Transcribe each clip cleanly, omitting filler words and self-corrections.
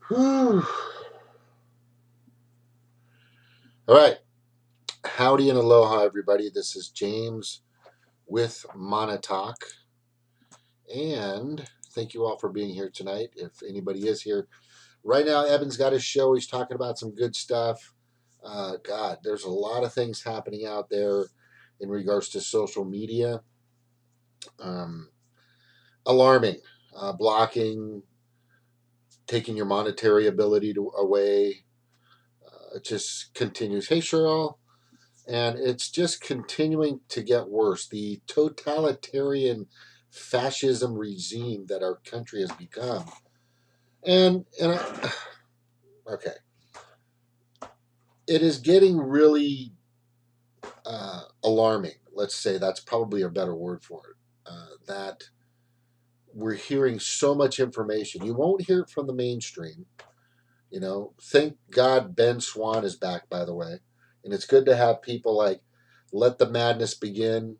Whew. All right. Howdy and aloha, everybody. This is James with Monotalk. And thank you all for being here tonight. If anybody is here right now, Evan's got his show. He's talking about some good stuff. God, there's a lot of things happening out there in regards to social media. Um, Alarming, blocking, taking your monetary ability away. It just continues. Hey, Cheryl. And it's just continuing to get worse. The totalitarian fascism regime that our country has become. Okay, it is getting really alarming. Let's say that's probably a better word for it. That we're hearing so much information. You won't hear it from the mainstream. Thank God Ben Swan is back, by the way. And it's good to have people like Let the Madness Begin.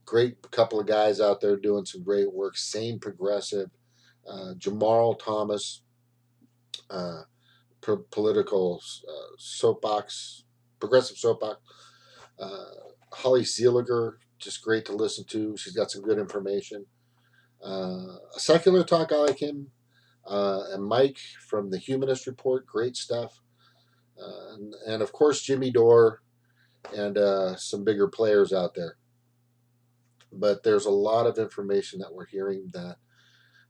Great couple of guys out there doing some great work. Sane Progressive, Jamal Thomas, uh, political soapbox, progressive soapbox. Uh, Holly Seeliger, just great to listen to. She's got some good information. A secular talk, I like him. And Mike from the Humanist Report, great stuff. And of course, Jimmy Dore and some bigger players out there. But there's a lot of information that we're hearing that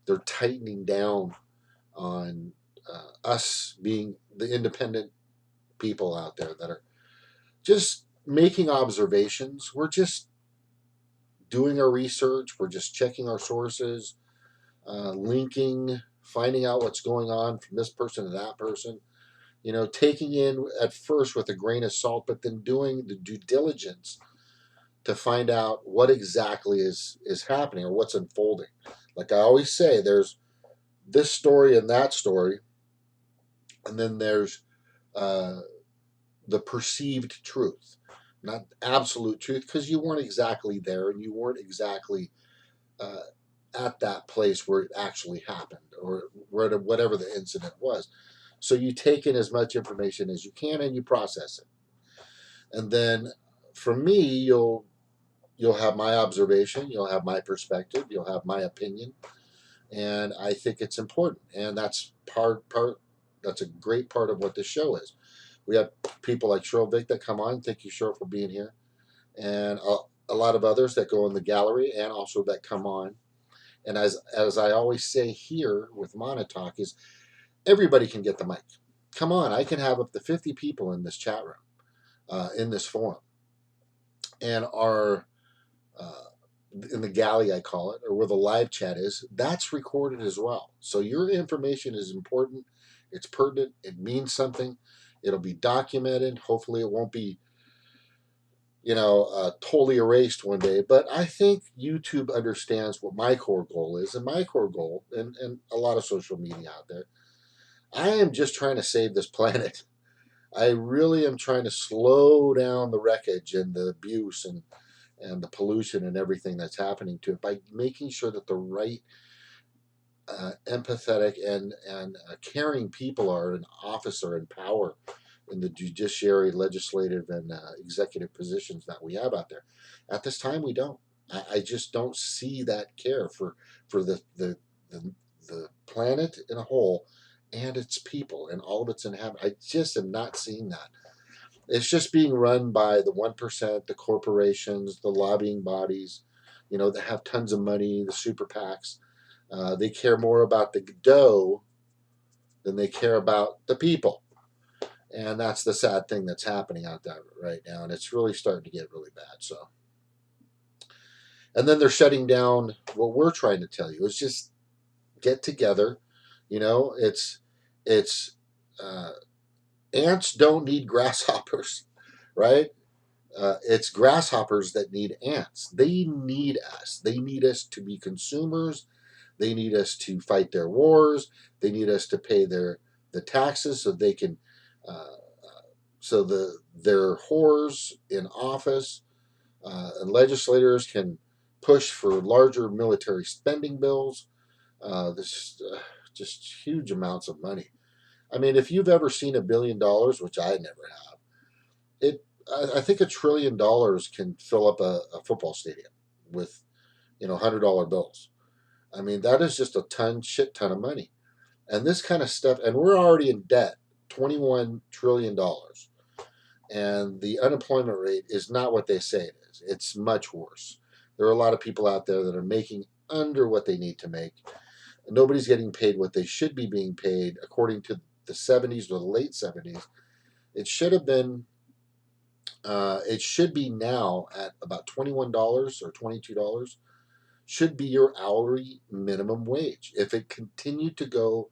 they're tightening down on us being the independent people out there that are just making observations. We're just doing our research. We're just checking our sources, linking, finding out what's going on from this person to that person. Taking in at first with a grain of salt, but then doing the due diligence to find out what exactly is happening or what's unfolding. Like I always say, there's this story and that story, and then there's uh, the perceived truth, not absolute truth, because you weren't exactly there and you weren't exactly uh, at that place where it actually happened or whatever the incident was. So you take in as much information as you can and you process it, and then for me, you'll have my observation, you'll have my perspective, you'll have my opinion, and I think it's important, and that's part. That's a great part of what this show is. We have people like Cheryl Vick that come on. Thank you, Cheryl, for being here, and a lot of others that go in the gallery and also that come on. And as I always say here with Monotalk is everybody can get the mic. Come on, I can have up to 50 people in this chat room, in this forum, and our uh, in the galley, I call it, or where the live chat is, that's recorded as well. So your information is important. It's pertinent. It means something. It'll be documented. Hopefully, it won't be, totally erased one day. But I think YouTube understands what my core goal is, and my core goal, and a lot of social media out there. I am just trying to save this planet. I really am trying to slow down the wreckage and the abuse and the pollution and everything that's happening to it by making sure that the right empathetic and caring people are in office or in power in the judiciary, legislative, and executive positions that we have out there. At this time, we don't. I just don't see that care for the the planet in a whole and its people and all of its inhabitants. I just am not seeing that. It's just being run by the 1%, the corporations, the lobbying bodies, that have tons of money, the super PACs. They care more about the dough than they care about the people. And that's the sad thing that's happening out there right now. And it's really starting to get really bad. So, and then they're shutting down what we're trying to tell you is just get together. It's uh, ants don't need grasshoppers, right? It's grasshoppers that need ants. They need us. They need us to be consumers. They need us to fight their wars. They need us to pay the taxes so they can, so their whores in office and legislators can push for larger military spending bills. This just huge amounts of money. I mean, if you've ever seen $1 billion, which I never have, I think $1 trillion can fill up a football stadium with, $100 bills. I mean, that is just a shit ton of money. And this kind of stuff, and we're already in debt, $21 trillion. And the unemployment rate is not what they say it is. It's much worse. There are a lot of people out there that are making under what they need to make. Nobody's getting paid what they should be being paid according to the 70s or the late 70s. It should have been, it should be now at about $21 or $22, should be your hourly minimum wage. If it continued to go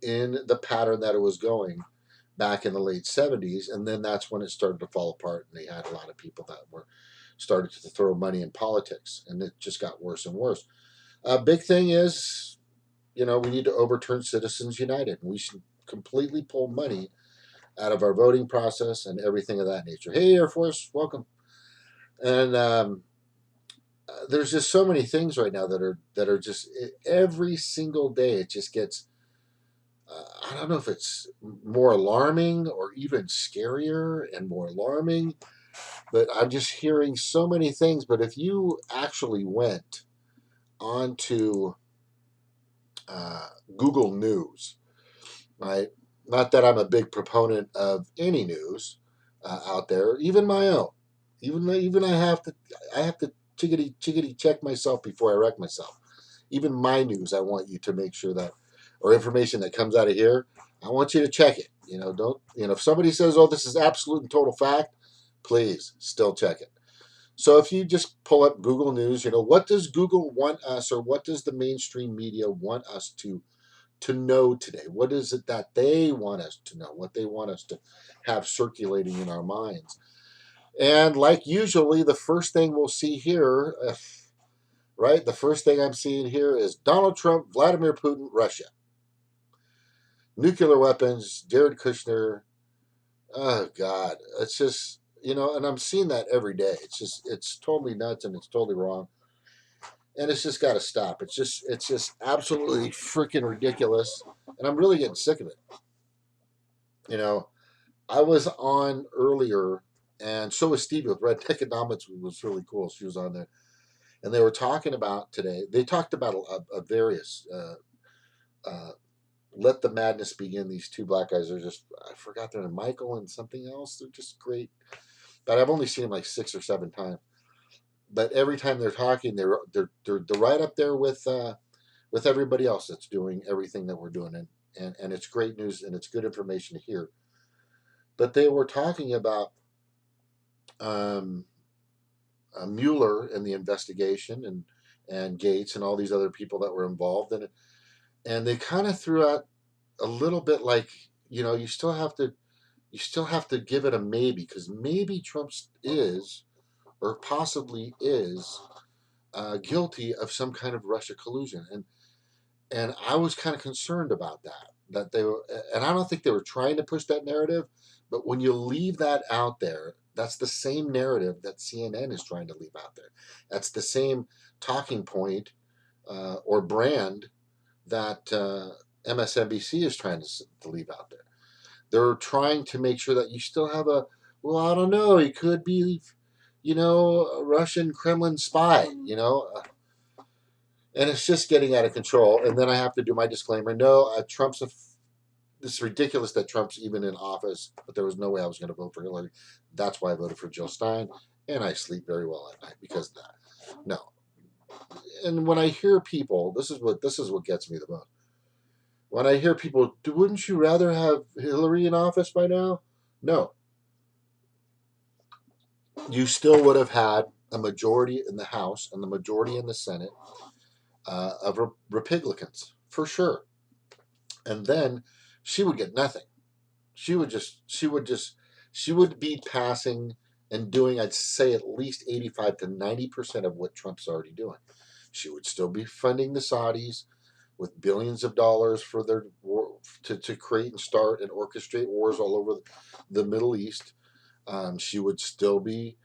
in the pattern that it was going back in the late 70s, and then that's when it started to fall apart, and they had a lot of people that were started to throw money in politics, and it just got worse and worse. A big thing is, we need to overturn Citizens United, and we should completely pull money out of our voting process and everything of that nature. Hey, Air Force, welcome. And there's just so many things right now that are just every single day it just gets. I don't know if it's more alarming or even scarier and more alarming, but I'm just hearing so many things. But if you actually went onto uh, Google News, right? Not that I'm a big proponent of any news out there, even my own. Even I have to chickity check myself before I wreck myself. Even my news, I want you to make sure that, or information that comes out of here, I want you to check it. Don't if somebody says, "Oh, this is absolute and total fact," please still check it. So if you just pull up Google News, what does Google want us, or what does the mainstream media want us to know today? What is it that they want us to know? What they want us to have circulating in our minds? And like usually, the first thing we'll see here, right? The first thing I'm seeing here is Donald Trump, Vladimir Putin, Russia, nuclear weapons, Jared Kushner. Oh God, it's just and I'm seeing that every day. It's totally nuts and it's totally wrong, and it's just got to stop. It's just absolutely freaking ridiculous, and I'm really getting sick of it. You know, I was on earlier, and so was Stevie with Red Economics, was really cool. She was on there, and they were talking about today. They talked about a various uh, "Let the Madness Begin." These two black guys are just, I forgot their name, Michael and something else. They're just great, but I've only seen them like 6 or 7 times. But every time they're talking, they're right up there with everybody else that's doing everything that we're doing, and it's great news and it's good information to hear. But they were talking about um, Mueller and the investigation, and Gates and all these other people that were involved in it, and they kind of threw out a little bit like, you still have to give it a maybe, because maybe Trump is, or possibly is, guilty of some kind of Russia collusion, and I was kind of concerned about that they were, and I don't think they were trying to push that narrative, but when you leave that out there, that's the same narrative that CNN is trying to leave out there. That's the same talking point or brand that MSNBC is trying to leave out there. They're trying to make sure that you still have well, I don't know, he could be, a Russian Kremlin spy, and it's just getting out of control. And then I have to do my disclaimer. No, it's ridiculous that Trump's even in office, but there was no way I was going to vote for Hillary. That's why I voted for Jill Stein, and I sleep very well at night because of that. No, and when I hear people, this is what gets me the most. When I hear people, wouldn't you rather have Hillary in office by now? No, you still would have had a majority in the House and the majority in the Senate of Republicans for sure, and then she would get nothing. She would be passing and doing, I'd say, at least 85 to 90% of what Trump's already doing. She would still be funding the Saudis with billions of dollars for their war, to create and start and orchestrate wars all over the Middle East. She would still be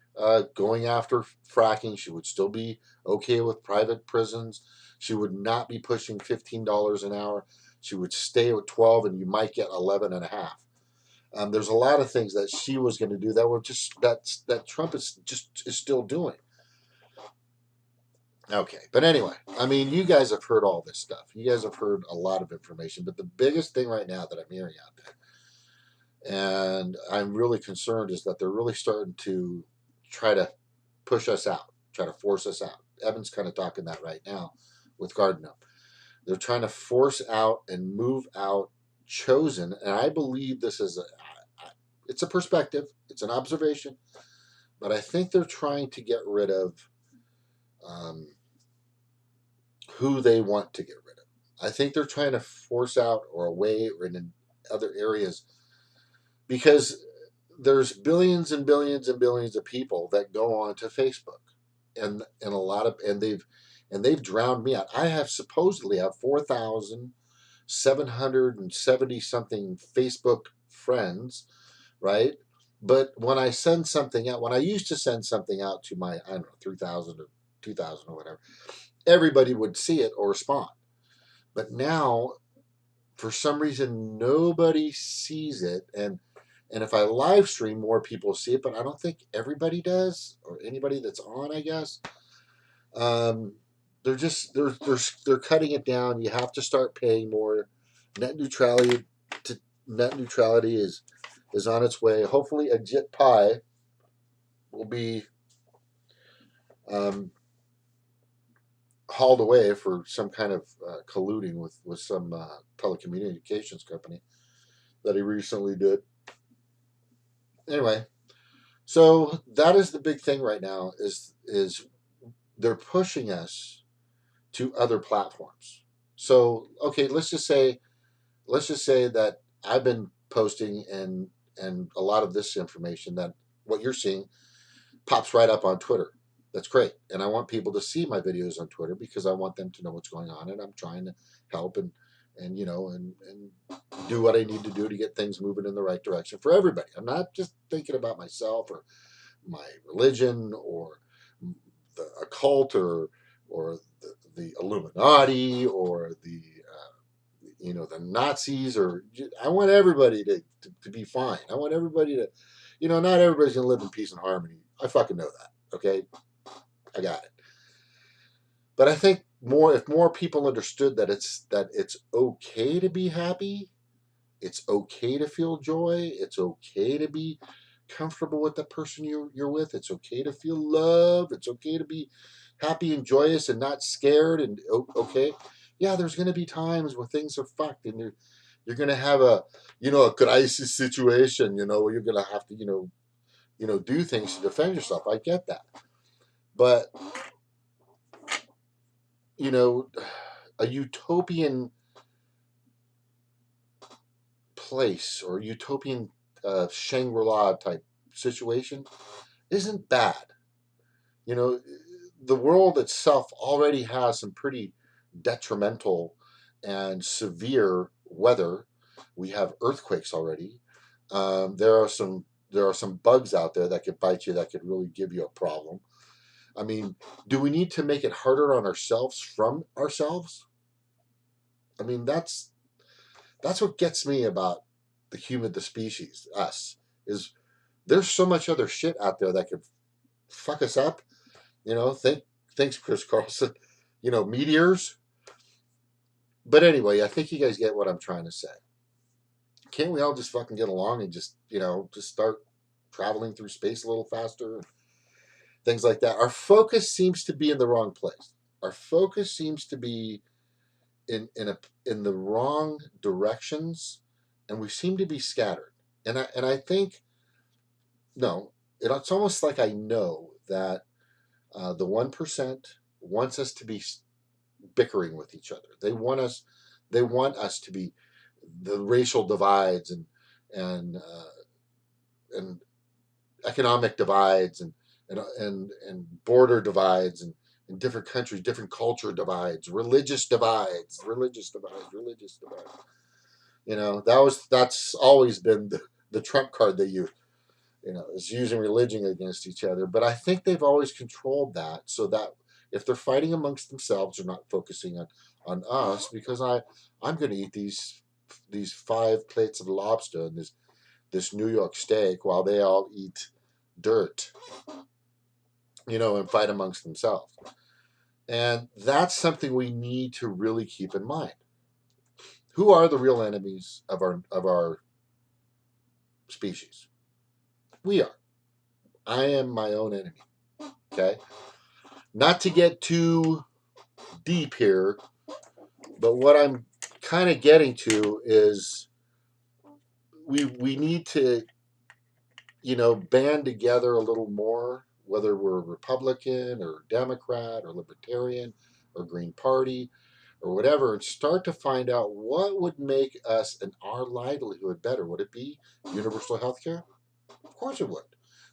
going after fracking. She would still be okay with private prisons. She would not be pushing $15 an hour. She would stay at 12 and you might get 11 and a half. There's a lot of things that she was going to do that were just that Trump is still doing. Okay, but anyway, I mean, you guys have heard all this stuff. You guys have heard a lot of information, but the biggest thing right now that I'm hearing out there, and I'm really concerned, is that they're really starting to try to push us out, try to force us out. Evan's kind of talking that right now with Gardner. They're trying to force out and move out chosen, and I believe this is it's a perspective, it's an observation, but I think they're trying to get rid of um, who they want to get rid of. I think they're trying to force out or away or in other areas because there's billions and billions and billions of people that go on to Facebook, and a lot of and they've drowned me out. I have supposedly have 4,770 something Facebook friends, right? But when I send something out, when I used to send something out to my, I don't know, 3,000 or 2,000 or whatever, everybody would see it or respond. But now, for some reason, nobody sees it, and if I live stream, more people see it. But I don't think everybody does, or anybody that's on, I guess. Um, they're just they're cutting it down. You have to start paying more. Net neutrality to net neutrality is on its way. Hopefully, a Jit Pi will be um, hauled away for some kind of colluding with some telecommunications company that he recently did. Anyway, so that is the big thing right now is they're pushing us to other platforms. So okay, let's just say that I've been posting and a lot of this information that what you're seeing pops right up on Twitter. That's great. And I want people to see my videos on Twitter because I want them to know what's going on, and I'm trying to help and and do what I need to do to get things moving in the right direction for everybody. I'm not just thinking about myself or my religion or the occult or the Illuminati or the Nazis, or I want everybody to be fine. I want everybody to, not everybody's gonna live in peace and harmony. I fucking know that. Okay, I got it. But I think if more people understood that it's okay to be happy, it's okay to feel joy, it's okay to be comfortable with the person you're with, it's okay to feel love, it's okay to be happy and joyous and not scared and okay. Yeah, there's going to be times where things are fucked and you're going to have a crisis situation, where you're going to have to do things to defend yourself. I get that. But you know a utopian place or utopian Shangri-La type situation isn't bad. You know, the world itself already has some pretty detrimental and severe weather. We have earthquakes already. There are some bugs out there that could bite you, that could really give you a problem. I mean, do we need to make it harder on ourselves from ourselves? I mean, that's what gets me about the species, us, is there's so much other shit out there that could fuck us up. Thanks, Chris Carlson. Meteors. But anyway, I think you guys get what I'm trying to say. Can't we all just fucking get along and just start traveling through space a little faster and things like that? Our focus seems to be in the wrong place. Our focus seems to be in the wrong directions, and we seem to be scattered. And I think no, it's almost like I know that the 1% wants us to be bickering with each other. They want us to be the racial divides and economic divides and border divides and different countries, different culture divides, religious divides. That's always been the trump card they use. Is using religion against each other. But I think they've always controlled that so that if they're fighting amongst themselves, they're not focusing on us because I'm going to eat these 5 plates of lobster and this New York steak while they all eat dirt, and fight amongst themselves. And that's something we need to really keep in mind. Who are the real enemies of our species? We are. I am my own enemy. Okay? Not to get too deep here, but what I'm kind of getting to is we need to, band together a little more, whether we're Republican or Democrat or Libertarian or Green Party or whatever, and start to find out what would make us and our livelihood better. Would it be universal health care? Of course it would.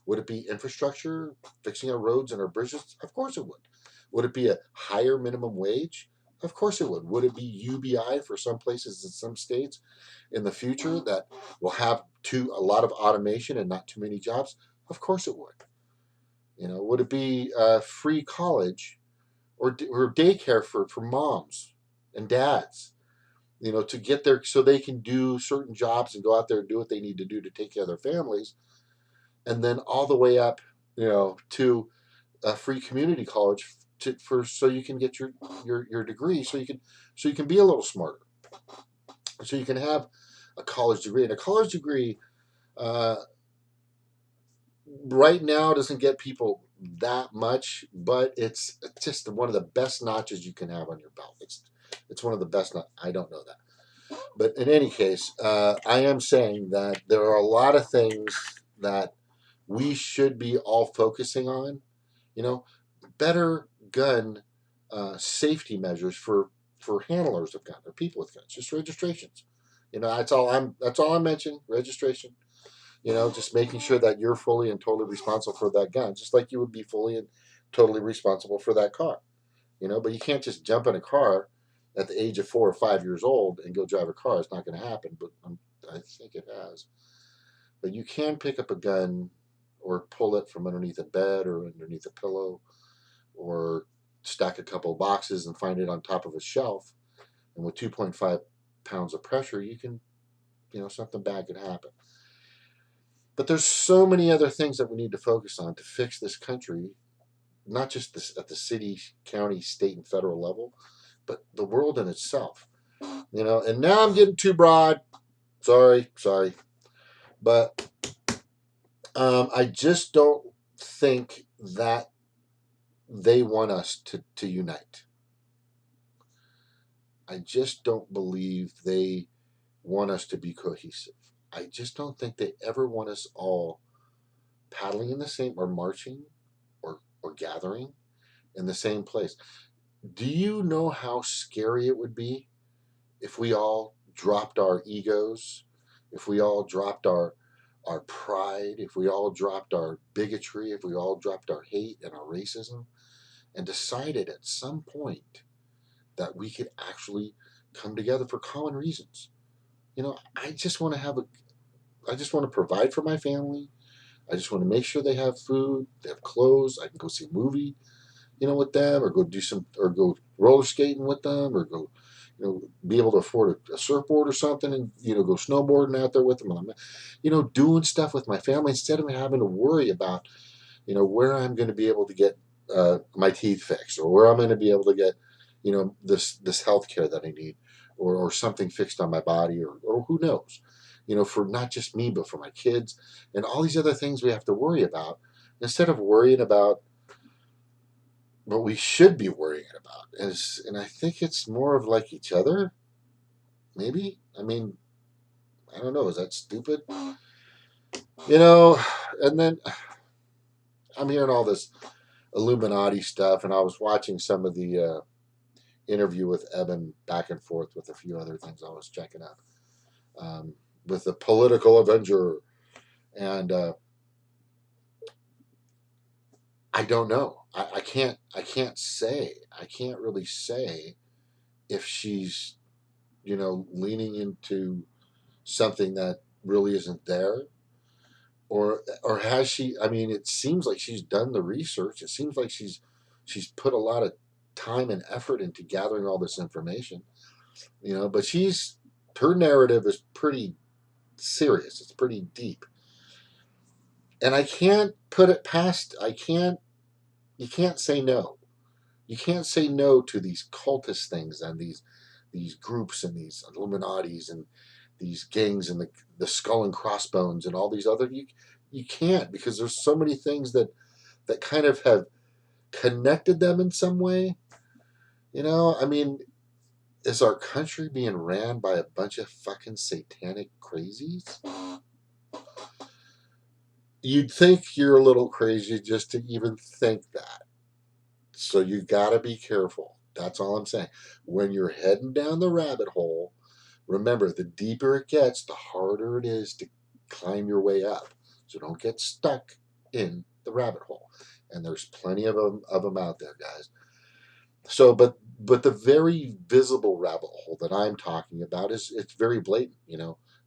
Would it be infrastructure, fixing our roads and our bridges? Of course it would. Would it be a higher minimum wage? Of course it would. Would it be UBI for some places in some states in the future that will have a lot of automation and not too many jobs? Of course it would. Would it be free college or daycare for moms and dads? To get there so they can do certain jobs and go out there and do what they need to do to take care of their families, and then all the way up, to a free community college so you can get your degree, so you can be a little smarter, so you can have a college degree. And a college degree, uh, right now, doesn't get people that much, but it's just one of the best notches you can have on your belt. It's one of the best. I don't know that, but in any case, I am saying that there are a lot of things that we should be all focusing on. You know, better gun safety measures for handlers of guns or people with guns. Just registrations. That's all I'm mentioning. Registration. Just making sure that you're fully and totally responsible for that gun, just like you would be fully and totally responsible for that car. But you can't just jump in a car at the age of 4 or 5 years old and go drive a car. It's not going to happen, but I think it has. But you can pick up a gun or pull it from underneath a bed or underneath a pillow or stack a couple of boxes and find it on top of a shelf. And with 2.5 pounds of pressure, you can, something bad could happen. But there's so many other things that we need to focus on to fix this country, not just at the city, county, state, and federal level, but the world in itself. And now I'm getting too broad. Sorry. But I just don't think that they want us to unite. I just don't believe they want us to be cohesive. I just don't think they ever want us all paddling in the same or marching or gathering in the same place. Do you know how scary it would be if we all dropped our egos, if we all dropped our pride, if we all dropped our bigotry, if we all dropped our hate and our racism, and decided at some point that we could actually come together for common reasons? I just want to I just want to provide for my family. I just want to make sure they have food, they have clothes. I can go see a movie, with them, or go roller skating with them, or go, be able to afford a surfboard or something, and go snowboarding out there with them. And doing stuff with my family instead of having to worry about, where I'm going to be able to get my teeth fixed, or where I'm going to be able to get, this health care that I need, or something fixed on my body, or who knows, for not just me, but for my kids, and all these other things we have to worry about instead of worrying about what we should be worrying about. And I think it's more of like each other, maybe. I mean, I don't know. Is that stupid? You know, and then I'm hearing all this Illuminati stuff, and I was watching some of the interview with Evan back and forth with a few other things I was checking out, with the political Avenger. And I don't know. I can't really say if she's, leaning into something that really isn't there, or has she. I mean, it seems like she's done the research. It seems like she's put a lot of time and effort into gathering all this information, but her narrative is pretty serious. It's pretty deep. And I can't put it past, you can't say no. You can't say no to these cultist things and these groups and these Illuminatis and these gangs and the skull and crossbones and all these other, you can't, because there's so many things that kind of have connected them in some way. I mean, is our country being ran by a bunch of fucking satanic crazies? You'd think you're a little crazy just to even think that. So you got to be careful. That's all I'm saying. When you're heading down the rabbit hole, remember, the deeper it gets, the harder it is to climb your way up. So don't get stuck in the rabbit hole. And there's plenty of them out there, guys. So, but the very visible rabbit hole that I'm talking about it's very blatant.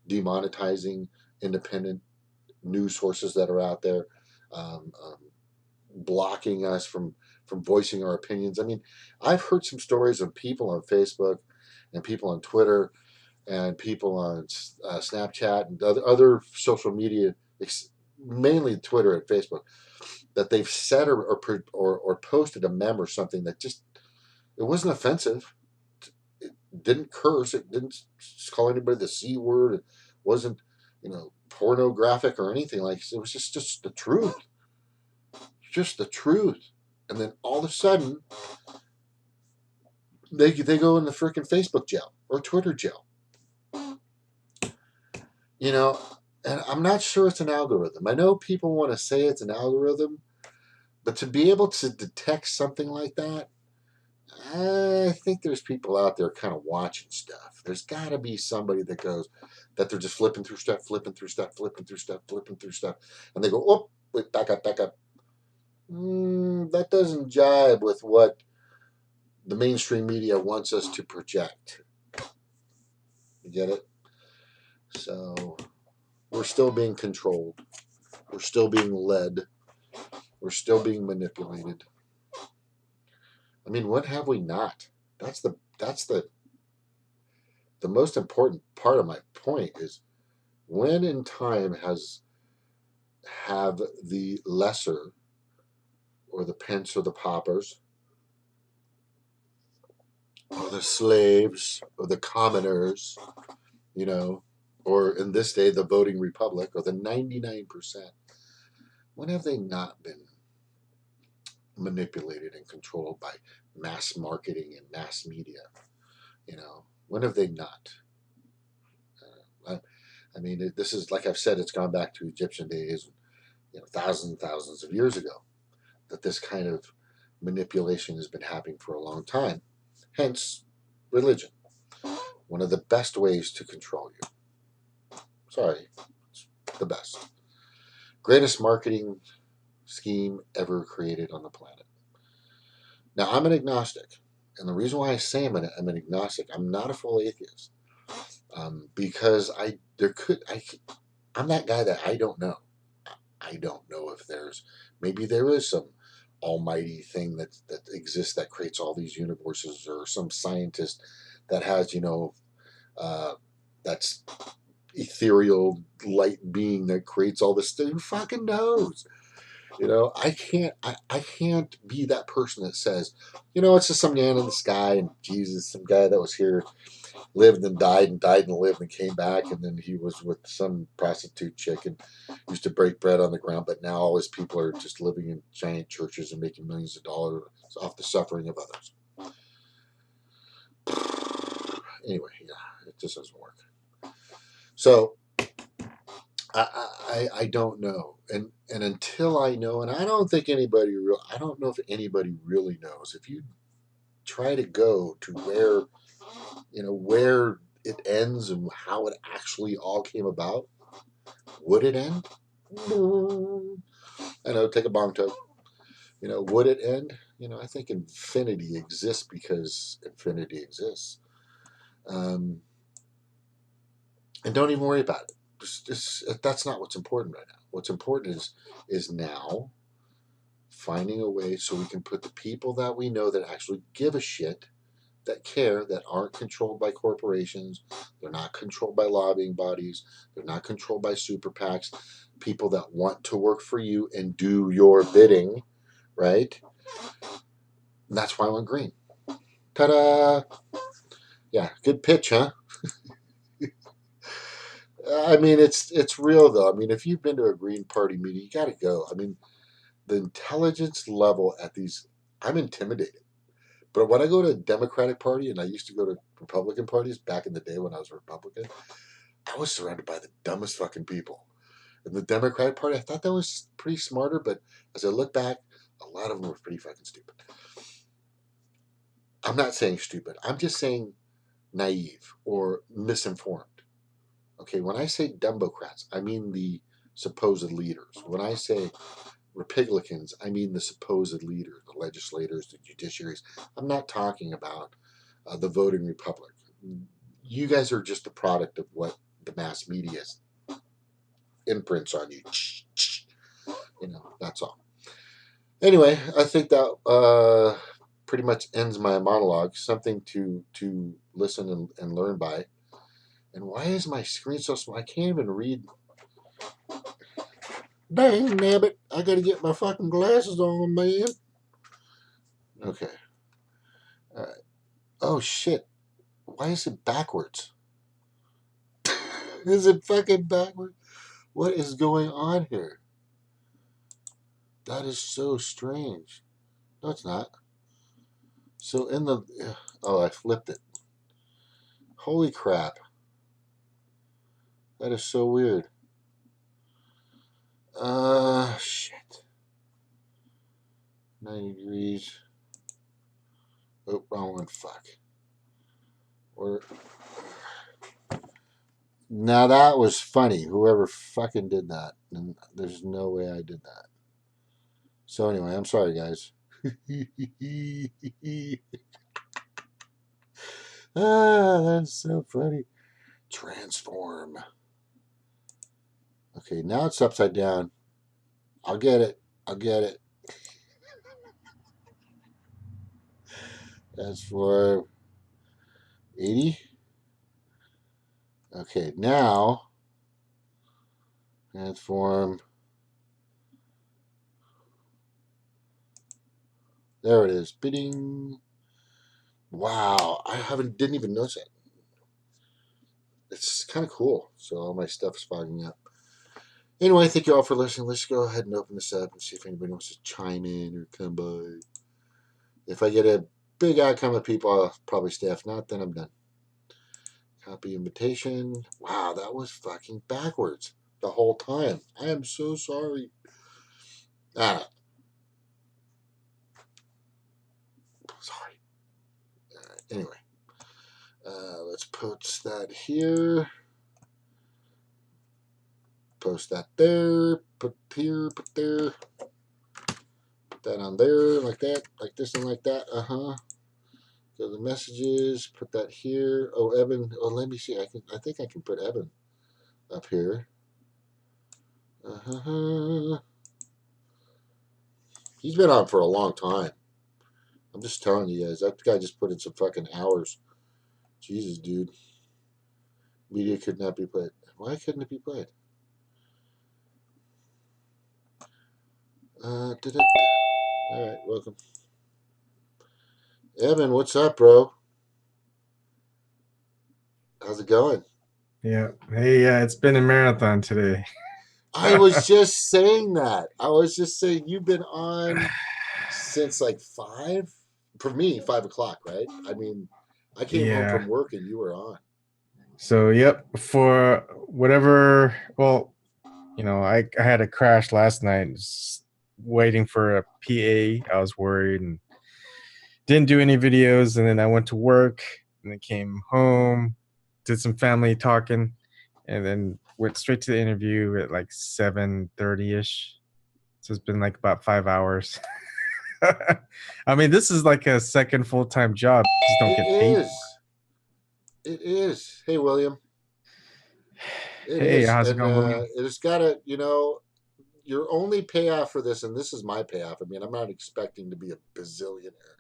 Demonetizing independent news sources that are out there, blocking us from voicing our opinions. I mean, I've heard some stories of people on Facebook and people on Twitter and people on Snapchat and other social media, mainly Twitter and Facebook, that they've said or posted a meme or something that just, it wasn't offensive. It didn't curse. It didn't call anybody the C word. It wasn't, pornographic or anything like that. It was just the truth. Just the truth. And then all of a sudden, they go in the freaking Facebook jail or Twitter jail. And I'm not sure it's an algorithm. I know people want to say it's an algorithm, but to be able to detect something like that, I think there's people out there kind of watching stuff. There's got to be somebody that they're just flipping through stuff, and they go, oh, wait, back up. That doesn't jibe with what the mainstream media wants us to project. You get it? So we're still being controlled. We're still being led. We're still being manipulated. I mean, what have we not? That's the most important part of my point is, when in time have the lesser or the pence or the paupers or the slaves or the commoners, or in this day the voting republic or the 99%, when have they not been manipulated and controlled by mass marketing and mass media? When have they not? I mean, this is, like I've said, it's gone back to Egyptian days, thousands and thousands of years ago, that this kind of manipulation has been happening for a long time. Hence, religion. One of the best ways to control you. Sorry, it's the best. Greatest marketing scheme ever created on the planet. Now, I'm an agnostic. And the reason why I say I'm an agnostic, I'm not a full atheist. Because I'm that guy that I don't know. I don't know if maybe there is some almighty thing that exists that creates all these universes, or some scientist that has, that's ethereal light being that creates all this stuff. Who fucking knows? I can't be that person that says, it's just some man in the sky and Jesus, some guy that was here, lived and died and lived and came back, and then he was with some prostitute chick and used to break bread on the ground, but now all his people are just living in giant churches and making millions of dollars off the suffering of others. Anyway, yeah, it just doesn't work. So I don't know, and until I know, and I don't think I don't know if anybody really knows. If you try to go to where it ends and how it actually all came about, would it end? I know, take a bong toke. Would it end? I think infinity exists because infinity exists. And don't even worry about it. That's not what's important right now. What's important is now finding a way so we can put the people that we know that actually give a shit, that care, that aren't controlled by corporations, they're not controlled by lobbying bodies, they're not controlled by super PACs, people that want to work for you and do your bidding, right? And that's why I went green. Ta-da! Yeah, good pitch, huh? I mean, it's real though. I mean, if you've been to a Green Party meeting, you got to go. I mean, the intelligence level at these, I'm intimidated. But when I go to a Democratic Party, and I used to go to Republican parties back in the day when I was a Republican, I was surrounded by the dumbest fucking people. In the Democratic Party, I thought that was pretty smarter, but as I look back, a lot of them were pretty fucking stupid. I'm not saying stupid. I'm just saying naive or misinformed. Okay, when I say Dumbocrats, I mean the supposed leaders. When I say Republicans, I mean the supposed leaders, the legislators, the judiciaries. I'm not talking about the voting republic. You guys are just the product of what the mass media imprints on you. You know, that's all. Anyway, I think that pretty much ends my monologue. Something to listen and learn by. And why is my screen so small? I can't even read. Dang nabbit! I gotta get my fucking glasses on, man. Okay. All right. Oh shit! Why is it backwards? Is it fucking backwards? What is going on here? That is so strange. No, it's not. So in the I flipped it. Holy crap! That is so weird. Shit. 90 degrees. Oh, wrong one. Fuck. Or now that was funny. Whoever fucking did that, and there's no way I did that. So anyway, I'm sorry, guys. That's so funny. Transform. Okay, now it's upside down. I'll get it. I'll get it. That's for 80. Okay, now transform. There it is. Bidding. Wow, didn't even notice it. It's kind of cool. So all my stuff's fogging up. Anyway, thank you all for listening. Let's go ahead and open this up and see if anybody wants to chime in or come by. If I get a big outcome of people, I'll probably stay. If not, then I'm done. Copy invitation. Wow, that was fucking backwards the whole time. I am so sorry. Ah, sorry. Anyway, let's post that here. Post that there. Put here. Put there. Put that on there, like that, like this, and like that. Go to the messages. Put that here. Oh, Evan. Oh, let me see. I think I can put Evan up here. He's been on for a long time. I'm just telling you guys. That guy just put in some fucking hours. Jesus, dude. Media could not be played. Why couldn't it be played? All right, welcome. Evan, what's up, bro? How's it going? Yeah. Hey, it's been a marathon today. I was just saying that. I was just saying you've been on since like 5. For me, 5 o'clock, right? I mean, I came home Yeah. from work and you were on. So, yep, for whatever, well, I had a crash last night, just waiting for a PA. I was worried and didn't do any videos. And then I went to work and then came home, did some family talking, and then went straight to the interview at like 7:30-ish. So it's been like about 5 hours. I mean, this is like a second full-time job. Just don't It get paid. is. It is. Hey, William. It Hey, is. how's it And going, William? it's got to, your only payoff for this, and this is my payoff. I mean, I'm not expecting to be a bazillionaire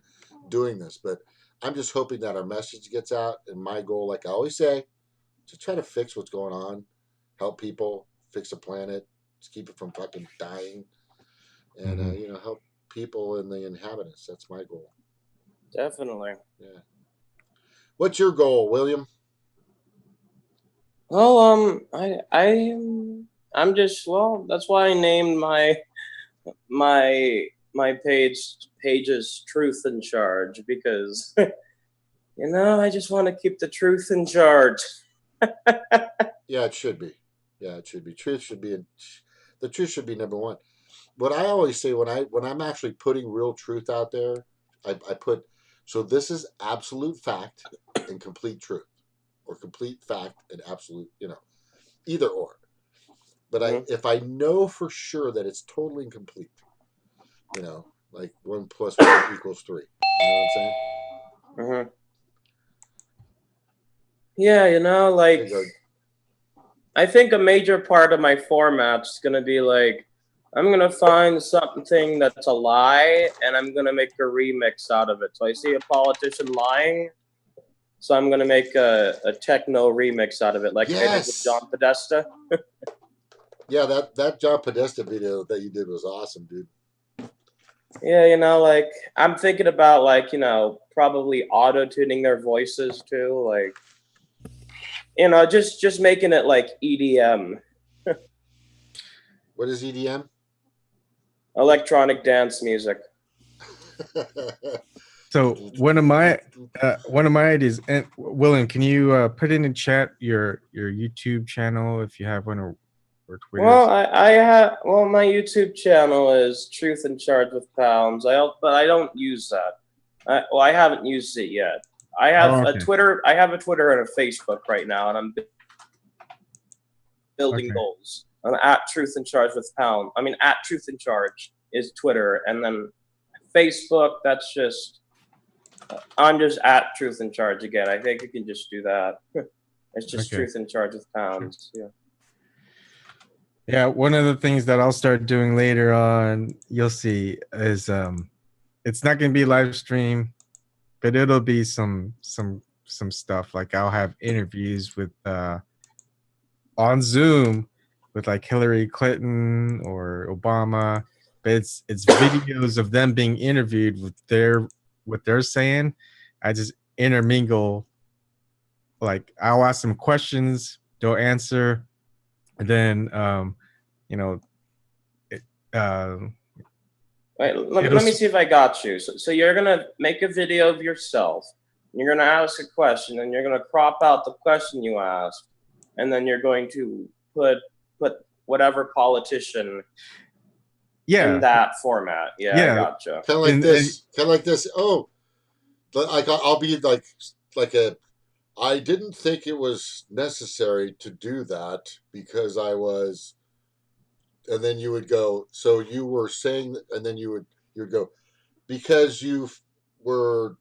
doing this, but I'm just hoping that our message gets out. And my goal, like I always say, to try to fix what's going on, help people, fix the planet, just keep it from fucking dying, and Hmm. help people and the inhabitants. That's my goal. Definitely. Yeah. What's your goal, William? Well, I'm just well. That's why I named my pages "Truth in Charge" because I just want to keep the truth in charge. Yeah, it should be. Yeah, it should be. The truth should be number one. What I always say when I'm actually putting real truth out there, I put so this is absolute fact and complete truth, or complete fact and absolute, either or. But Mm-hmm. if I know for sure that it's totally incomplete, like 1 + 1 = 3. You know what I'm saying? Mm-hmm. Yeah, There you go. I think a major part of my format's gonna be like, I'm gonna find something that's a lie, and I'm gonna make a remix out of it. So I see a politician lying, so I'm gonna make a techno remix out of it, like I did with Yes. John Podesta. Yeah, that John Podesta video that you did was awesome, dude. Yeah, like I'm thinking about probably auto tuning their voices too, like just making it like EDM, What is EDM? electronic dance music. So one of my ideas, and William, can you put in the chat your YouTube channel if you have one, or Twitter? Well, I have my YouTube channel is Truth in Charge with Pounds. But I don't use that. I haven't used it yet. I have a Twitter. I have a Twitter and a Facebook right now, and I'm building goals. I'm at Truth in Charge with Pound. I mean, at Truth in Charge is Twitter, and then Facebook. That's just I'm just at Truth in Charge again. I think you can just do that. It's just Truth in Charge with Pounds. Sure. Yeah. Yeah, one of the things that I'll start doing later on, you'll see, is it's not going to be live stream, but it'll be some stuff. Like I'll have interviews with on Zoom with like Hillary Clinton or Obama, but it's videos of them being interviewed with what they're saying. I just intermingle, like I'll ask them questions, they'll answer, and then Wait, let me see if I got you. So you're gonna make a video of yourself. You're gonna ask a question, and you're gonna crop out the question you asked, and then you're going to put whatever politician in that format. Yeah, I gotcha. Kind of like this. Kind of like this. Oh, like I'll be like a. I didn't think it was necessary to do that because I was. And then you would go. So you were saying, and then you'd go, because you were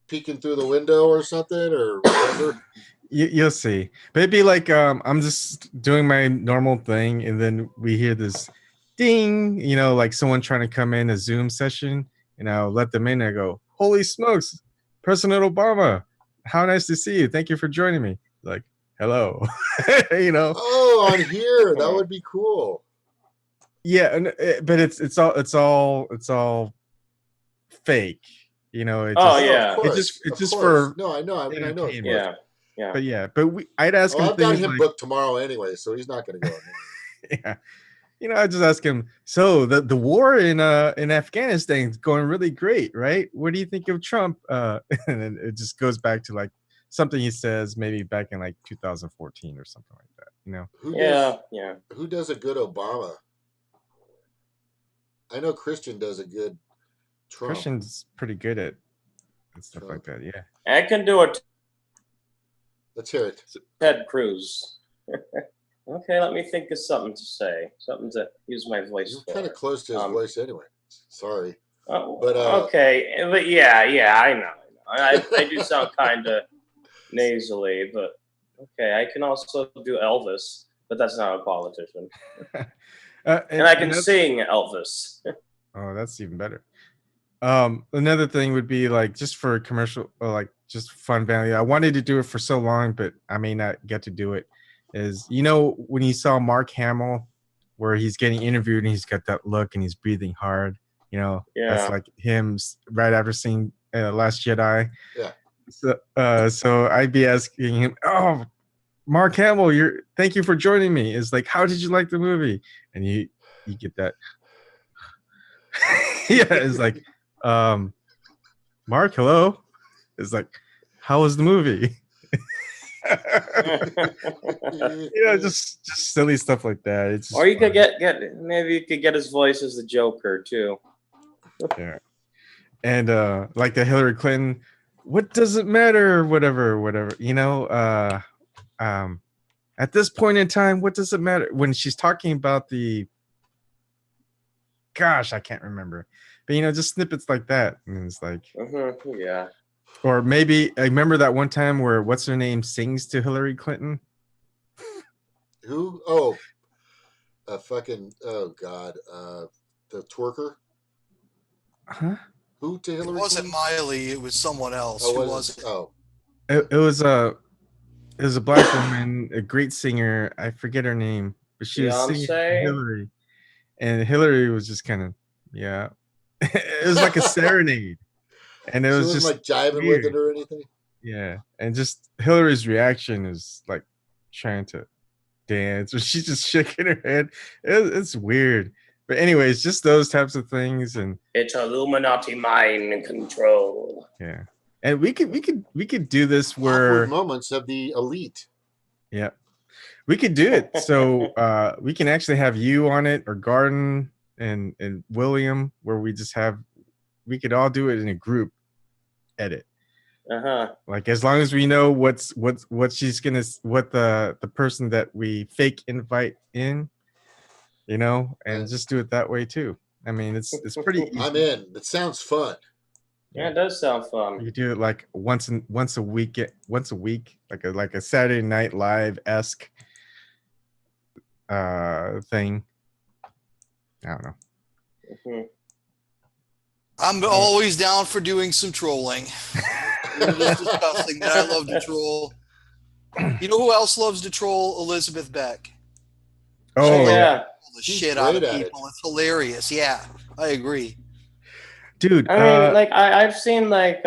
peeking through the window or something or whatever. You'll see. But it'd be like I'm just doing my normal thing, and then we hear this ding, like someone trying to come in a Zoom session, and I'll let them in. And I go, "Holy smokes, President Obama! How nice to see you. Thank you for joining me." Like, hello, Oh, on here, that would be cool. Yeah, but it's all fake. It's just for no, I know. I know. Yeah. But I'd ask him. I've got him booked tomorrow anyway, so he's not going to go. Yeah, I just ask him. So the war in Afghanistan is going really great, right? What do you think of Trump? And then it just goes back to like something he says maybe back in like 2014 or something like that. Who does a good Obama? I know Christian does a good Trump. Christian's pretty good at stuff like that. Yeah, I can do it. Let's hear it. Ted Cruz. Okay, let me think of something to say. Something to use my voice. You're kind of close to his voice anyway. Sorry. But okay, but yeah, I know. I do sound kind of nasally, but okay, I can also do Elvis, but that's not a politician. and I can sing Elvis. Oh, that's even better. Another thing would be like just for commercial, or like just fun value. I wanted to do it for so long, but I may not get to do it. Is when you saw Mark Hamill, where he's getting interviewed and he's got that look and he's breathing hard. That's Yeah. like him right after seeing Last Jedi. Yeah. So I'd be asking him, "Oh, Mark Hamill, thank you for joining me." It's like, how did you like the movie? And you get that. Yeah, it's like, Mark, hello. It's like, how was the movie? Just silly stuff like that. It's or you fun. could maybe you could get his voice as the Joker too. Yeah. And like the Hillary Clinton, what does it matter? Whatever. At this point in time, what does it matter? When she's talking about gosh, I can't remember. But just snippets like that. And it's like, yeah. Or maybe I remember that one time where what's her name sings to Hillary Clinton. Who? Oh, fucking. Oh God, the twerker. Huh? Who to Hillary? It wasn't Miley. It was someone else. Oh, Who was it? Oh, it was a black woman, a great singer. I forget her name, but she was singing to Hillary, and Hillary was just kind of it was like a serenade. And it was just like jiving weird with it or anything. Yeah, and just Hillary's reaction is like trying to dance, or she's just shaking her head. It's weird, but anyways, just those types of things, and it's Illuminati mind control. Yeah, and we could do this where awkward moments of the elite. Yeah, we could do it. So we can actually have you on it, or Garden and William, where we could all do it in a group edit. Like as long as we know what she's gonna, what the person that we fake invite in, and just do it that way too. I mean, it's pretty easy. I'm in. It sounds fun. Yeah, it does sound fun. You do it like once a week, like a Saturday Night Live-esque thing. I don't know. I'm always down for doing some trolling. We were just discussing that I love to troll. You know who else loves to troll? Elizabeth Beck. Oh yeah. The shit out of people. It's hilarious. Yeah, I agree. Dude, I mean, like I've seen like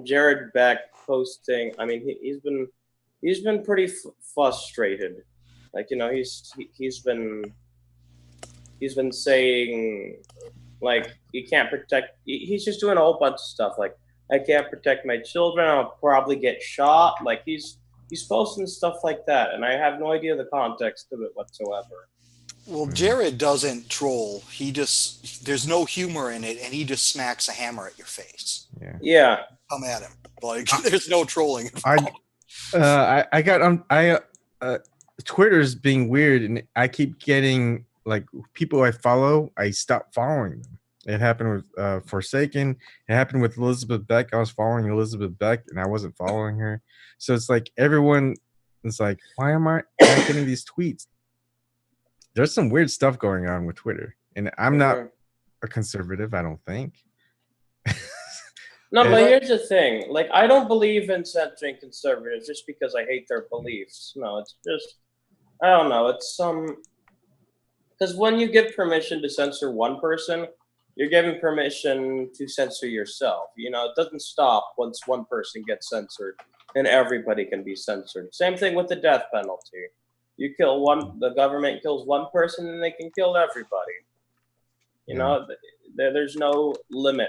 Jared Beck posting. I mean, he's been pretty frustrated. Like he's been saying like he can't protect. He's just doing a whole bunch of stuff like I can't protect my children. I'll probably get shot. Like he's posting stuff like that, and I have no idea the context of it whatsoever. Well, Jared doesn't troll. There's no humor in it, and he just smacks a hammer at your face. Yeah. Come at him. Like there's no trolling. Twitter's being weird, and I keep getting like people I follow, I stop following them. It happened with Forsaken. It happened with Elizabeth Beck. I was following Elizabeth Beck, and I wasn't following her. So it's like everyone is like, why am I getting these tweets? There's some weird stuff going on with Twitter, and I'm not a conservative, I don't think. No, but here's the thing. Like, I don't believe in censoring conservatives just because I hate their beliefs. No, it's just, I don't know. It's because when you give permission to censor one person, you're giving permission to censor yourself. It doesn't stop once one person gets censored, and everybody can be censored. Same thing with the death penalty. You kill one, the government kills one person, and they can kill everybody. There's no limit.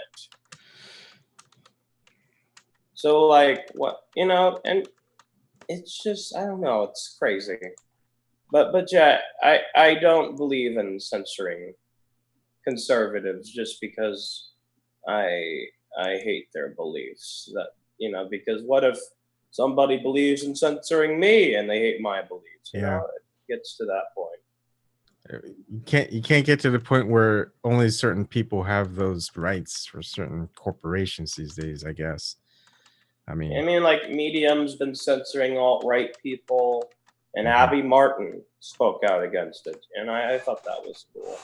So, like, what, and it's just, I don't know, it's crazy. But yeah, I don't believe in censoring conservatives just because I hate their beliefs. That, because what if somebody believes in censoring me and they hate my beliefs? You know, it gets to that point. You can't get to the point where only certain people have those rights for certain corporations these days, I guess. I mean, like Medium's been censoring alt-right people. and Abby Martin spoke out against it, and I thought that was cool.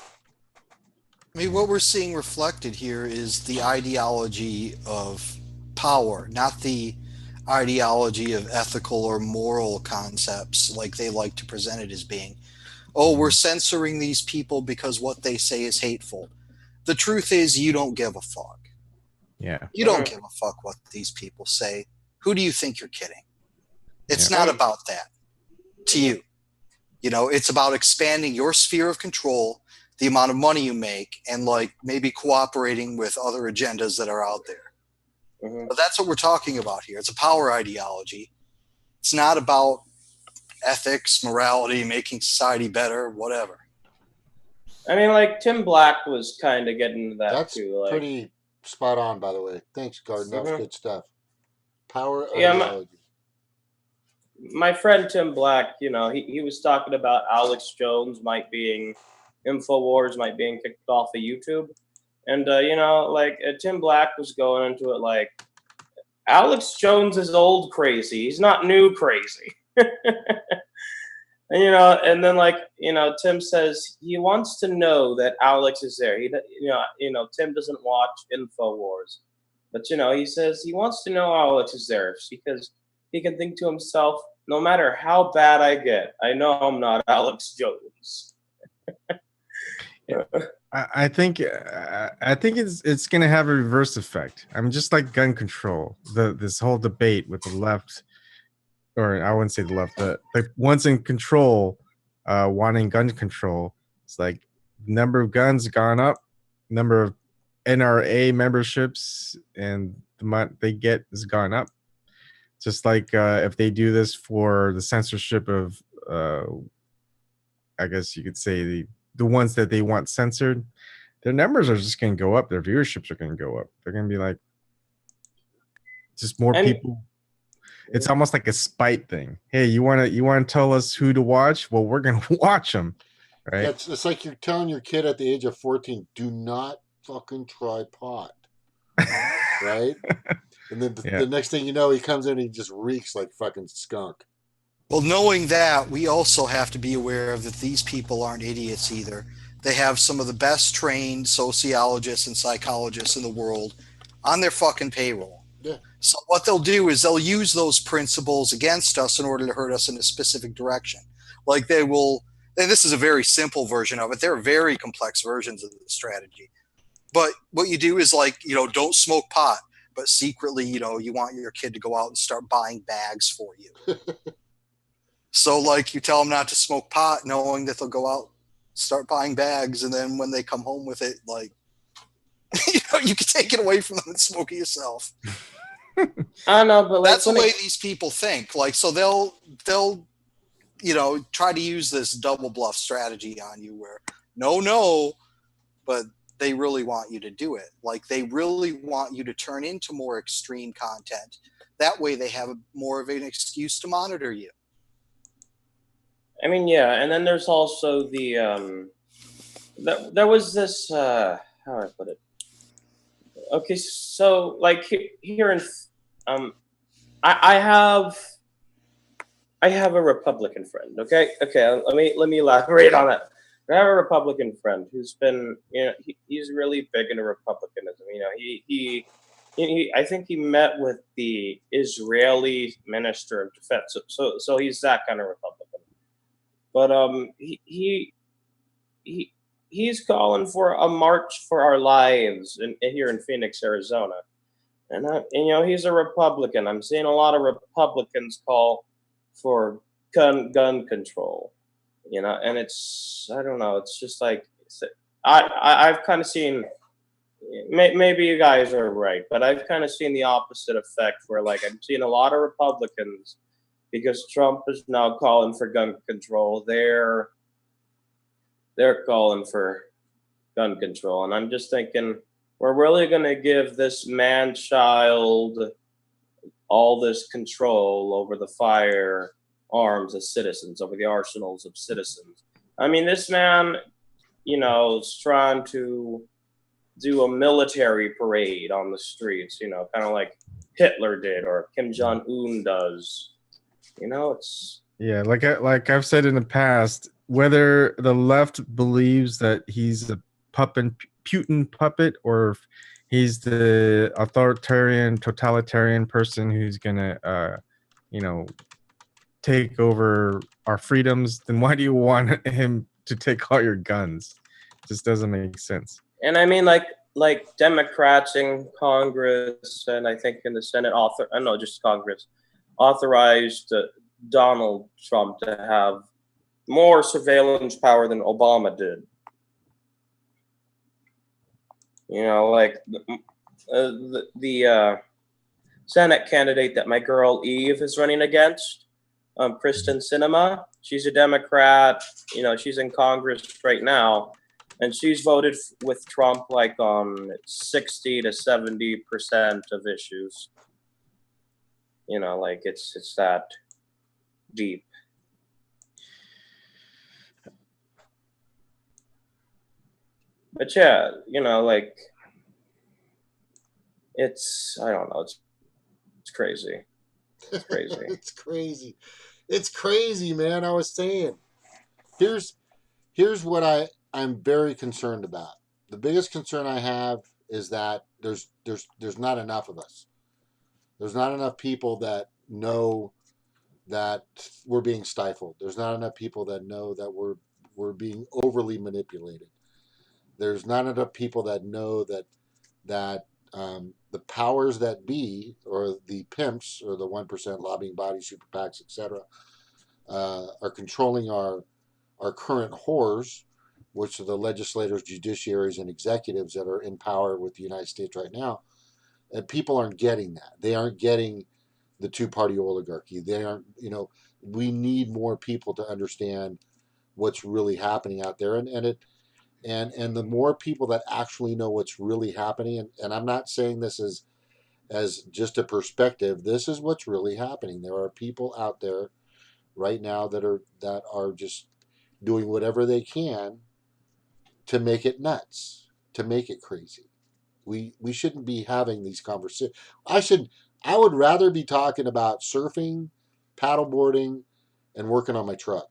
I mean, what we're seeing reflected here is the ideology of power, not the ideology of ethical or moral concepts like they like to present it as being. Oh, we're censoring these people because what they say is hateful. The truth is, you don't give a fuck. Yeah. You don't give a fuck what these people say. Who do you think you're kidding? It's Yeah. not about that to you. You know, it's about expanding your sphere of control, the amount of money you make, and like maybe cooperating with other agendas that are out there. But that's what we're talking about here. It's a power ideology. It's not about ethics, morality, making society better, whatever. I mean, like Tim Black was kind of getting into that That's too. Like, pretty spot on, by the way. Thanks, Garden. That was good stuff. Power ideology. My friend Tim Black, you know, he was talking about Alex Jones Infowars might being kicked off of YouTube. And, you know, like Tim Black was going into it like, Alex Jones is old crazy. He's not new crazy. And, you know, and then like, you know, Tim says he wants to know that Alex is there. Tim doesn't watch Infowars, but, you know, he says he wants to know Alex is there because he can think to himself, no matter how bad I get, I know I'm not Alex Jones. I think it's gonna have a reverse effect. I mean, just like gun control, this whole debate with the left, or I wouldn't say the left, the ones in control, wanting gun control. It's like number of guns gone up, number of NRA memberships, and the amount they get has gone up. Just like if they do this for the censorship of, I guess you could say the ones that they want censored, their numbers are just going to go up. Their viewerships are going to go up. They're going to be like, just more people. It's almost like a spite thing. Hey, you want to tell us who to watch? Well, we're going to watch them, right? Yeah, it's like you're telling your kid at the age of 14, do not fucking try pot, right? And then the next thing you know, he comes in and he just reeks like fucking skunk. Well, knowing that, we also have to be aware of that these people aren't idiots either. They have some of the best trained sociologists and psychologists in the world on their fucking payroll. Yeah. So what they'll do is they'll use those principles against us in order to hurt us in a specific direction. Like they will, and this is a very simple version of it. There are very complex versions of the strategy. But what you do is like, you know, don't smoke pot, but secretly, you know, you want your kid to go out and start buying bags for you. So, like, you tell them not to smoke pot, knowing that they'll go out, start buying bags, and then when they come home with it, like, you know, you can take it away from them and smoke it yourself. I know, but like, that's the way these people think. Like, so they'll, you know, try to use this double bluff strategy on you, where no, but they really want you to do it. Like, they really want you to turn into more extreme content. That way, they have more of an excuse to monitor you. I mean, yeah, and then there's also the there was this how do I put it? Okay, so like here in I have a Republican friend. Okay, let me elaborate on that. I have a Republican friend who's been, you know, he's really big into Republicanism. You know, he I think he met with the Israeli Minister of Defense. So he's that kind of Republican. But he's calling for a march for our lives here in Phoenix, Arizona, and you know, he's a Republican. I'm seeing a lot of Republicans call for gun control, you know, and it's, I don't know, it's just like, I've kind of seen, maybe you guys are right, but I've kind of seen the opposite effect where, like, I'm seeing a lot of Republicans, because Trump is now calling for gun control, they're calling for gun control. And I'm just thinking, we're really going to give this man-child all this control over the firearms of citizens, over the arsenals of citizens. I mean, this man, you know, is trying to do a military parade on the streets, you know, kind of like Hitler did or Kim Jong-un does. You know, it's Yeah, like I've said in the past, whether the left believes that he's a Putin puppet, or if he's the authoritarian, totalitarian person who's gonna, you know, take over our freedoms, then why do you want him to take all your guns? It just doesn't make sense. And I mean, like Democrats in Congress and I think in the Senate no, just Congress authorized Donald Trump to have more surveillance power than Obama did. You know, like the Senate candidate that my girl Eve is running against, Kristen Sinema. She's a Democrat. You know, she's in Congress right now, and she's voted with Trump like on 60 to 70% of issues. You know, like it's that deep. But yeah, you know, like I don't know, it's crazy. It's crazy. It's crazy. It's crazy, man. I was saying. Here's what I'm very concerned about. The biggest concern I have is that there's not enough of us. There's not enough people that know that we're being stifled. There's not enough people that know that we're being overly manipulated. There's not enough people that know that the powers that be, or the pimps, or the 1% lobbying bodies, super PACs, etc., are controlling our current whores, which are the legislators, judiciaries, and executives that are in power with the United States right now. And people aren't getting that. They aren't getting the two-party oligarchy. They aren't, we need more people to understand what's really happening out there. And the more people that actually know what's really happening, and I'm not saying this as just a perspective, this is what's really happening. There are people out there right now that are just doing whatever they can to make it nuts, to make it crazy. We shouldn't be having these conversations. I would rather be talking about surfing, paddleboarding, and working on my truck,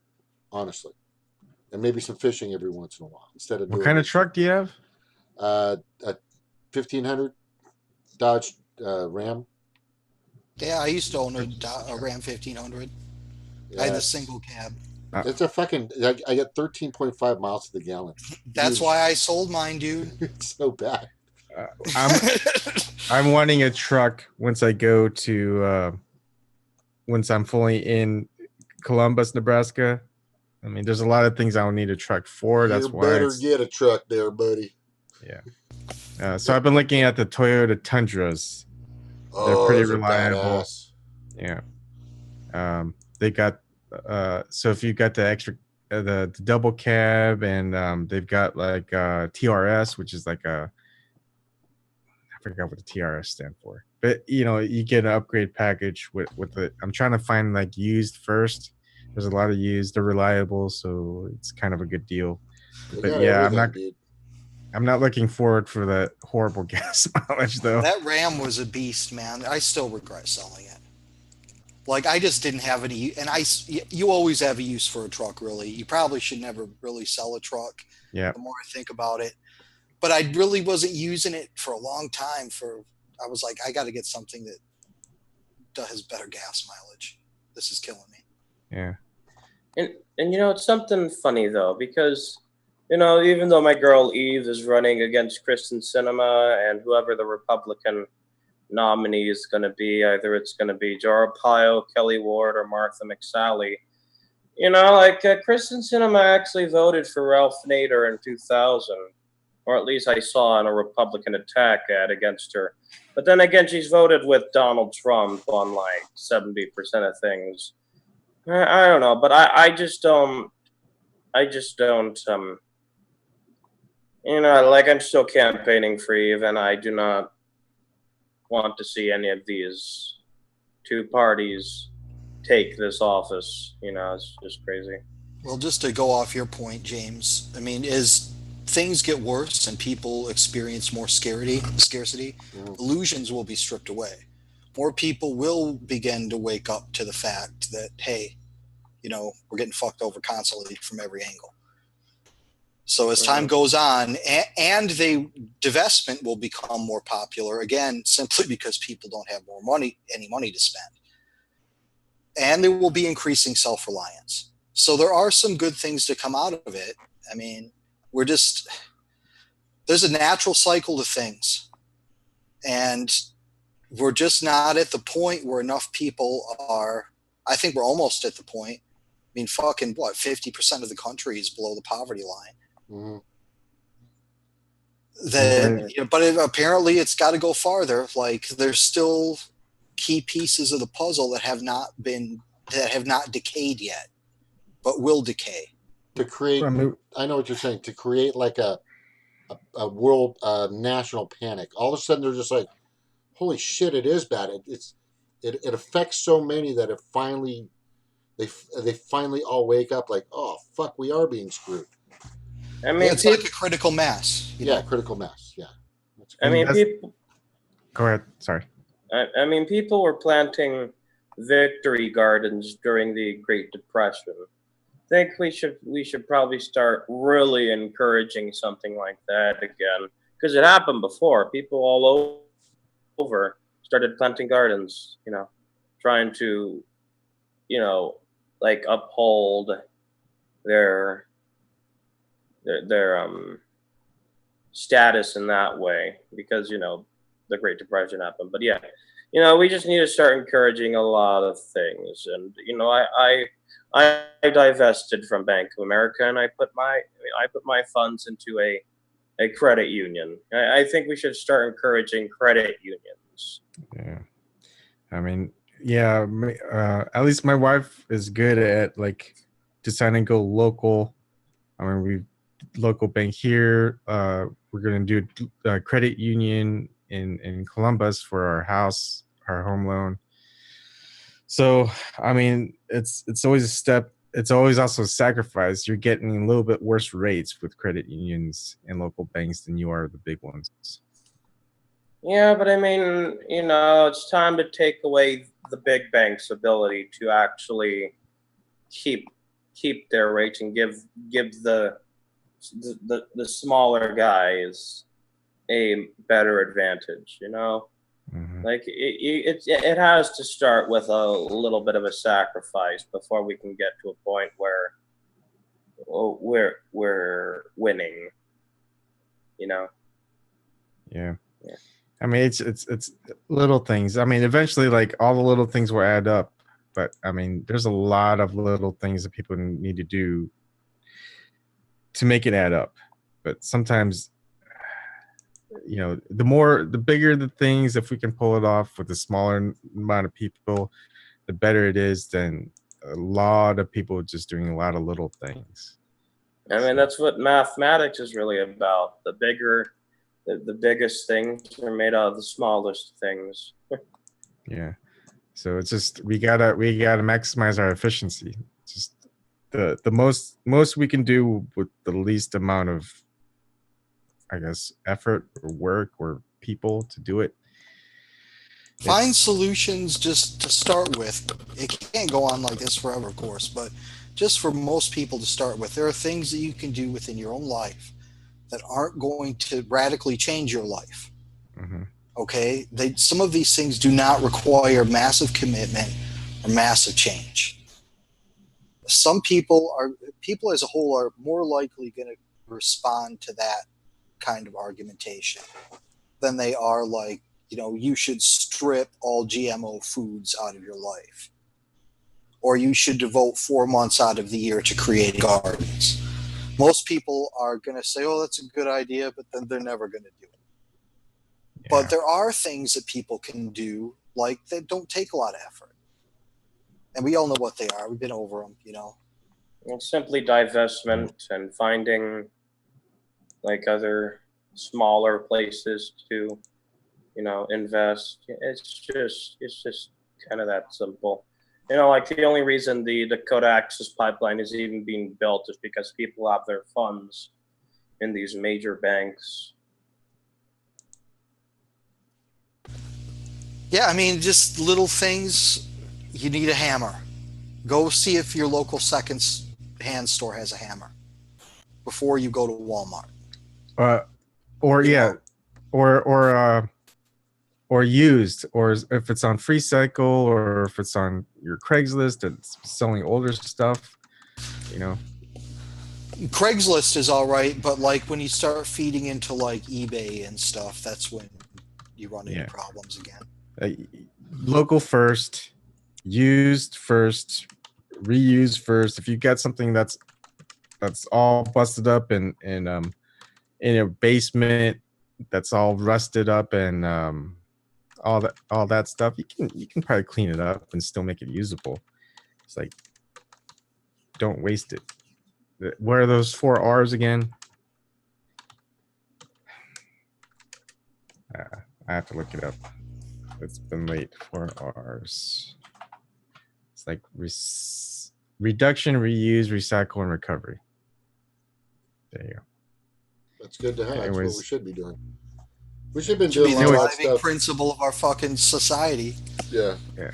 honestly, and maybe some fishing every once in a while instead of What doing kind of this. truck do you have? A 1500 Dodge Ram. Yeah, I used to own a Ram 1500. I had the single cab. It's a fucking. I get 13.5 miles to the gallon. That's why I sold mine, dude. It's so bad. I'm wanting a truck once I go to once I'm fully in Columbus, Nebraska. I mean, there's a lot of things I will need a truck for. That's why. You better get a truck there, buddy. Yeah. So I've been looking at the Toyota Tundras. They're pretty reliable. Yeah. They got so if you got the extra the double cab, and they've got like TRS, which is like I forgot what the TRS stand for, but you get an upgrade package with it. I'm trying to find like used first. There's a lot of used. They're reliable, so it's kind of a good deal. But yeah, I'm not looking forward for that horrible gas mileage though. That Ram was a beast, man. I still regret selling it. Like, I just didn't have any, and you always have a use for a truck, really. You probably should never really sell a truck. Yeah. The more I think about it, but I really wasn't using it for a long time. I was like, I got to get something that has better gas mileage. This is killing me. Yeah. And it's something funny though, because even though my girl Eve is running against Kristen Sinema and whoever the Republican nominee is going to be, either it's going to be Joe Arpaio, Kelly Ward, or Martha McSally. Kristen Sinema actually voted for Ralph Nader in 2000, or at least I saw in a Republican attack ad against her. But then again, she's voted with Donald Trump on like 70% of things. I don't know, but I just don't. I'm still campaigning for Eve, and I do not want to see any of these two parties take this office. It's just crazy. Well, just to go off your point, James, I mean, as things get worse and people experience more scarcity, illusions will be stripped away. More people will begin to wake up to the fact that, hey, we're getting fucked over constantly from every angle. So as time goes on, and divestment will become more popular again, simply because people don't have any money to spend, and there will be increasing self-reliance. So there are some good things to come out of it. I mean, there's a natural cycle to things, and we're just not at the point where enough people are. I think we're almost at the point. I mean, fucking what? 50% of the country is below the poverty line. Mm-hmm. But apparently it's got to go farther. Like, there's still key pieces of the puzzle that have not decayed yet, but will decay. To create, I know what you're saying. To create like a world national panic. All of a sudden they're just like, holy shit, it is bad. It affects so many that it finally they finally all wake up like, oh fuck, we are being screwed. I mean, it's like a critical mass. Critical mass. Yeah. I mean, people. Go ahead. Sorry. I mean, people were planting victory gardens during the Great Depression. I think we should probably start really encouraging something like that again, because it happened before. People all over started planting gardens, trying to, like uphold their status in that way, because the Great Depression happened. But yeah, we just need to start encouraging a lot of things. And I divested from Bank of America, and I put my funds into a credit union. I think we should start encouraging credit unions. Yeah, I mean, yeah. At least my wife is good at like deciding to go local. I mean, we local bank here. We're gonna do a credit union in Columbus for our house, our home loan. So, I mean, it's always a step. It's always also a sacrifice. You're getting a little bit worse rates with credit unions and local banks than you are the big ones. Yeah, but I mean, it's time to take away the big banks' ability to actually keep their rates and give the smaller guys a better advantage. Mm-hmm. Like it has to start with a little bit of a sacrifice before we can get to a point where we're winning. Yeah. I mean, it's little things. I mean, eventually, like all the little things will add up. But I mean, there's a lot of little things that people need to do to make it add up. But sometimes, the bigger the things, if we can pull it off with a smaller amount of people, the better it is than a lot of people just doing a lot of little things. I mean, that's what mathematics is really about. The biggest things are made out of the smallest things. Yeah. So it's just we gotta maximize our efficiency. Just the most we can do with the least amount of, I guess, effort or work or people to do it. Find solutions just to start with. It can't go on like this forever, of course, but just for most people to start with, there are things that you can do within your own life that aren't going to radically change your life. Mm-hmm. Okay? Some of these things do not require massive commitment or massive change. Some people as a whole are more likely going to respond to that kind of argumentation than they are like, you should strip all GMO foods out of your life, or you should devote 4 months out of the year to creating gardens. Most people are going to say, oh, that's a good idea, but then they're never going to do it. Yeah. But there are things that people can do, like, that don't take a lot of effort. And we all know what they are. We've been over them, It's simply divestment and finding, like, other smaller places to, invest. It's just kind of that simple. Like the only reason the Dakota Access Pipeline is even being built is because people have their funds in these major banks. Yeah, I mean, just little things. You need a hammer. Go see if your local second-hand store has a hammer before you go to Walmart. Or You yeah, know? or used, or if it's on Free Cycle, or if it's on your Craigslist, it's selling older stuff. You know, Craigslist is all right, but like when you start feeding into like eBay and stuff, that's when you run into Yeah. problems again. uh, local first, used first, reused first. If you got something that's all busted up and in a basement, that's all rusted up and all that stuff, you can probably clean it up and still make it usable. It's like, don't waste it. What are those 4 R's again? I have to look it up. It's been late. 4 R's. It's like reduction, reuse, recycle, and recovery. There you go. That's good to have. That's what we Anyways. should be doing. We should have been Should be doing the a lot of that driving stuff. principle of our fucking society. Yeah, Yeah.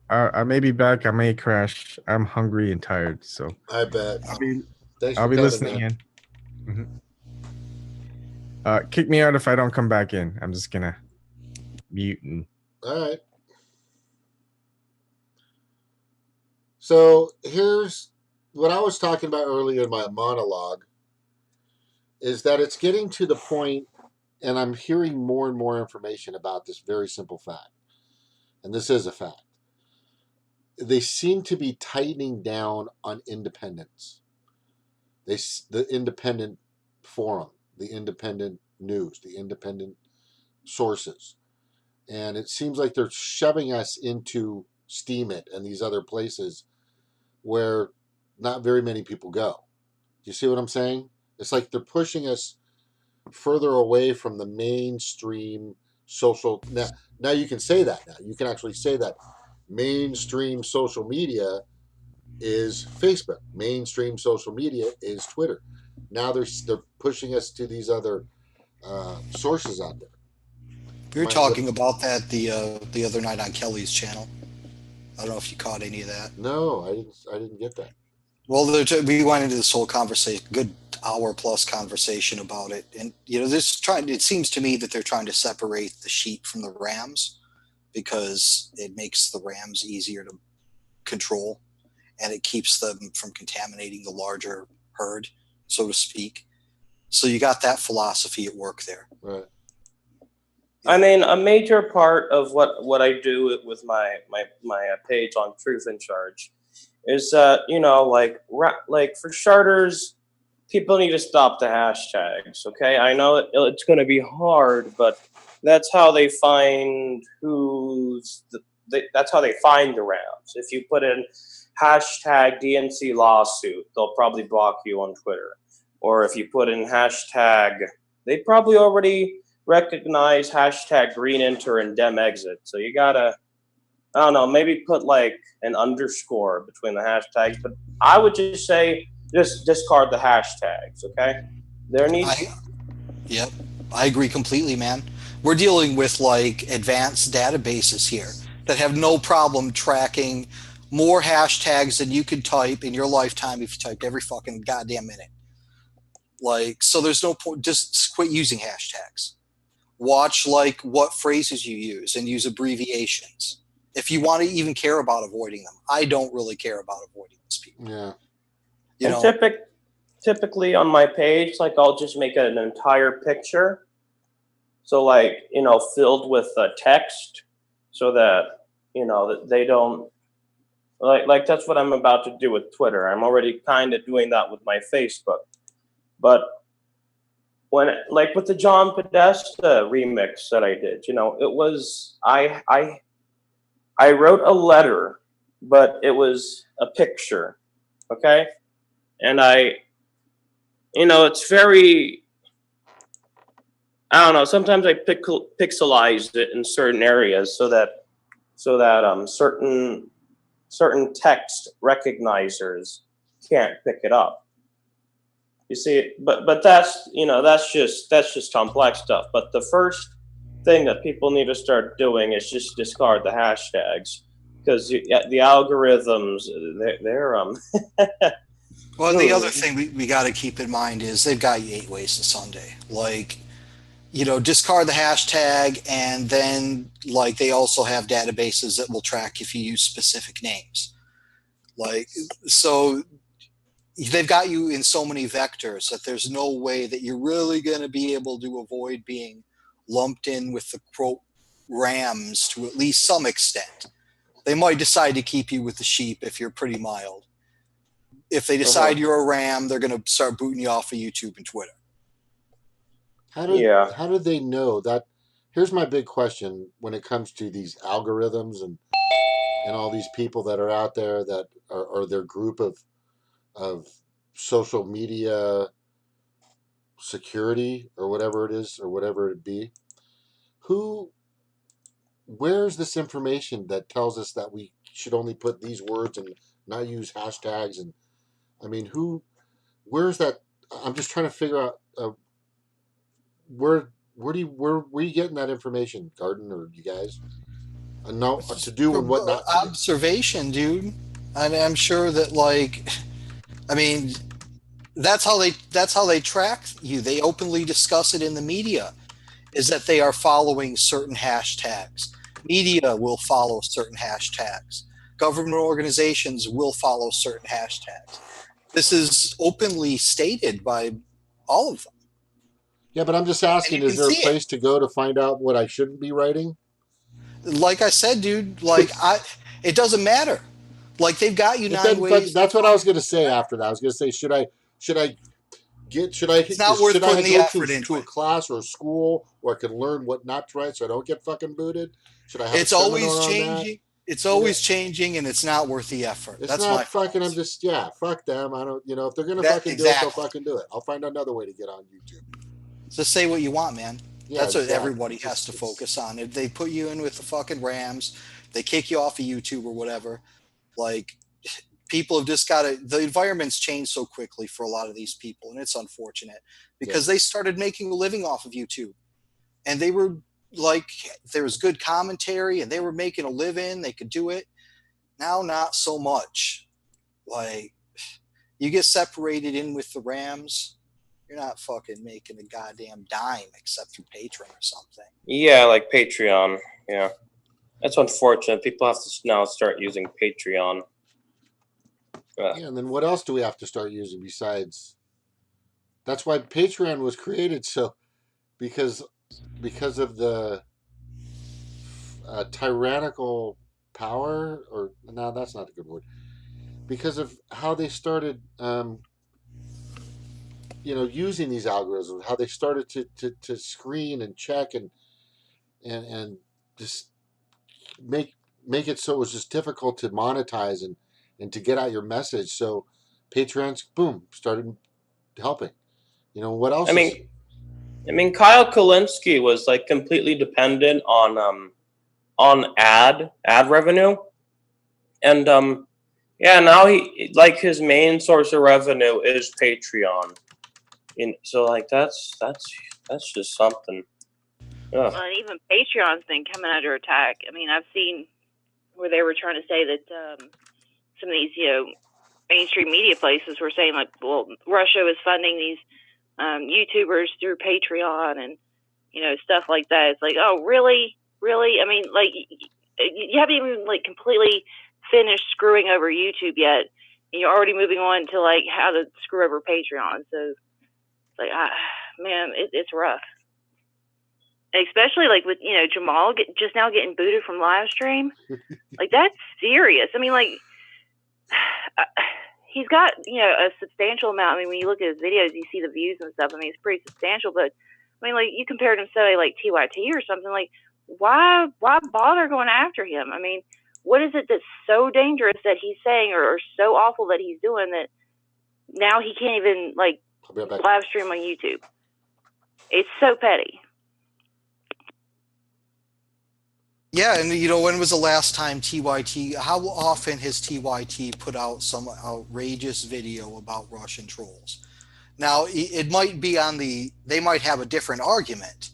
I may be back. I may crash. I'm hungry and tired, so I bet. Thanks I'll for be coming, listening man. in. Kick me out if I don't come back in. I'm just gonna mute and. All right. So here's what I was talking about earlier in my monologue, is that it's getting to the point, and I'm hearing more and more information about this very simple fact. And this is a fact. They seem to be tightening down on independence. The independent forum, the independent news, the independent sources. And it seems like they're shoving us into Steemit and these other places where not very many people go. Do you see what I'm saying? It's like they're pushing us further away from the mainstream social. Now you can say that now. You can actually say that mainstream social media is Facebook. Mainstream social media is Twitter. Now they're pushing us to these other sources out there. We were talking about that the other night on Kelly's channel. I don't know if you caught any of that. No, I didn't get that. Well, we went into this whole conversation, good hour plus conversation about it, and it seems to me that they're trying to separate the sheep from the rams because it makes the rams easier to control, and it keeps them from contaminating the larger herd, so to speak. So you got that philosophy at work there. Right. I mean, a major part of what I do with my page on Truth in Charge is that, like for starters, people need to stop the hashtags. Okay, I know it's going to be hard, but that's how they find that's how they find the rounds. If you put in hashtag DNC lawsuit, they'll probably block you on Twitter. Or if you put in hashtag, they probably already recognize hashtag green enter and dem exit. So you gotta, I don't know, maybe put like an underscore between the hashtags. But I would just say just discard the hashtags. Okay, there needs. Yep, I agree completely, man. We're dealing with like advanced databases here that have no problem tracking more hashtags than you could type in your lifetime if you typed every fucking goddamn minute. Like, so there's no point. Just quit using hashtags. Watch like what phrases you use and use abbreviations. If you want to even care about avoiding them, I don't really care about avoiding these people. Yeah. You know, Typically on my page, like I'll just make an entire picture, so like filled with text, so that that they don't like that's what I'm about to do with Twitter. I'm already kind of doing that with my Facebook, but when like with the John Podesta remix that I did, it was I wrote a letter, but it was a picture, okay, and it's very, I don't know. Sometimes I pixelized it in certain areas so that certain text recognizers can't pick it up. You see, but that's that's just complex stuff. But the first thing that people need to start doing is just discard the hashtags, because the algorithms, they're Well, the other thing we got to keep in mind is they've got you 8 ways to Sunday. Like, discard the hashtag, and then like they also have databases that will track if you use specific names. Like, so they've got you in so many vectors that there's no way that you're really going to be able to avoid being lumped in with the quote rams to at least some extent. They might decide to keep you with the sheep if you're pretty mild. If they decide you're a ram, they're going to start booting you off of YouTube and Twitter. How did they know that? Here's my big question when it comes to these algorithms and all these people that are out there that are their group of social media security or whatever it is or whatever it be. Where's this information that tells us that we should only put these words and not use hashtags? And I mean, where's that? I'm just trying to figure out where are you getting that information, Garden, or you guys? No, to do and what not to do. Observation, dude. And I'm sure that, like, I mean, that's how they track you. They openly discuss it in the media, is that they are following certain hashtags. Media will follow certain hashtags. Government organizations will follow certain hashtags. This is openly stated by all of them. Yeah, but I'm just asking, is there a place to go to find out what I shouldn't be writing? Like I said, dude, like it doesn't matter. Like, they've got you 9 ways. That's what I was going to say after that. I was going to say, should I it's not worth putting the effort into a class or a school where I can learn what not to write so I don't get fucking booted? Should I have It's always changing. It's always changing, and it's not worth the effort. It's That's not my fucking. fault. I'm just fuck them. I don't. If they're gonna fucking do it, they'll fucking do it. I'll find another way to get on YouTube. Just say what you want, man. Yeah, that's what everybody has to focus on. If they put you in with the fucking Rams, they kick you off of YouTube or whatever. Like, people have just got to. The environment's changed so quickly for a lot of these people, and it's unfortunate because they started making a living off of YouTube, and they were like, there was good commentary, and they were making a living. They could do it. Now, not so much. Like, you get separated in with the Rams, you're not fucking making a goddamn dime except through Patreon or something. Yeah, like Patreon. Yeah. That's unfortunate. People have to now start using Patreon. Yeah, and then what else do we have to start using besides? That's why Patreon was created, so because of the tyrannical power, or no, that's not a good word. Because of how they started, using these algorithms, how they started to screen and check and just make it so it was just difficult to monetize and to get out your message. So Patreon's started helping. What else? I mean, Kyle Kalinske was like completely dependent on ad revenue, and now he, like, his main source of revenue is Patreon. So like that's just something. Well, and even Patreon's been coming under attack. I mean, I've seen where they were trying to say that some of these, mainstream media places were saying, like, well, Russia was funding these YouTubers through Patreon and, stuff like that. It's like, oh, really? Really? I mean, like, you haven't even, like, completely finished screwing over YouTube yet, and you're already moving on to, like, how to screw over Patreon. So, like, man, it's rough. Especially, like, with, Jamal just now getting booted from live stream. Like, that's serious. I mean, like, he's got, a substantial amount. I mean, when you look at his videos, you see the views and stuff. I mean, it's pretty substantial. But, I mean, like, you compared him to, say, like, TYT or something. Like, why bother going after him? I mean, what is it that's so dangerous that he's saying or so awful that he's doing that now he can't even, like, live stream on YouTube? It's so petty. Yeah, and when was the last time TYT? How often has TYT put out some outrageous video about Russian trolls? Now, it might be they might have a different argument,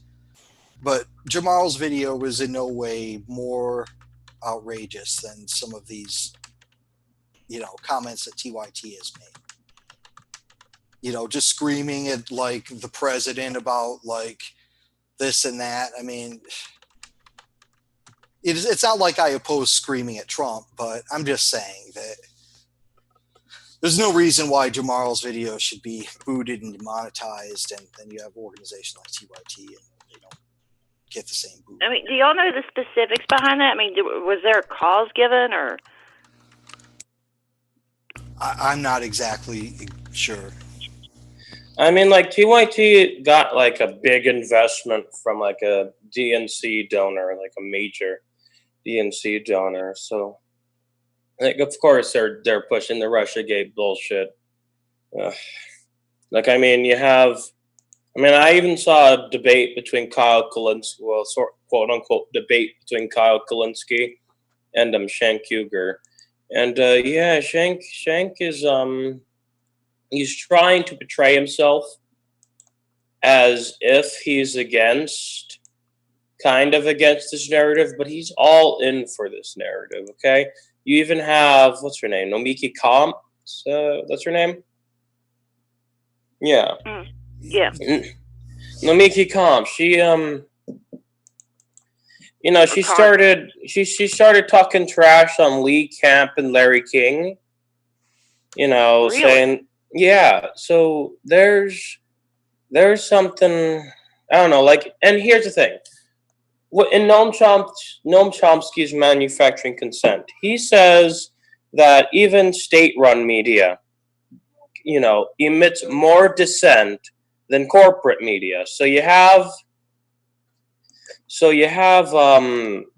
but Jamal's video was in no way more outrageous than some of these, comments that TYT has made. Just screaming at like the president about like this and that. I mean, it's not like I oppose screaming at Trump, but I'm just saying that there's no reason why Jamarl's video should be booted and demonetized, and then you have an organization like TYT and they don't get the same boot. I mean, do y'all know the specifics behind that? I mean, was there a cause given, or? I'm not exactly sure. I mean, like TYT got like a big investment from like a DNC donor, like a major DNC donor. So, like, of course, they're pushing the RussiaGate bullshit. Like, I mean, I even saw a debate between Kyle Kulinski, well, quote unquote debate between Kyle Kulinski and Shank Uger, and yeah, Shank is he's trying to portray himself as if he's kind of against this narrative, but he's all in for this narrative, okay? You even have, what's her name? Nomiki Kamp? That's her name? Yeah. Yeah. Nomiki Kamp. She, she started talking trash on Lee Camp and Larry King. Really? Saying, yeah, so there's something, I don't know, like, and here's the thing. In Noam Chomsky's Manufacturing Consent, he says that even state-run media, emits more dissent than corporate media. So you have,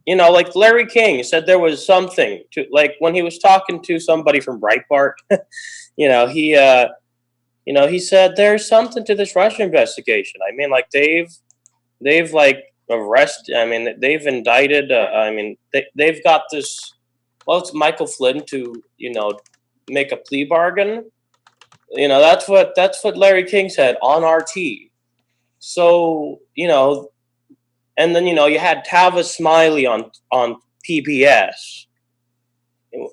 like Larry King said there was something to, like, when he was talking to somebody from Breitbart, he said there's something to this Russia investigation. I mean, like they've like arrested. I mean, they've indicted. They've got this. Well, it's Michael Flynn to make a plea bargain. That's what Larry King said on RT. So and then you had Tavis Smiley on PBS.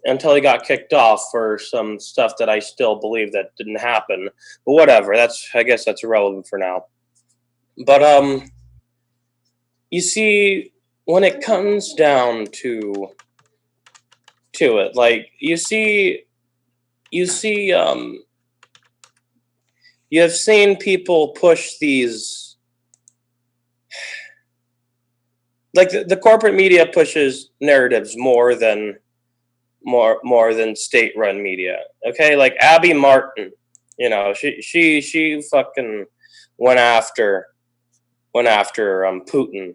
Until he got kicked off for some stuff that I still believe that didn't happen. But whatever, I guess that's irrelevant for now. But you see, when it comes down to it, like you have seen people push these, like the corporate media pushes narratives more than state-run media. Okay, like Abby Martin, she fucking went after Putin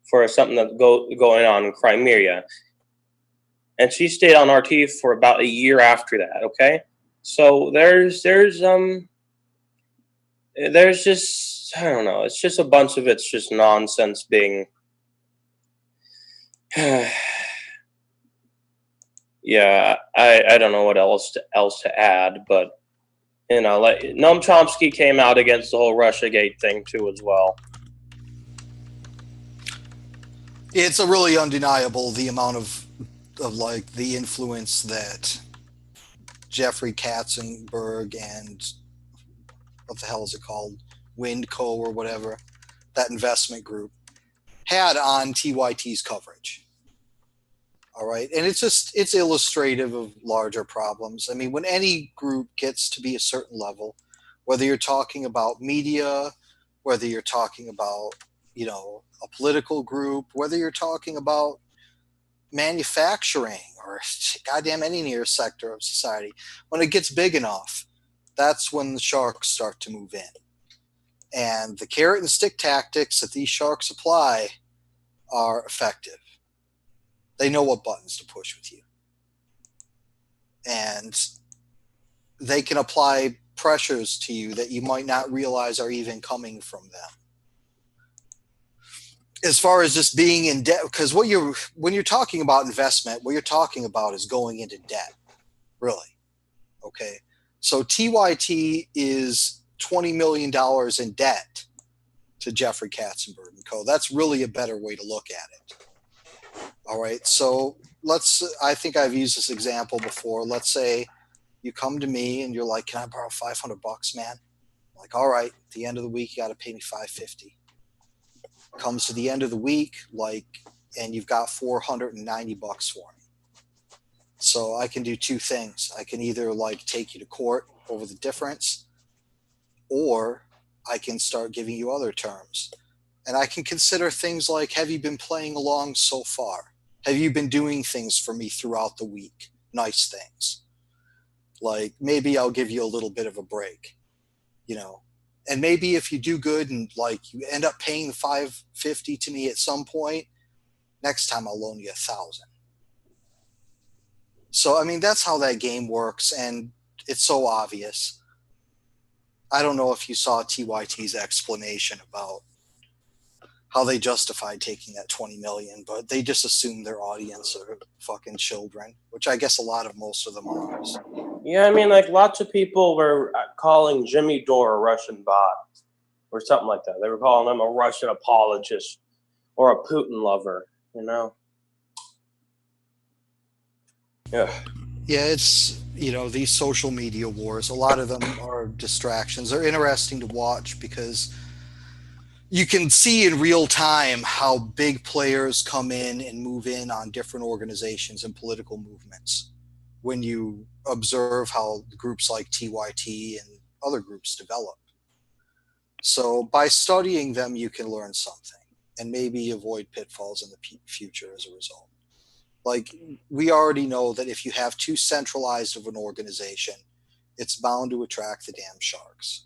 for something that's going on in Crimea, and she stayed on RT for about a year after that. Okay, so there's just, I don't know, it's just a bunch of it's just nonsense being yeah, I don't know what else to add, but like Noam Chomsky came out against the whole RussiaGate thing too as well. It's a really undeniable the amount of like the influence that Jeffrey Katzenberg and what the hell is it called, Windco or whatever, that investment group had on TYT's coverage. All right. And it's illustrative of larger problems. I mean, when any group gets to be a certain level, whether you're talking about media, whether you're talking about, a political group, whether you're talking about manufacturing or goddamn any near sector of society, when it gets big enough, that's when the sharks start to move in. And the carrot and stick tactics that these sharks apply are effective. They know what buttons to push with you. And they can apply pressures to you that you might not realize are even coming from them. As far as just being in debt, because when you're talking about investment, what you're talking about is going into debt, really. Okay. So TYT is $20 million in debt to Jeffrey Katzenberg and co. That's really a better way to look at it. All right. So I think I've used this example before. Let's say you come to me and you're like, can I borrow $500, man? I'm like, all right, at the end of the week, you got to pay me $550. Comes to the end of the week, and you've got $490 for me. So I can do two things. I can either take you to court over the difference, or I can start giving you other terms. And I can consider things like, have you been playing along so far? Have you been doing things for me throughout the week? Nice things. Like maybe I'll give you a little bit of a break, And maybe if you do good and you end up paying the $550 to me at some point, next time I'll loan you $1,000. So I mean that's how that game works, and it's so obvious. I don't know if you saw TYT's explanation about how they justified taking that 20 million, but they just assume their audience are fucking children, which I guess most of them are. Yeah, I mean, like lots of people were calling Jimmy Dore a Russian bot or something like that. They were calling him a Russian apologist or a Putin lover, Yeah. Yeah, it's, these social media wars, a lot of them are distractions. They're interesting to watch because you can see in real time how big players come in and move in on different organizations and political movements when you observe how groups like TYT and other groups develop. So by studying them, you can learn something and maybe avoid pitfalls in the future as a result. Like we already know that if you have too centralized of an organization, it's bound to attract the damn sharks.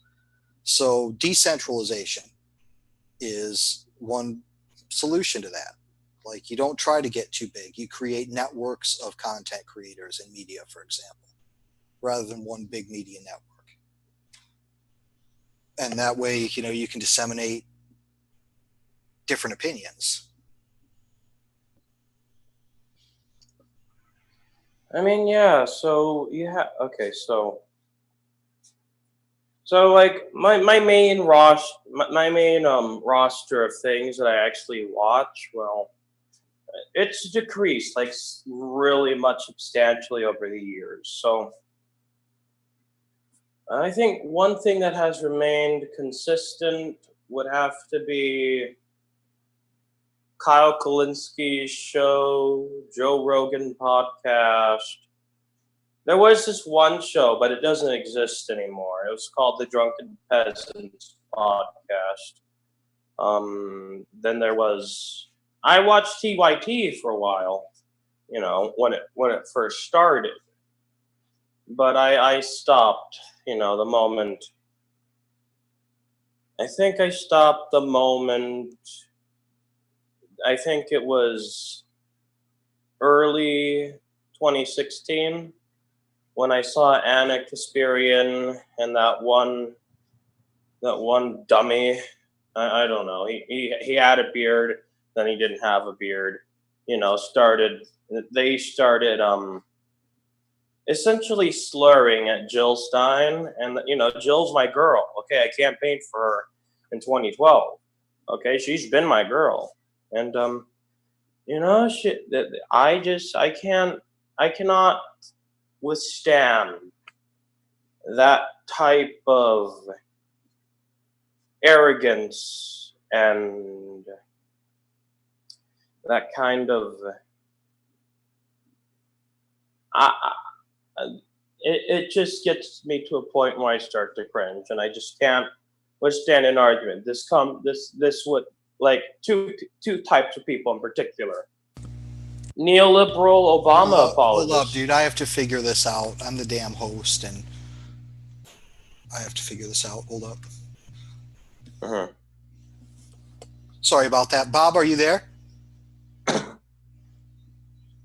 So decentralization is one solution to that. Like you don't try to get too big. You create networks of content creators in media, for example, rather than one big media network. And that way, you can disseminate different opinions. I mean, yeah. So you have So like my main roster of things that I actually watch, well, it's decreased like really much substantially over the years. So I think one thing that has remained consistent would have to be Kyle Kalinski's show, Joe Rogan podcast. There was this one show, but it doesn't exist anymore. It was called the Drunken Peasants podcast. Then there was I watched TYT for a while, when it first started. But I stopped, the moment. I think I stopped the moment. I think it was early 2016 when I saw Anik Kasparian and that one dummy. I don't know. He had a beard, then he didn't have a beard. They started essentially slurring at Jill Stein, and Jill's my girl. Okay, I campaigned for her in 2012. Okay, she's been my girl, and I cannot withstand that type of arrogance and that kind of it just gets me to a point where I start to cringe, and I just can't withstand an argument. This would like two types of people in particular. Neoliberal Obama apologists. Hold up, dude. I have to figure this out. I'm the damn host, and I have to figure this out. Hold up. Uh-huh. Sorry about that. Bob, are you there?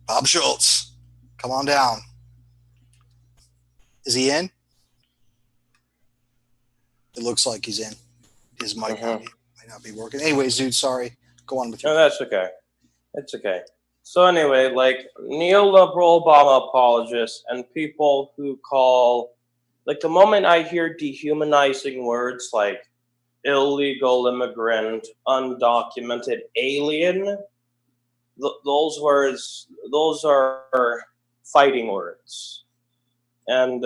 Bob Schultz, come on down. Is he in? It looks like he's in. His mic might not be working. Anyways, dude, sorry. Go on with your. No, that's okay. It's okay. So anyway, like neoliberal Obama apologists and people who call, like the moment I hear dehumanizing words like illegal immigrant, undocumented alien, those words, those are fighting words, and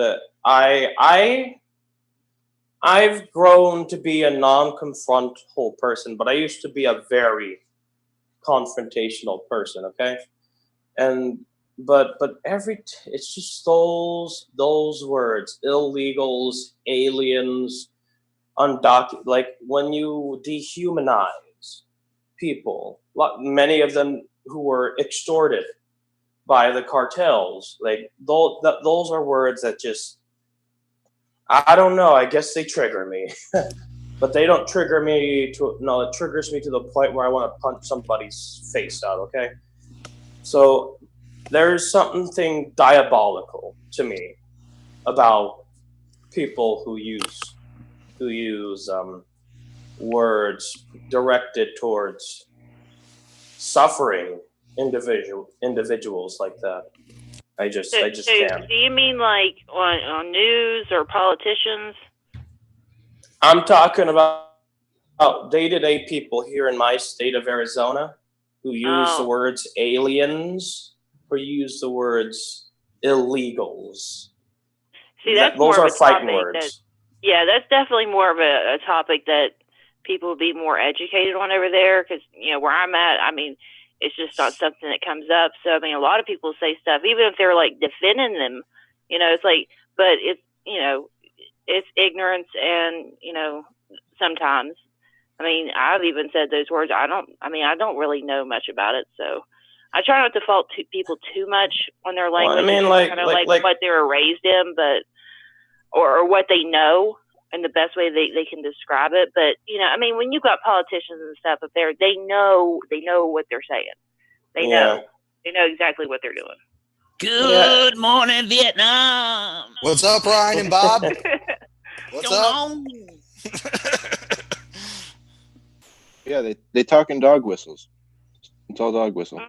I've grown to be a non-confrontable person, but I used to be a very confrontational person. Okay, and but it's just those words: illegals, aliens, undocumented. Like when you dehumanize people, many of them who were extorted by the cartels, like those are words that just, I don't know. I guess they trigger me, but they don't trigger me to, no. It triggers me to the point where I want to punch somebody's face out. Okay, so there's something diabolical to me about people who use words directed towards suffering individuals like that. I just can't. Do you mean like on news or politicians? I'm talking about day-to-day people here in my state of Arizona who use the words aliens or use the words illegals. See, that's those more are of a fighting topic words. yeah, that's definitely more of a topic that people would be more educated on over there, because where I'm at, I mean, it's just not something that comes up. So I mean, a lot of people say stuff, even if they're like defending them, it's like, but it's it's ignorance, and sometimes, I mean, I've even said those words. I don't really know much about it, so I try not to fault people too much on their language. Well, I mean, kind of like what they were raised in, but or what they know, and the best way they can describe it. But I mean, when you've got politicians and stuff up there, they know what they're saying. They know exactly what they're doing. Good morning, Vietnam. What's up, Ryan and Bob? What's going up? on? Yeah, they talk in dog whistles. It's all dog whistle.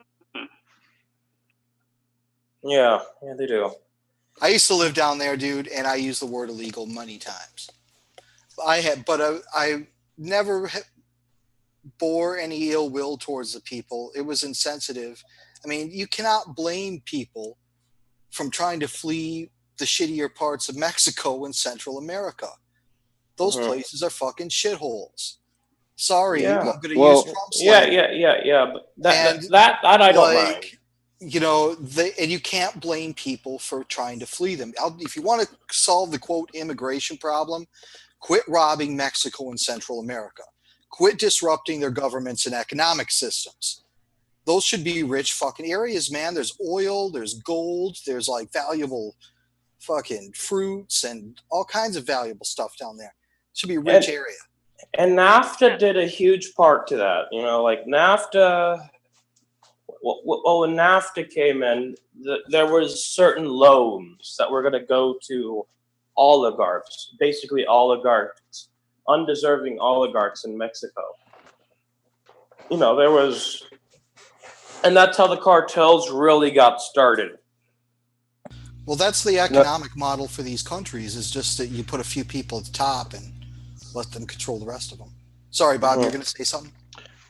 Yeah, they do. I used to live down there, dude, and I used the word illegal many times. I never bore any ill will towards the people. It was insensitive. I mean, you cannot blame people from trying to flee the shittier parts of Mexico and Central America. Those places are fucking shitholes. Sorry, I'm going to use Trump slang. Yeah. But that I don't mind. And you can't blame people for trying to flee them. If you want to solve the quote immigration problem, quit robbing Mexico and Central America. Quit disrupting their governments and economic systems. Those should be rich fucking areas, man. There's oil, there's gold, there's like valuable fucking fruits and all kinds of valuable stuff down there. It should be a rich area. And NAFTA did a huge part to that. Like NAFTA. Well, when NAFTA came in, there was certain loans that were going to go to oligarchs, basically oligarchs, undeserving oligarchs in Mexico. There was, and that's how the cartels really got started. Well, that's the economic model for these countries, is just that you put a few people at the top and let them control the rest of them. Sorry, Bob, you're going to say something?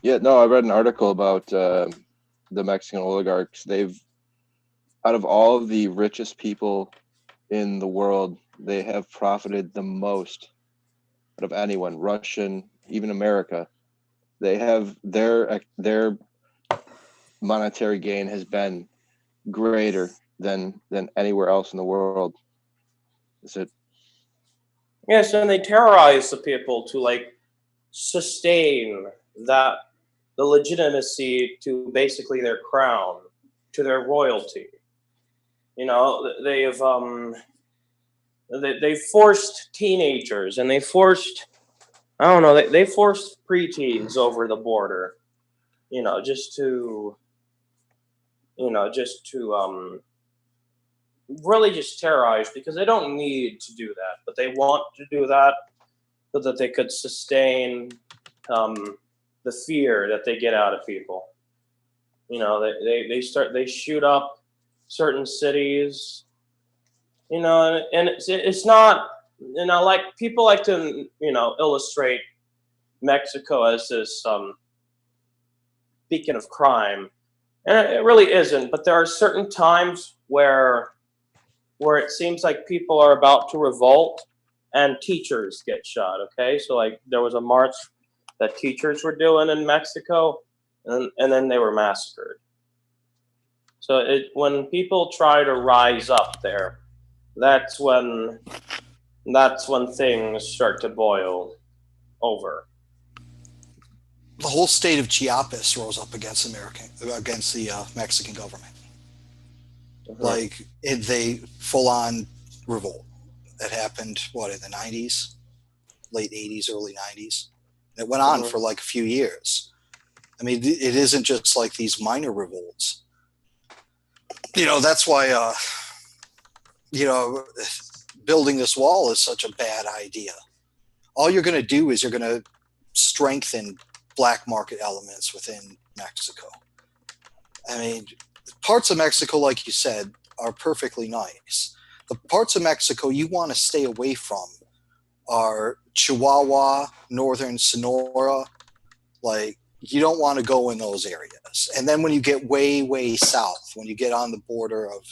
Yeah, no, I read an article about the Mexican oligarchs. Out of all of the richest people in the world, they have profited the most out of anyone, Russian, even America. They have their monetary gain has been greater than anywhere else in the world. Is it? Yes, and they terrorize the people to sustain the legitimacy to basically their crown, to their royalty. They've forced teenagers, and they forced preteens over the border, just to really just terrorize, because they don't need to do that, but they want to do that so that they could sustain the fear that they get out of people. They shoot up certain cities, and it's not, like people like to, illustrate Mexico as this, speaking of crime, And it really isn't, but there are certain times where it seems like people are about to revolt and teachers get shot, okay? So like there was a march that teachers were doing in Mexico and then they were massacred. So when people try to rise up there, that's when things start to boil over. The whole state of Chiapas rose up against the Mexican government. Mhm. Like they full on revolt that happened in the 90s, late 80s, early 90s. It went on Mhm. for like a few years. I mean, it isn't just like these minor revolts. That's why building this wall is such a bad idea. All you're going to do is you're going to strengthen black market elements within Mexico. I mean, parts of Mexico, like you said, are perfectly nice. The parts of Mexico you want to stay away from are Chihuahua, northern Sonora. Like, you don't want to go in those areas. And then when you get way, way south, when you get on the border of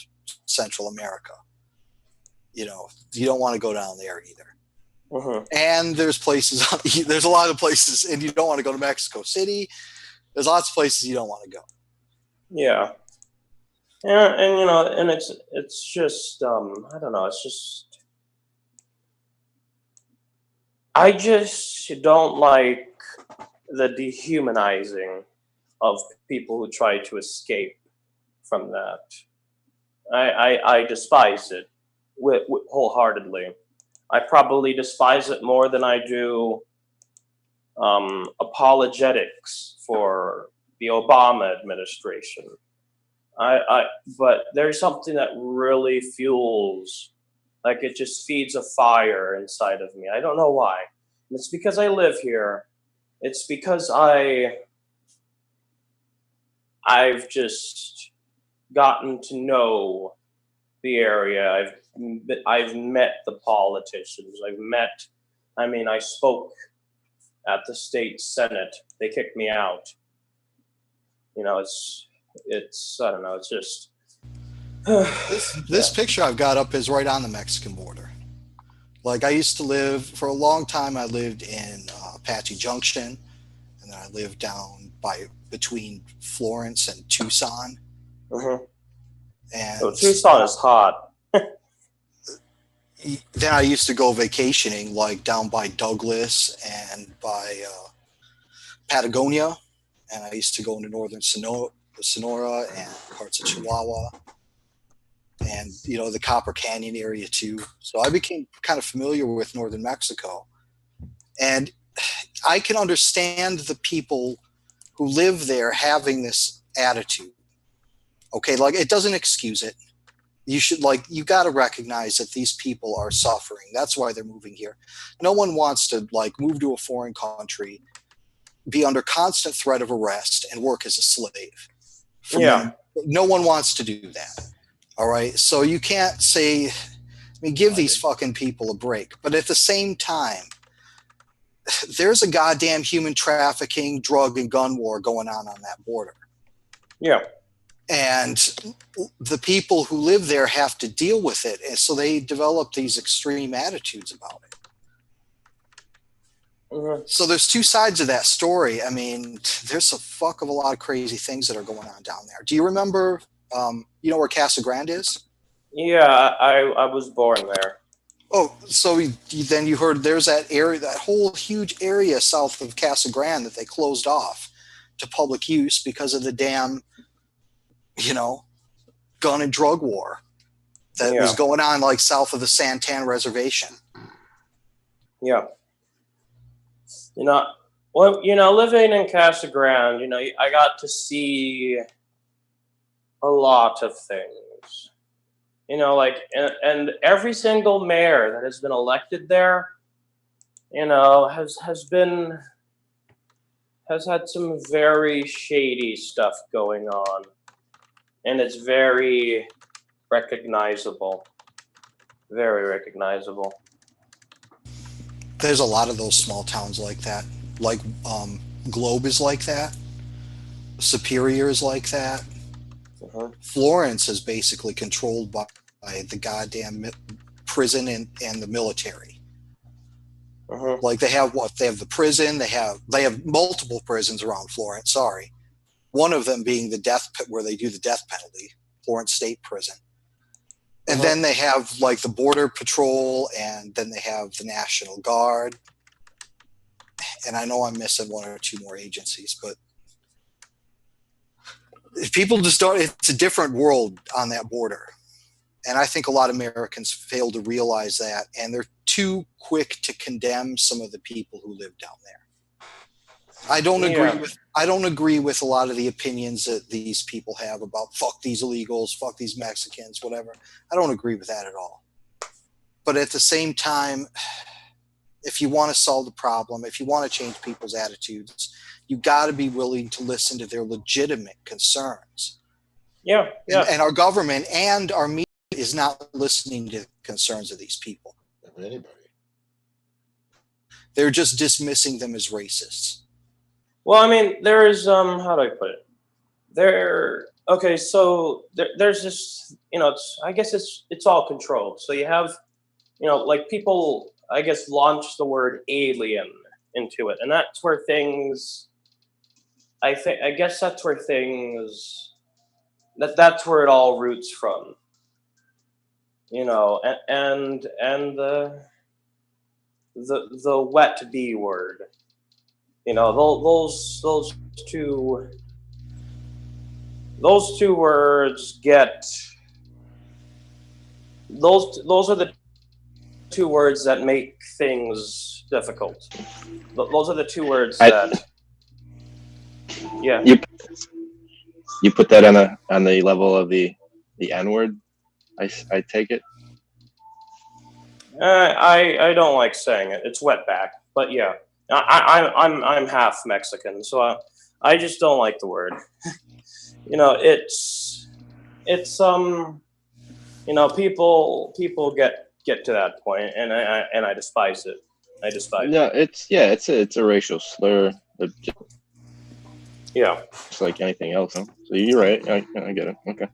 Central America, you don't want to go down there either. Mhm. And there's a lot of places, and you don't want to go to Mexico City. There's lots of places you don't want to go. Yeah. Yeah, and it's just I don't know, it's just I just don't like the dehumanizing of people who try to escape from that. I despise it wholeheartedly. I probably despise it more than I do apologetics for the Obama administration. But there's something that really fuels, like it just feeds a fire inside of me. I don't know why. And it's because I live here. It's because I've just gotten to know the area. I've met the politicians. I spoke at the state senate. They kicked me out. It's I don't know. It's just This picture I've got up is right on the Mexican border. Like, I used to live for a long time. I lived in Apache Junction, and then I lived down between Florence and Tucson. Mhm. And So Tucson is hot. then I used to go vacationing like down by Douglas and by Patagonia, and I used to go into northern Sonora and parts of Chihuahua, and the Copper Canyon area too. So I became kind of familiar with northern Mexico, and I can understand the people who live there having this attitude. Okay, like, it doesn't excuse it. You got to recognize that these people are suffering. That's why they're moving here. No one wants to move to a foreign country, be under constant threat of arrest, and work as a slave. Yeah. No one wants to do that. All right. So you can't say, give these fucking people a break. But at the same time, there's a goddamn human trafficking, drug, and gun war going on that border. Yeah. And the people who live there have to deal with it. And so they develop these extreme attitudes about it. Mm-hmm. So there's two sides of that story. I mean, there's a fuck of a lot of crazy things that are going on down there. Do you remember, where Casa Grande is? Yeah, I was born there. Oh, so then you heard there's that area, that whole huge area south of Casa Grande that they closed off to public use because of the damn, gun and drug war that was going on south of the Santan Reservation. Yeah. Living in Casa Grande, I got to see a lot of things. And every single mayor that has been elected there, has had some very shady stuff going on. And it's very recognizable. Very recognizable. There's a lot of those small towns like that. Globe is like that. Superior is like that. Uh-huh. Florence is basically controlled by the goddamn prison and the military. Uh-huh. Like they have what? They have the prison. They have multiple prisons around Florence. Sorry, one of them being the death pit where they do the death penalty, Florence State Prison. And then they have like the Border Patrol, and then they have the National Guard. And I know I'm missing one or two more agencies, but people just don't. It's a different world on that border. And I think a lot of Americans fail to realize that, and they're too quick to condemn some of the people who live down there. I don't agree with a lot of the opinions that these people have about fuck these illegals, fuck these Mexicans, whatever. I don't agree with that at all. But at the same time, if you want to solve the problem, if you want to change people's attitudes, you got to be willing to listen to their legitimate concerns. Yeah. And our government and our media is not listening to the concerns of these people. Anybody. They're just dismissing them as racists. Well, I mean, there's how do I put it? Okay, so there's this, I guess it's all controlled. So you have, like people, I guess, launch the word alien into it, and that's where things. I guess that's where things. That's where it all roots from. And the wet B word. Those two words get those are the two words that make things difficult. Those are the two words that You put that on the level of the N word. I take it. I don't like saying it. It's wetback, but yeah. I'm half Mexican, so I just don't like the word. It's people get to that point, and I despise it. I despise it. It's a racial slur. Yeah, just like anything else. Huh? So you're right. I get it. Okay.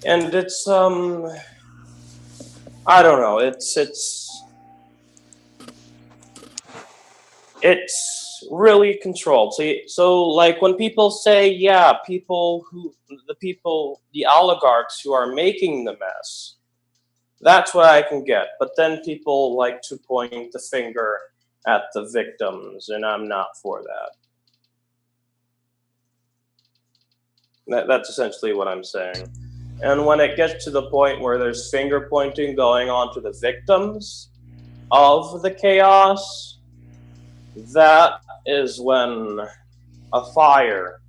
And it's I don't know. It's really controlled. So like when people say, yeah, the oligarchs who are making the mess, that's what I can get. But then people like to point the finger at the victims, and I'm not for that. That's essentially what I'm saying. And when it gets to the point where there's finger pointing going on to the victims of the chaos, that is when a fire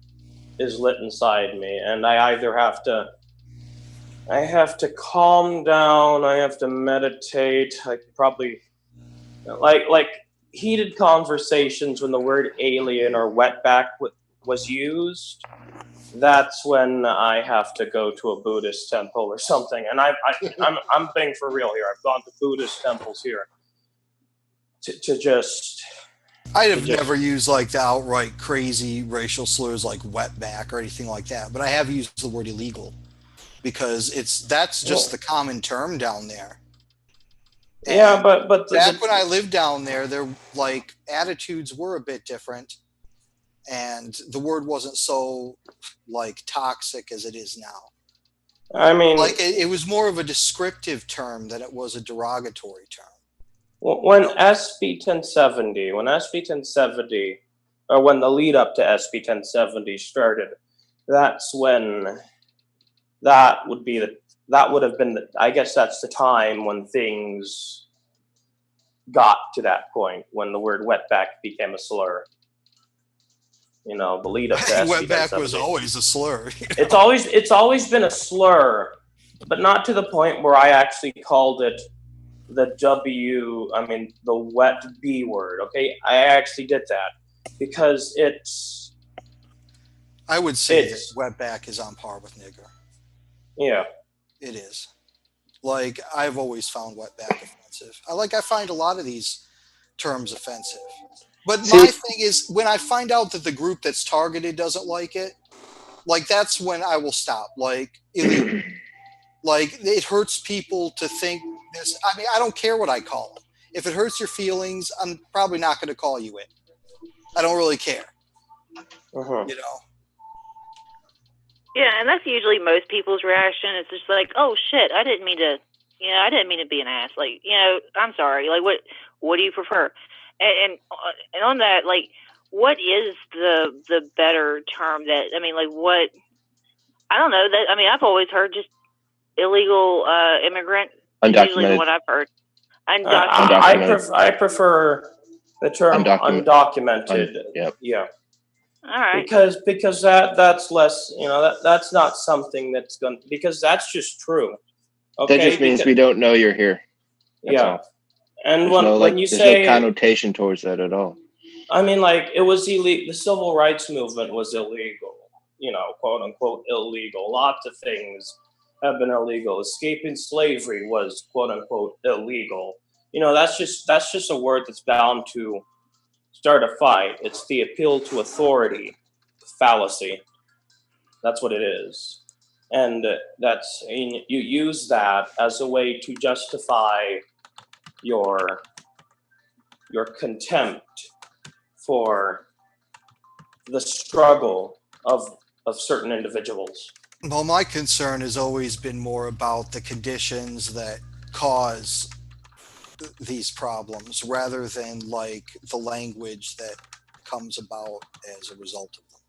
is lit inside me, and I either have to calm down, I have to meditate, I probably like heated conversations when the word alien or wetback was used. That's when I have to go to a Buddhist temple or something, and I'm being for real here. I've gone to Buddhist temples here to just. I have never used like the outright crazy racial slurs like wetback or anything like that, but I have used the word illegal because that's just the common term down there. And yeah, but back when I lived down there, their like attitudes were a bit different, and the word wasn't so like toxic as it is now. I mean, like it was more of a descriptive term than it was a derogatory term. When SB 1070, or when the lead up to SB 1070 started, that's when that would have been I guess that's the time when things got to that point when the word wetback became a slur. The lead up to SB 1070. Wetback was always a slur. It's always been a slur, but not to the point where I actually called it the wet B word. Okay, I actually did that because it's. I would say that wetback is on par with nigger. Yeah, it is. Like I've always found wetback offensive. I find a lot of these terms offensive. But my thing is when I find out that the group that's targeted doesn't like it, Like that's when I will stop. Like illegal. Like it hurts people to think this. I mean, I don't care what I call it. If it hurts your feelings, I'm probably not going to call you it. I don't really care. Uh-huh. You know. Yeah, and that's usually most people's reaction. It's just like, oh shit, I didn't mean to, I didn't mean to be an ass. Like, I'm sorry. Like, what do you prefer? And on that, like, what is the better term that, I mean, like, what, I don't know, that, I mean, I've always heard just illegal immigrant is usually what I've heard. Undocumented. I prefer the term undocumented. Yep. Yeah. All right. Because that's less, that's not something that's going, because that's just true. Okay. That just means we don't know you're here. That's all. And there's when you there's say no connotation towards that at all. I mean, like, it was illegal. The civil rights movement was illegal, quote unquote illegal. Lots of things have been illegal. Escaping slavery was quote unquote illegal. That's just a word that's bound to start a fight. It's the appeal to authority fallacy. That's what it is. And you use that as a way to justify your contempt for the struggle of certain individuals. Well, my concern has always been more about the conditions that cause these problems rather than like the language that comes about as a result of them.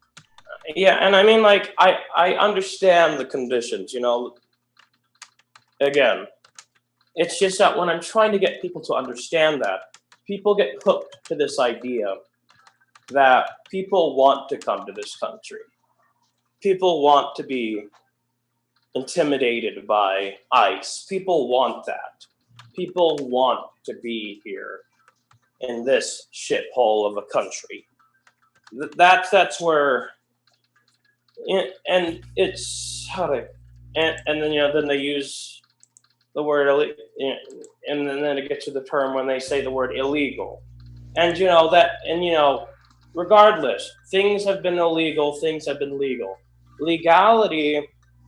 Yeah, and I mean, like, I understand the conditions, Again, it's just that when I'm trying to get people to understand that, people get hooked to this idea that people want to come to this country. People want to be intimidated by ICE. People want that. People want to be here in this shithole of a country. That's where, and it's and then then they use the word and then it gets to the term when they say the word illegal, and regardless, things have been illegal, things have been legal. Legality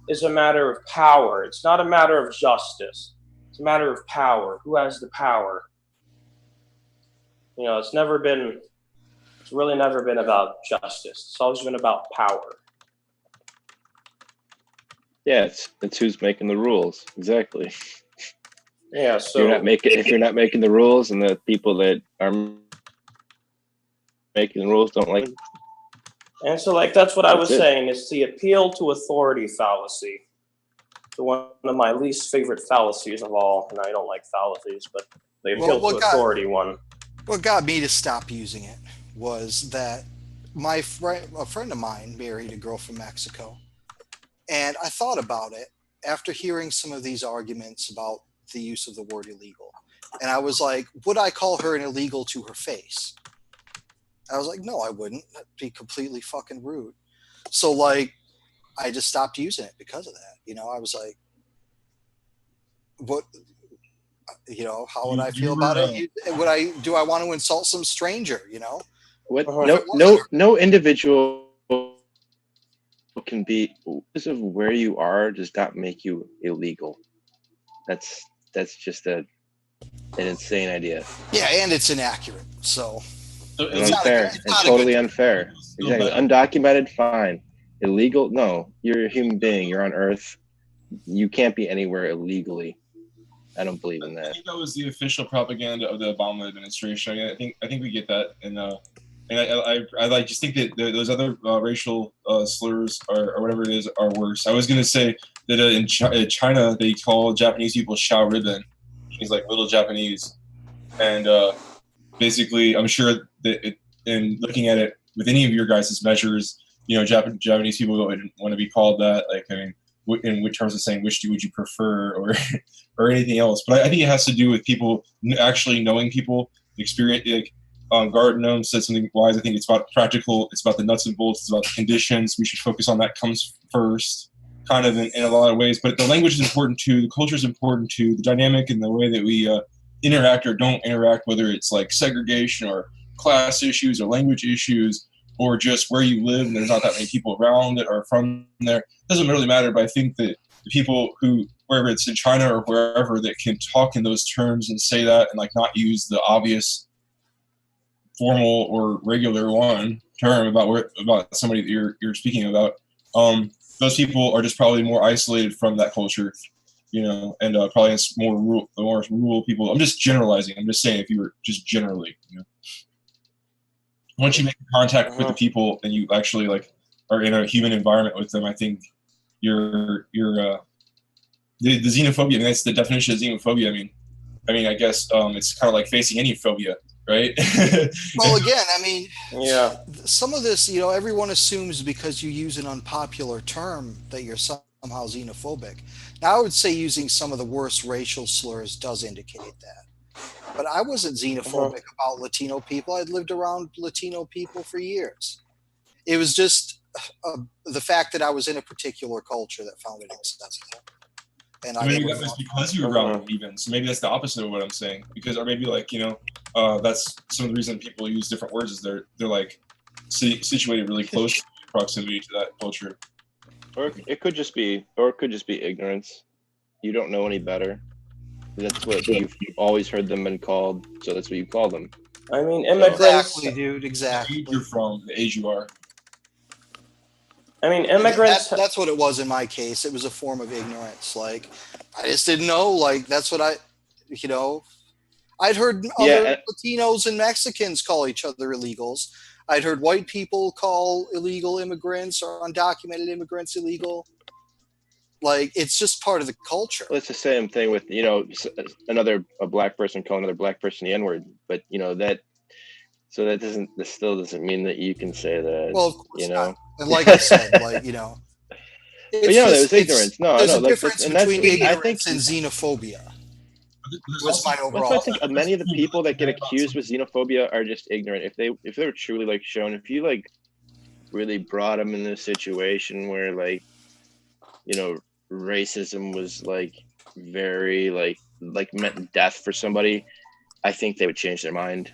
is a matter of power. It's not a matter of justice. It's a matter of power. Who has the power? It's really never been about justice. It's always been about power. Yeah, it's who's making the rules. Exactly. Yeah, so if you're not making the rules and the people that are making the rules don't like it. And so, like, that's what I was saying. It's the appeal to authority fallacy. So one of my least favorite fallacies of all, and I don't like fallacies, but the appeal to authority one. What got me to stop using it was that a friend of mine married a girl from Mexico. And I thought about it after hearing some of these arguments about the use of the word illegal. And I was like, would I call her an illegal to her face? I was like, no, I wouldn't. That'd be completely fucking rude. So, like, I just stopped using it because of that. I was like, what, how would I feel about it? Do I want to insult some stranger, What? No individual can be, because of where you are, does not make you illegal. That's just an insane idea. Yeah, and it's inaccurate. So it's unfair. It's totally unfair. Exactly. Undocumented, fine. Illegal, no. You're a human being. You're on Earth. You can't be anywhere illegally. I don't believe in that. I think that was the official propaganda of the Obama administration. I think we get that, and I just think that those other racial slurs or whatever it is are worse. I was gonna say that in China they call Japanese people Xiao Ribbon. He's like little Japanese, and basically I'm sure that in looking at it with any of your guys' measures, Japanese people don't want to be called that. Like, I mean, in which terms of saying which would you prefer or anything else. But I think it has to do with people actually knowing people, experience. Like Gardner said something wise. I think it's about practical. It's about the nuts and bolts. It's about the conditions. We should focus on that comes first, kind of in a lot of ways. But the language is important too. The culture is important too. The dynamic and the way that we interact or don't interact, whether it's like segregation or class issues or language issues or just where you live and there's not that many people around that are from there. It doesn't really matter, but I think that the people who, whether it's in China or wherever, that can talk in those terms and say that and like not use the obvious formal or regular one term about somebody that you're speaking about, those people are just probably more isolated from that culture, you know, and probably it's more rural people. I'm just generalizing. I'm just saying, if you were just generally, you know, once you make contact with the people and you actually like are in a human environment with them, I think you're the xenophobia. I mean, that's the definition of xenophobia. I mean, I guess it's kind of like facing any phobia, right? Well, again, I mean, Yeah. some of this, you know, everyone assumes because you use an unpopular term that you're somehow xenophobic. Now, I would say using some of the worst racial slurs does indicate that. But I wasn't xenophobic about Latino people. I'd lived around Latino people for years. It was just the fact that I was in a particular culture that found it acceptable. And I maybe never that's thought, because you were around them even. So maybe that's the opposite of what I'm saying. Because, or maybe like, you know, that's some of the reason people use different words is they're like situated really close in proximity to that culture. Or it could just be ignorance. You don't know any better. That's what you've always heard them been called, so that's what you call them. I mean, immigrants. exactly, dude, exactly. The age you're from, the age you are. I mean, immigrants. That's what it was in my case. It was a form of ignorance. Like, I just didn't know. Like, that's what you know, I'd heard other Latinos and Mexicans call each other illegals. I'd heard white people call illegal immigrants or undocumented immigrants illegal. Like, it's just part of the culture. Well, it's the same thing with, you know, a black person calling another black person the N-word, but you know that still doesn't mean that you can say that. Well, of course you know. not. And like I said, like, you know, But you know, there was ignorance. There's a like, difference between ignorance and xenophobia. Was my overall. Well, I think many of the people that get accused with xenophobia are just ignorant. If they were truly like shown, if you like really brought them in a situation where like, you know, racism was like very like meant death for somebody, I think they would change their mind.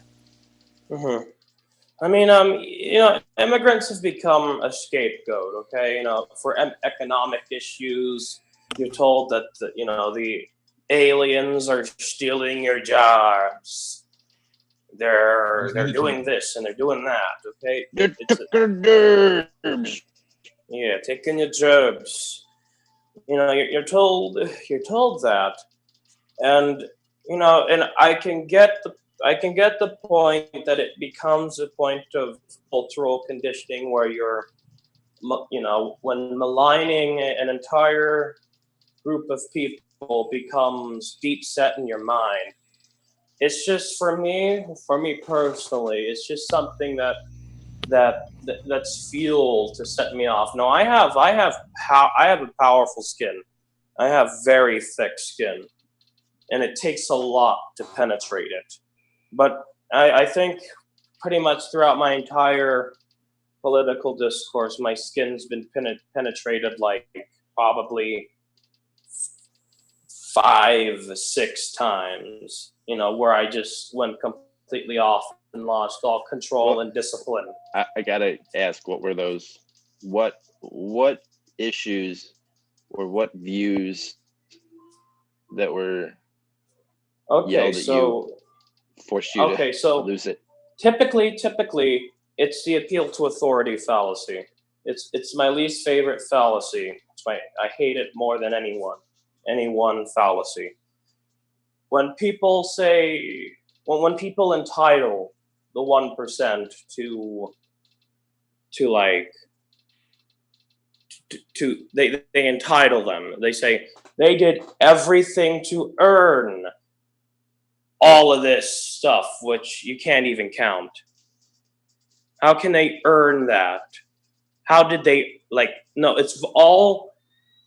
I mean, you know, immigrants have become a scapegoat. Okay, you know, for economic issues, you're told that you know, the aliens are stealing your jobs. They're doing this and they're doing that. Okay, they're taking your jobs. Yeah, taking your jobs. You know, you're told that, and you know, and I can get the point that it becomes a point of cultural conditioning where you're, you know, when maligning an entire group of people becomes deep set in your mind. It's just for me personally, it's just something that's fuel to set me off. No, I have a powerful skin. I have very thick skin, and it takes a lot to penetrate it. But I think pretty much throughout my entire political discourse, my skin's been penetrated like probably 5-6 times, you know, where I just went completely off and lost all control and discipline. I gotta ask, what were those? What issues or what views that were yelled at you forced you to lose it? Typically, it's the appeal to authority fallacy. It's my least favorite fallacy. I hate it more than any one fallacy. When people say, when people entitle the 1% they entitle them. They say they did everything to earn all of this stuff, which you can't even count. How can they earn that? How did they, like, no, it's all,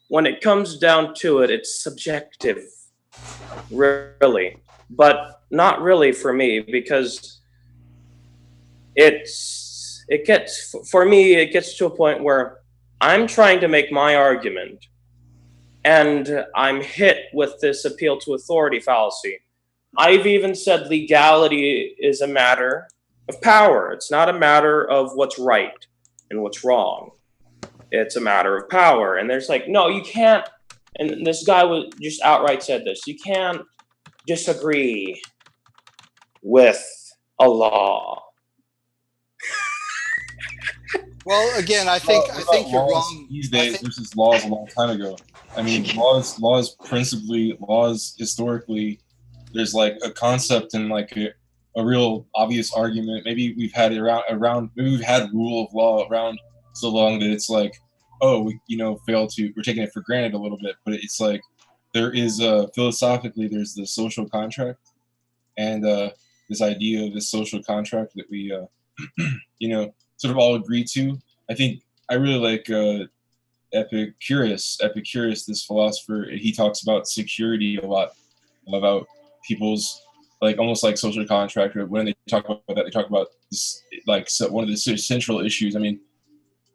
when it comes down to it, it's subjective, really. But not really for me, because it gets to a point where I'm trying to make my argument and I'm hit with this appeal to authority fallacy. I've even said legality is a matter, of power. It's not a matter of what's right and what's wrong. It's a matter of power. And there's like, no, you can't. And this guy was just outright said this. You can't disagree with a law. Well, again, I think you're wrong. These days versus laws a long time ago. I mean, laws principally, laws historically, there's like a concept and like a real obvious argument. Maybe we've had it around. Maybe we've had rule of law around so long that it's like, oh, we we're taking it for granted a little bit. But it's like there is philosophically there's the social contract, and this idea of this social contract that we sort of all agree to. I think I really like Epicurus, this philosopher. He talks about security a lot, about people's like almost like social contract. When they talk about that, they talk about this like one of the central issues. I mean,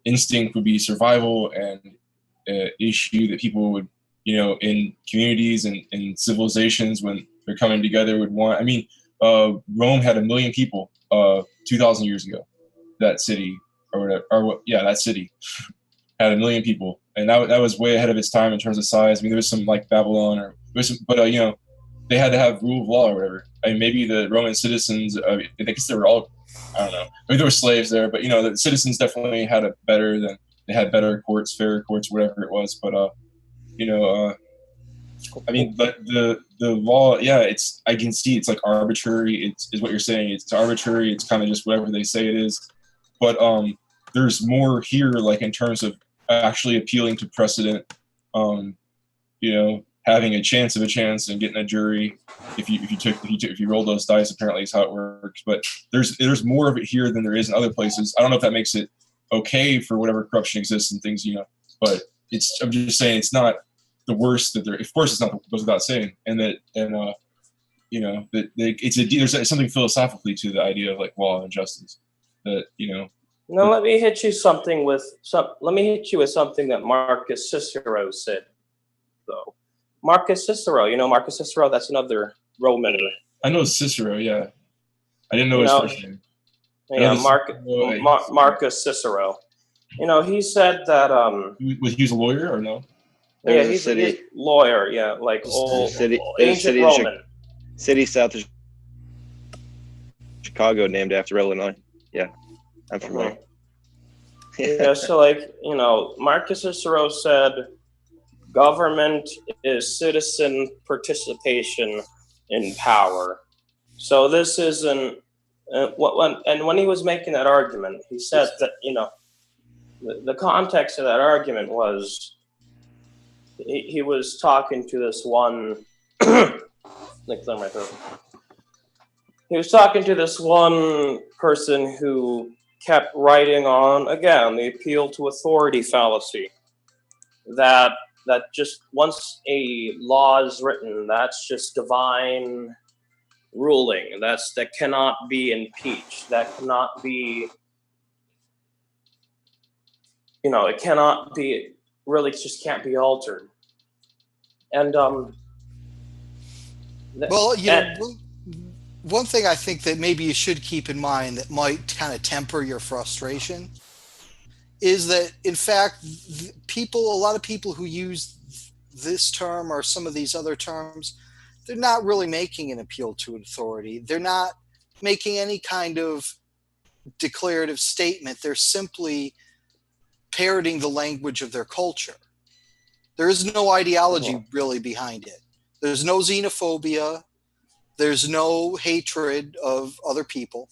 instinct would be survival, and issue that people would, in communities and in civilizations when they're coming together would want. I mean, Rome had 1 million people 2,000 years ago. That city that city had 1 million people, and that was way ahead of its time in terms of size. I mean, there was some like Babylon, but they had to have rule of law or whatever. I mean, maybe the Roman citizens, I guess they were all, I don't know, maybe there were slaves there, but the citizens definitely had they had better courts, fairer courts, whatever it was. But I mean, but the law, I can see it's like arbitrary. Is what you're saying. It's arbitrary. It's kind of just whatever they say it is. But there's more here, like in terms of actually appealing to precedent. Having a chance and getting a jury. If you roll those dice, apparently is how it works. But there's more of it here than there is in other places. I don't know if that makes it okay for whatever corruption exists and things, But I'm just saying it's not the worst that there. Of course, it's not, goes without saying, there's something philosophically to the idea of like law and justice. That Now let me hit you with something that Marcus Cicero said, though. Marcus Cicero, Marcus Cicero, that's another Roman. I know Cicero, yeah. I didn't know his first name. Yeah, Marcus Cicero. He said that he was a lawyer or no? Yeah, he's a lawyer, yeah, like ancient Roman. City south of Chicago named after Illinois. Yeah, I'm familiar. Yeah, so Marcus Cicero said, government is citizen participation in power. So this isn't, when he was making that argument, he said that, the context of that argument was, he was talking to this one, he was talking to this one person who kept writing on, again, the appeal to authority fallacy, that just once a law is written, that's just divine ruling. That cannot be impeached. That cannot be, it cannot be, really, it just can't be altered. And one thing I think that maybe you should keep in mind that might kind of temper your frustration is that, in fact, a lot of people who use this term or some of these other terms, they're not really making an appeal to authority. They're not making any kind of declarative statement. They're simply parroting the language of their culture. There is no ideology really behind it. There's no xenophobia. There's no hatred of other people.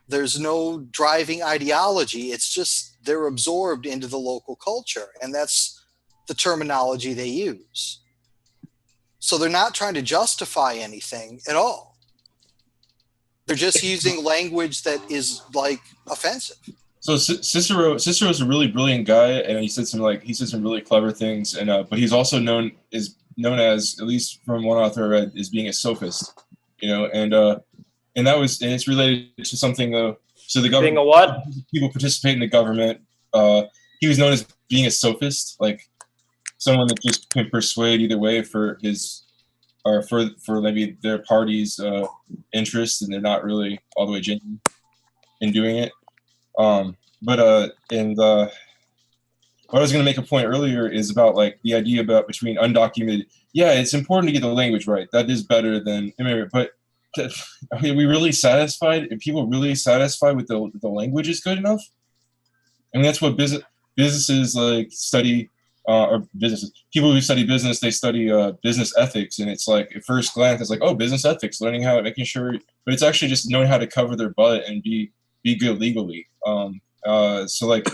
There's no driving ideology. It's just they're absorbed into the local culture, and that's the terminology they use. So they're not trying to justify anything at all. They're just using language that is like offensive. So Cicero's a really brilliant guy, and he said some really clever things, and but he's also known as, at least from one author I read, as being a sophist, and it's related to something. So the government, being a what? People participate in the government. He was known as being a sophist, like someone that just can persuade either way for his or for maybe their party's interest, and they're not really all the way genuine in doing it. What I was going to make a point earlier is about like the idea about between undocumented. Yeah, it's important to get the language right. That is better than immigrant. But are we really satisfied? Are people really satisfied with the language is good enough? I mean, that's what businesses like study, or businesses. People who study business, they study business ethics, and it's like at first glance, it's like, oh, business ethics, learning how, making sure, but it's actually just knowing how to cover their butt and be good legally. So like,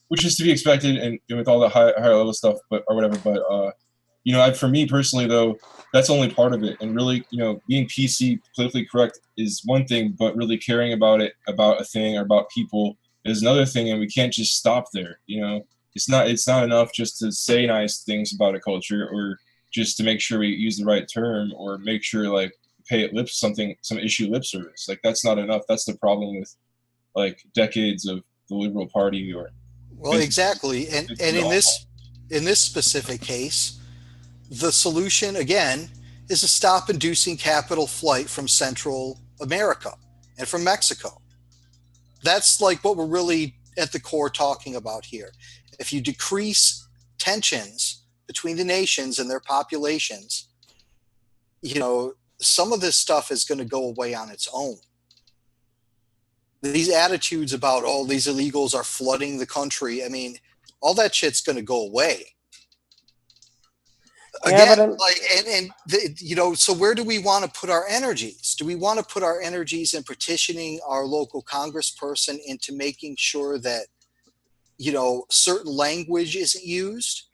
which is to be expected, and with all the higher level stuff, but or whatever. But you know, for me personally, though, that's only part of it. And really, you know, being PC, politically correct, is one thing, but really caring about it, about a thing, or about people is another thing. And we can't just stop there. You know, it's not enough just to say nice things about a culture, or just to make sure we use the right term, or make sure like pay it some issue lip service. Like that's not enough. That's the problem with like decades of the Liberal Party or. Well, exactly, and in this specific case, the solution again is to stop inducing capital flight from Central America and from Mexico. That's like what we're really at the core talking about here. If you decrease tensions between the nations and their populations, you know, some of this stuff is going to go away on its own. These attitudes about, oh, these illegals are flooding the country. I mean, all that shit's going to go away. Again, you know, so where do we want to put our energies? Do we want to put our energies in petitioning our local congressperson into making sure that, you know, certain language isn't used?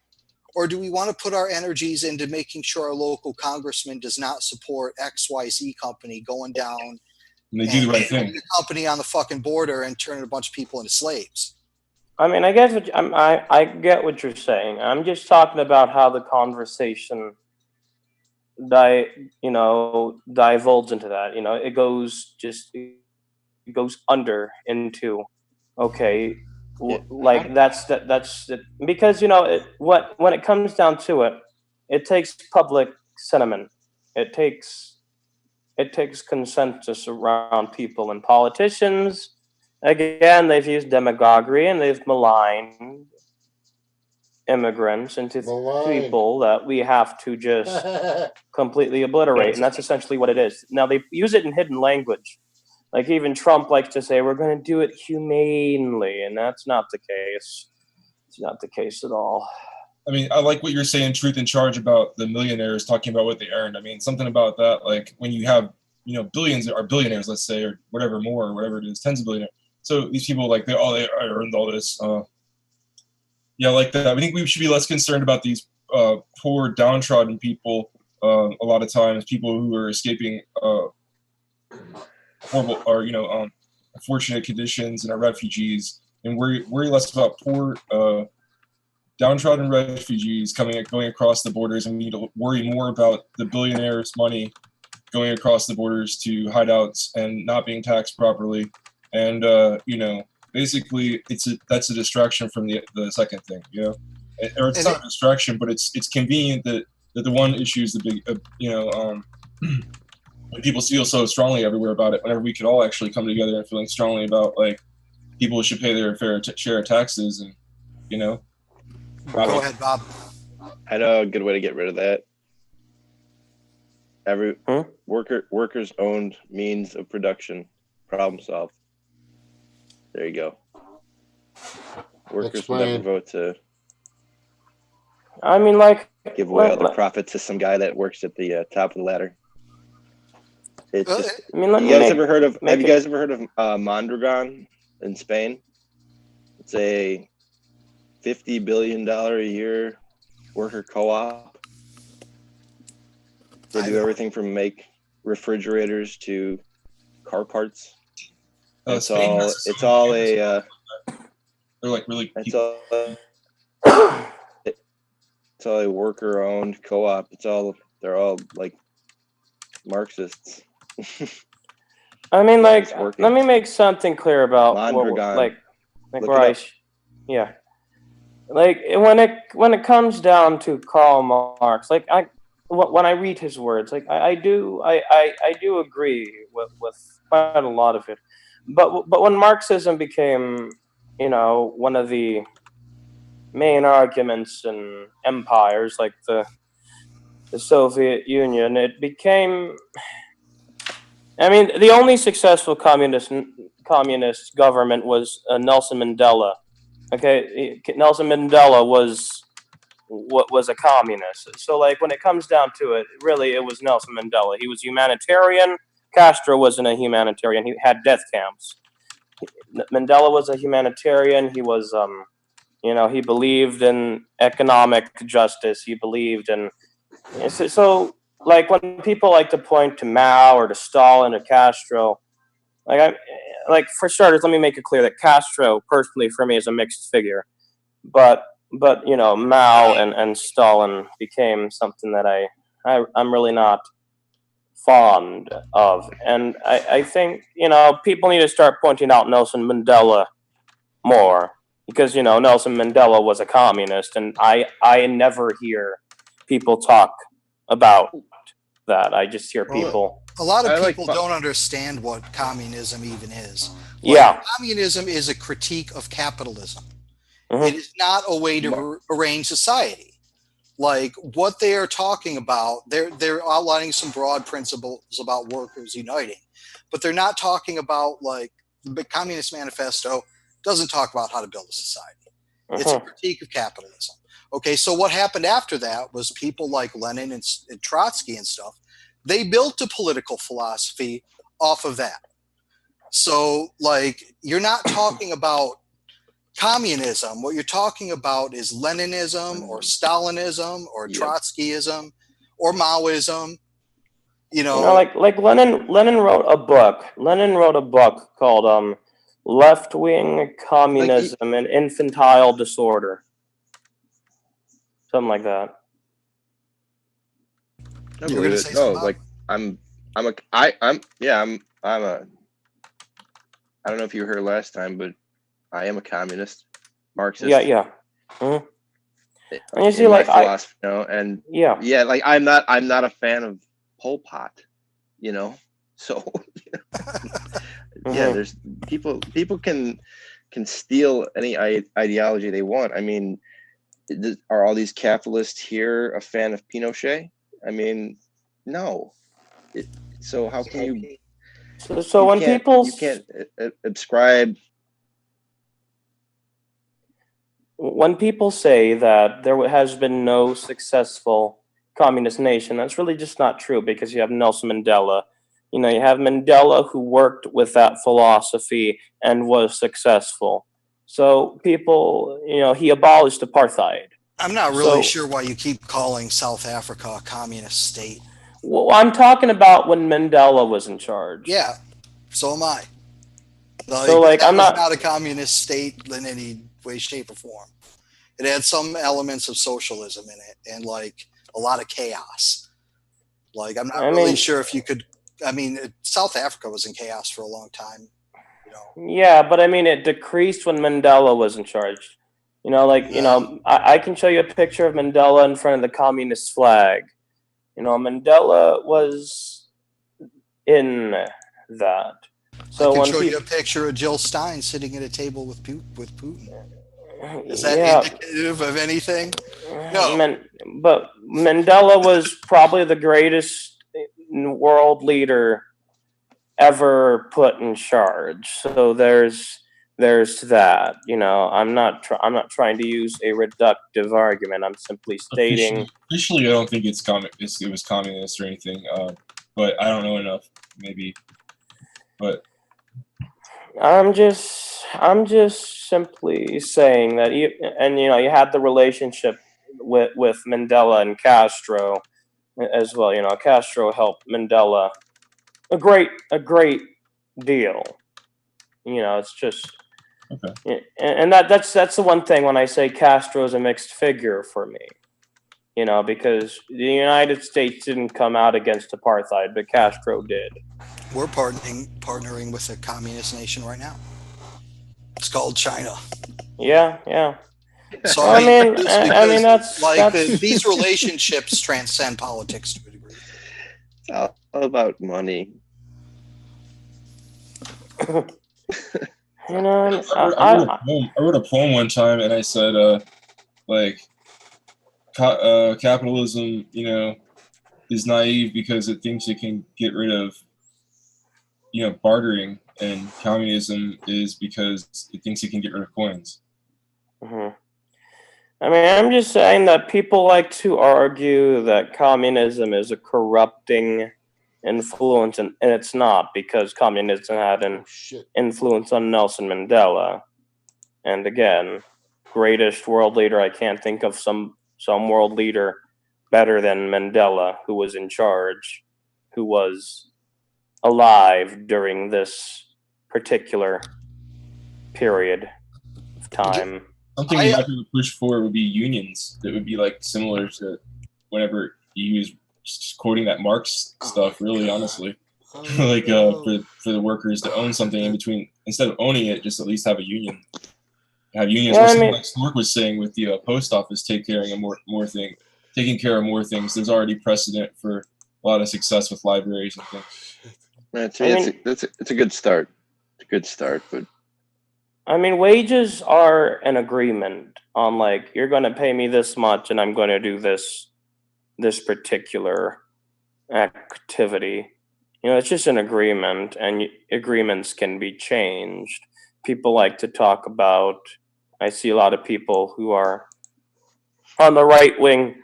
Or do we want to put our energies into making sure our local congressman does not support XYZ company going down and they do the right thing. The company on the fucking border and turning a bunch of people into slaves? I mean, I guess I get what you're saying. I'm just talking about how the conversation divulges into that. You know, it goes under into, okay, like that's because, you know, when it comes down to it, it takes public sentiment. It takes consensus around people, and politicians, again, they've used demagoguery and they've maligned immigrants into people that we have to just completely obliterate. And that's essentially what it is. Now, they use it in hidden language. Like even Trump likes to say, we're going to do it humanely. And that's not the case. It's not the case at all. I mean, I like what you're saying, Truth in Charge, about the millionaires talking about what they earned. I mean, something about that, like when you have, you know, billions or billionaires, let's say, or whatever more, or whatever it is, tens of billionaires. So these people, like, they earned all this. Yeah, like that. I think we should be less concerned about these poor, downtrodden people. A lot of times, people who are escaping horrible or, you know, unfortunate conditions and are refugees, and worry less about poor, downtrodden refugees going across the borders, and we need to worry more about the billionaires' money going across the borders to hideouts and not being taxed properly. And you know, basically, that's a distraction from the second thing, you know, or it's not a distraction, but it's convenient that the one issue is the big, you know, when people feel so strongly everywhere about it. Whenever we could all actually come together and feeling strongly about like people should pay their fair share of taxes, and you know. Go ahead, Bob. I know a good way to get rid of that. Every workers owned means of production, problem solved. There you go. Workers will never vote to. I mean, like, give away all the profit to some guy that works at the top of the ladder. It's just, I mean, have you guys ever heard of Mondragon in Spain? It's a $50 billion a year worker co-op. They do everything from make refrigerators to car parts. It's all a worker-owned co-op. They're all like Marxists. I mean, like, let me make something clear about like when it comes down to Karl Marx, when I read his words, like I do agree with quite a lot of it, but when Marxism became, one of the main arguments in empires like the Soviet Union, it became. I mean, the only successful communist government was Nelson Mandela. Okay, Nelson Mandela was a communist. So, like, when it comes down to it, really, it was Nelson Mandela. He was humanitarian. Castro wasn't a humanitarian. He had death camps. Mandela was a humanitarian. He was, he believed in economic justice. He believed in so like when people like to point to Mao or to Stalin or Castro, like for starters, let me make it clear that Castro, personally, for me, is a mixed figure. But Mao and Stalin became something that I'm really not fond of, and I think people need to start pointing out Nelson Mandela more because Nelson Mandela was a communist, and I never hear people talk about that. I just hear people. A lot of I like people fu- don't understand what communism even is. Yeah. Communism is a critique of capitalism. Mhm. It is not a way to arrange society. Like what they are talking about, they're outlining some broad principles about workers uniting, but they're not talking about like the Communist Manifesto doesn't talk about how to build a society. It's a critique of capitalism. Okay, so what happened after that was people like Lenin and Trotsky and stuff, they built a political philosophy off of that. So, like, you're not talking about communism. What you're talking about is Leninism or Stalinism or Trotskyism or Maoism. Like Lenin wrote a book. Lenin wrote a book called "Left Wing Communism and Infantile Disorder," something like that. I believe it. No, like I'm a I don't know if you were here last time, but I am a communist, Marxist. Yeah. Mm-hmm. And you see, like philosophy, and like I'm not a fan of Pol Pot, so there's people can steal any ideology they want. I mean, are all these capitalists here a fan of Pinochet? I mean, no. So how can you? So when people ascribe. When people say that there has been no successful communist nation, that's really just not true because you have Nelson Mandela. You have Mandela who worked with that philosophy and was successful. So people, he abolished apartheid. I'm not really sure why you keep calling South Africa a communist state. Well, I'm talking about when Mandela was in charge. Yeah, so am I. I'm not a communist state in any way, shape, or form. It had some elements of socialism in it and like a lot of chaos. Like I'm not really sure if you could. I mean, South Africa was in chaos for a long time. Yeah, but I mean, it decreased when Mandela was in charge. I can show you a picture of Mandela in front of the communist flag. Mandela was in that. So I can show you a picture of Jill Stein sitting at a table with Putin. Is that indicative of anything? No. But Mandela was probably the greatest world leader ever put in charge. So there's that. I'm not trying to use a reductive argument. I'm simply stating. Officially, I don't think it was communist or anything. But I don't know enough. Maybe, but. I'm just simply saying that you had the relationship with Mandela and Castro as well. Castro helped Mandela a great deal. It's just and that's the one thing when I say Castro is a mixed figure for me. Because the United States didn't come out against apartheid, but Castro did. We're partnering with a communist nation right now. It's called China. Yeah. So I mean, just I mean because, that's these relationships transcend politics to a degree. It's all about money. you know. I wrote a poem one time, and I said, capitalism, is naive because it thinks it can get rid of, bartering, and communism is because it thinks it can get rid of coins. Mm-hmm. I mean, I'm just saying that people like to argue that communism is a corrupting influence, and it's not, because communism had an influence on Nelson Mandela. And again, greatest world leader, I can't think of some world leader better than Mandela, who was in charge, who was alive during this particular period of time. Something we might be push for would be unions. That would be like similar to whenever he was just quoting that Marx stuff. Really, honestly, like for the workers to own something in between, instead of owning it, just at least have a union. Have unions. Yeah, like Stork was saying with the post office taking care of more things. There's already precedent for a lot of success with libraries and things. It's a good start. It's a good start, but I mean, wages are an agreement on, like, you're going to pay me this much and I'm going to do this particular activity. It's just an agreement, and agreements can be changed. People like to talk about, I see a lot of people who are on the right wing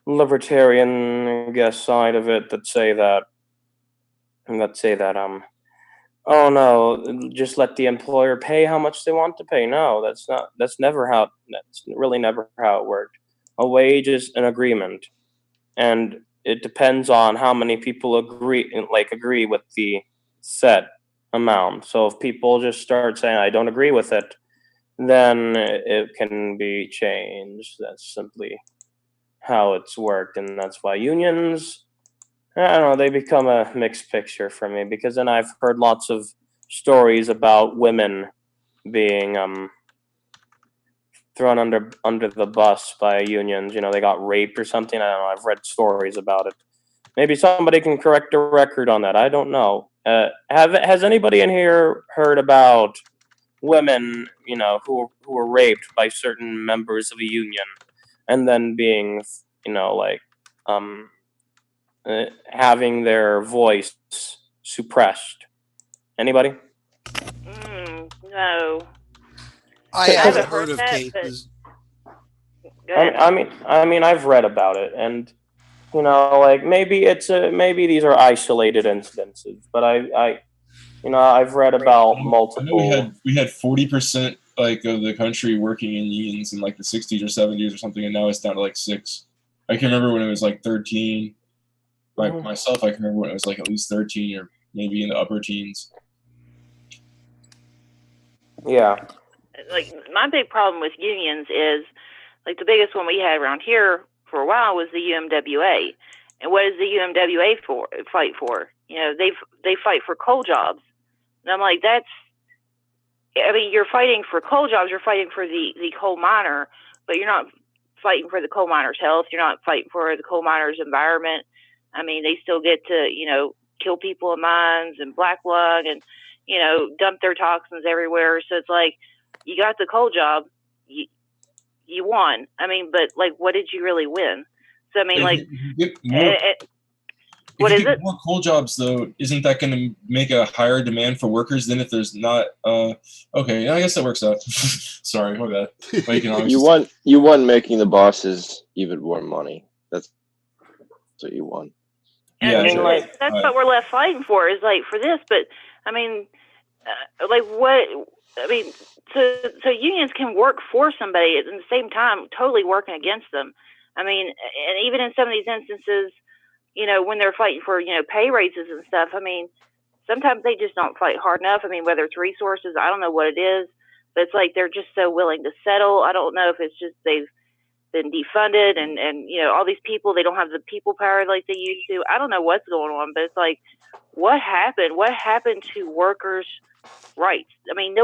libertarian, I guess, side of it that say that oh no, just let the employer pay how much they want to pay. No, that's really never how it worked. A wage is an agreement, and it depends on how many people agree with the set amount. So if people just start saying, I don't agree with it, then it can be changed. That's simply how it's worked, and that's why unions, I don't know, they become a mixed picture for me, because then I've heard lots of stories about women being thrown under the bus by unions. They got raped or something. I don't know. I've read stories about it. Maybe somebody can correct the record on that. I don't know. Has anybody in here heard about women, who were raped by certain members of a union, and then being, having their voice suppressed? Anybody? No. I haven't heard of cases. I mean, I've read about it, and maybe these are isolated incidences, but I've read about multiple. I know we had 40% of the country working in unions in like the 60s or 70s or something, and now it's down to like 6. I can remember when it was like 13. Myself, I can remember when it was like at least 13 or maybe in the upper teens. Yeah. Like, my big problem with unions is, like, the biggest one we had around here for a while was the UMWA. And what does the UMWA fight for? They fight for coal jobs. And I'm like, you're fighting for coal jobs, you're fighting for the coal miner, but you're not fighting for the coal miner's health, you're not fighting for the coal miner's environment. I mean, they still get to, kill people in mines and black lung and, dump their toxins everywhere. So it's like, you got the coal job, you won. I mean, but like, what did you really win? So I mean, what is it? More coal jobs, though, isn't that going to make a higher demand for workers than if there's not? Okay, I guess that works out. Sorry, my bad. You won making the bosses even more money. That's what you won. And Yeah, I mean, that's what we're left fighting for, is like for this. But I mean, so unions can work for somebody at the same time, totally working against them. I mean, and even in some of these instances, when they're fighting for, pay raises and stuff, I mean, sometimes they just don't fight hard enough. I mean, whether it's resources, I don't know what it is, but it's like they're just so willing to settle. I don't know if it's just they've been defunded and all these people, they don't have the people power like they used to. I don't know what's going on, but it's like, what happened to workers' rights? I mean,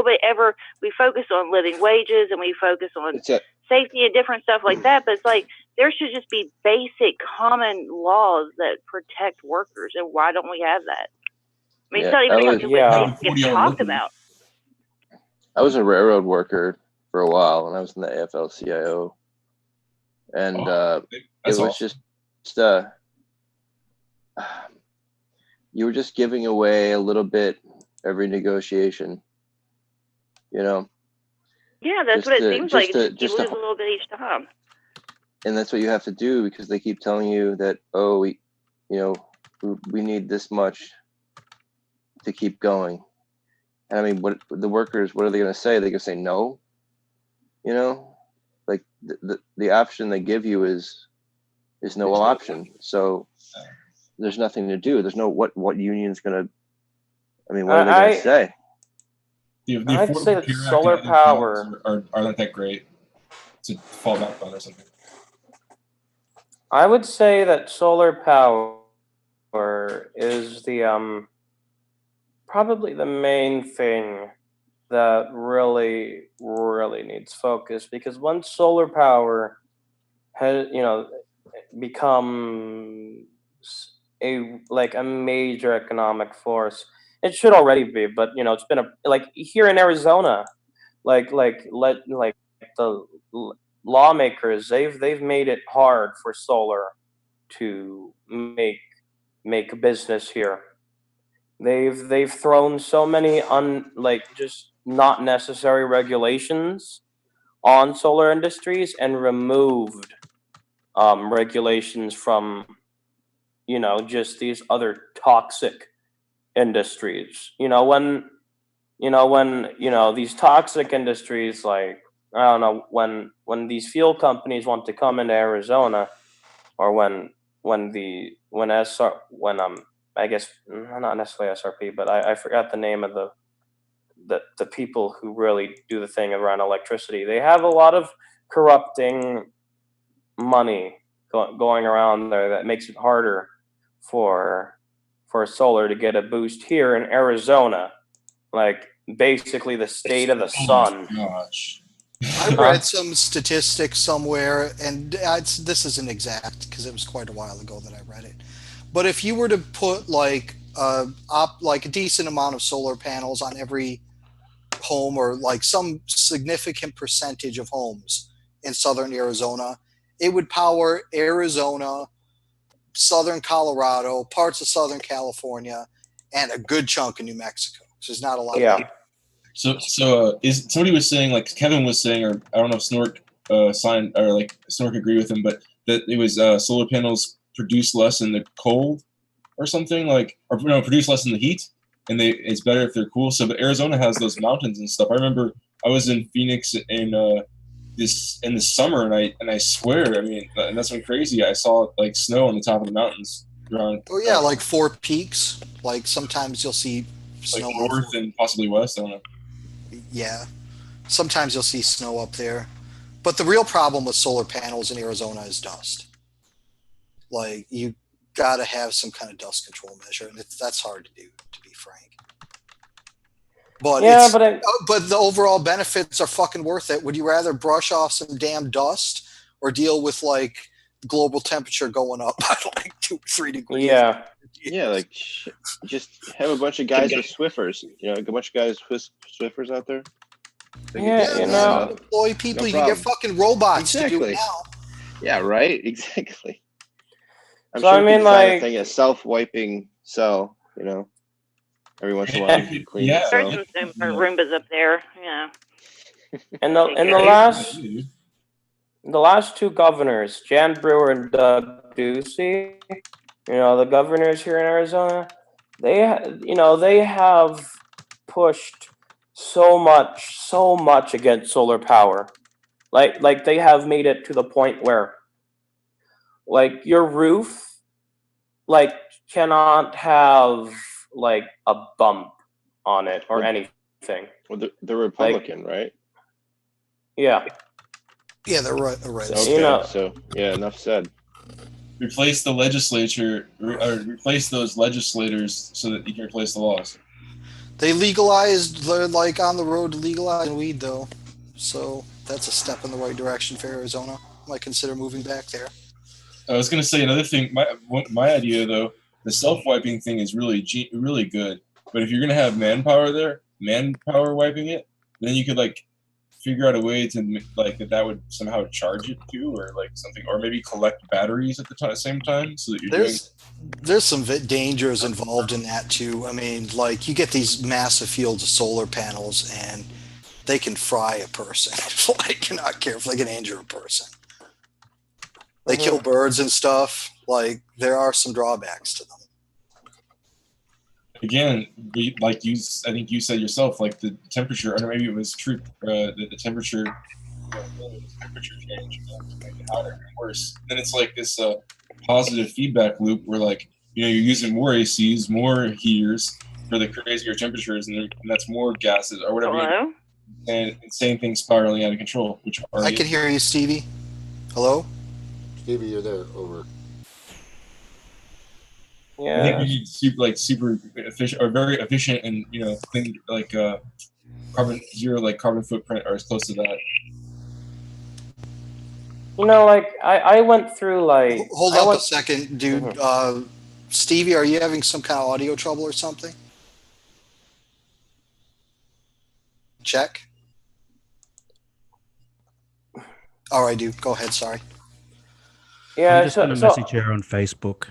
we focus on living wages, and we focus on safety and different stuff like that. But it's like there should just be basic common laws that protect workers, and why don't we have that? I mean, it's not even something that gets talked about. I was a railroad worker for a while when I was in the AFL-CIO, and it was just you were just giving away a little bit every negotiation, you know. Yeah, that's what it seems like. You lose a little bit each time. And that's what you have to do, because they keep telling you that, oh, we need this much to keep going. And I mean, what the workers, what are they going to say? They're going to say no, you know, like the option they give you is no option. So there's nothing to do. There's no what union's going to. I mean, what are they going to say? I'd say that solar power are not that great to fall back on or something. I would say that solar power is the probably the main thing that really needs focus, because once solar power has becomes a major economic force, it should already be, but it's been here in Arizona, the lawmakers, they've made it hard for solar to make a business here. They've thrown so many just not necessary regulations on solar industries and removed regulations from just these other toxic industries. When these toxic industries, I don't know, when these fuel companies want to come into Arizona, or when I guess not necessarily SRP, but I forgot the name of the people who really do the thing around electricity. They have a lot of corrupting money going around there that makes it harder for solar to get a boost here in Arizona, basically the state of the sun. Gosh. I read some statistics somewhere, and this isn't exact because it was quite a while ago that I read it. But if you were to put a decent amount of solar panels on every home, or some significant percentage of homes in southern Arizona, it would power Arizona, southern Colorado, parts of southern California, and a good chunk of New Mexico. So there's not a lot. Yeah. So is somebody was saying, like Kevin was saying, or I don't know if Snork signed, or Snork agreed with him, but that it was solar panels produce less in the cold or something, produce less in the heat, and it's better if they're cool. So, but Arizona has those mountains and stuff. I remember I was in Phoenix in the summer, and I swear, I mean, and that's went crazy. I saw snow on the top of the mountains around. Oh yeah, Four Peaks. Sometimes you'll see snow north and possibly west. I don't know. Yeah, sometimes you'll see snow up there, but the real problem with solar panels in Arizona is dust. You got to have some kind of dust control measure, and that's hard to do, to be frank. But yeah, but the overall benefits are fucking worth it. Would you rather brush off some damn dust or deal with global temperature going up by 2-3 degrees? Yeah. Yeah, just have a bunch of guys with Swiffers. A bunch of guys with Swiffers out there. Employ people. No you can get fucking robots to do it now. Yeah, right. Exactly. I'm so sure I mean, a thing, a self-wiping cell. Every once in a while, you can clean it. There's some Roombas up there. Yeah. And the last two governors, Jan Brewer and Doug Ducey, the governors here in Arizona, they have pushed so much against solar power. They have made it to the point where your roof cannot have a bump on it or anything. Well, they're Republican, right? Yeah. Yeah, they're right. Okay, so yeah, enough said. Replace the legislature, or replace those legislators so that you can replace the laws. They're on the road to legalizing weed, though. So that's a step in the right direction for Arizona. I might consider moving back there. I was gonna say another thing. My idea though, the self-wiping thing is really good. But if you're gonna have manpower wiping it, then you could like figure out a way to like that would somehow charge it too, or like something, or maybe collect batteries at the same time, so that you're doing. There's some dangers involved in that too. I mean, like you get these massive fields of solar panels, and they can fry a person. Like you're not careful, they can injure a person. They kill birds and stuff. Like there are some drawbacks to them. Again, I think you said yourself, like the temperature, or maybe it was true, the temperature change make it hotter and worse. Then it's like this positive feedback loop where like you're using more ACs, more heaters for the crazier temperatures, and that's more gases or whatever. Hello? And same thing spiraling out of control. Which I can hear you, Stevie. Hello? Stevie, you're there. Over. Yeah. I think we need super efficient or very efficient and clean carbon footprint or as close to that. I went through like. Hold up a second, dude. Stevie, are you having some kind of audio trouble or something? Check. All right, dude. Go ahead. Sorry. Yeah. I'm just going to message her on Facebook.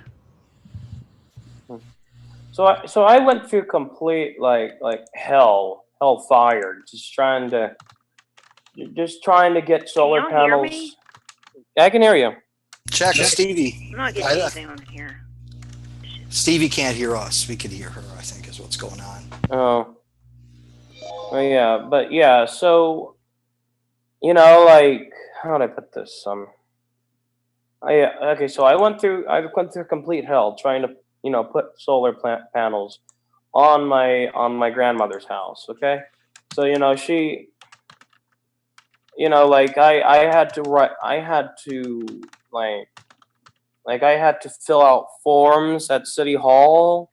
So I went through complete like hellfire, just trying to get solar Can y'all hear panels. me? Yeah, I can hear you. Check, Stevie. I'm not getting anything on here. Stevie can't hear us. We can hear her, I think, is what's going on. Oh. Well, yeah, but yeah, so like how would I put this? Okay, so I went through complete hell trying to put solar panels on my grandmother's house. Okay, so she, like I had to fill out forms at City Hall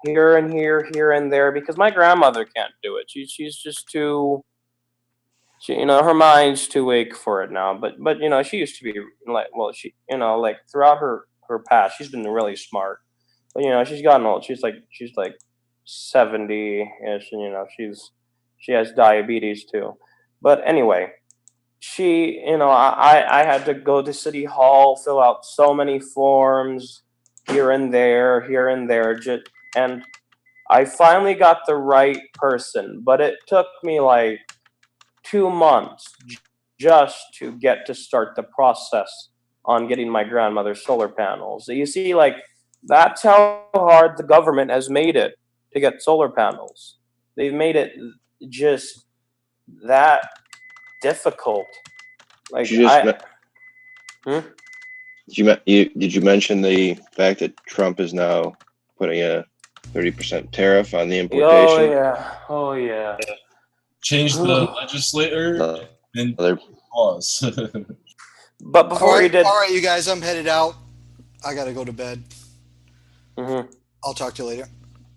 here and there because my grandmother can't do it. She's just too. Her mind's too weak for it now. But she used to be throughout her past, she's been really smart. But she's gotten old. She's like 70-ish, and she has diabetes too. But anyway, she, I had to go to City Hall, fill out so many forms here and there, and I finally got the right person, but it took me like 2 months just to get to start the process on getting my grandmother's solar panels. So you see, like, that's how hard the government has made it to get solar panels. They've made it just that difficult. Like, did you mention the fact that Trump is now putting a 30% tariff on the importation? Oh yeah. Change the legislator and pause. But before you did, all right, you guys, I'm headed out. I gotta go to bed. Mm-hmm. I'll talk to you later.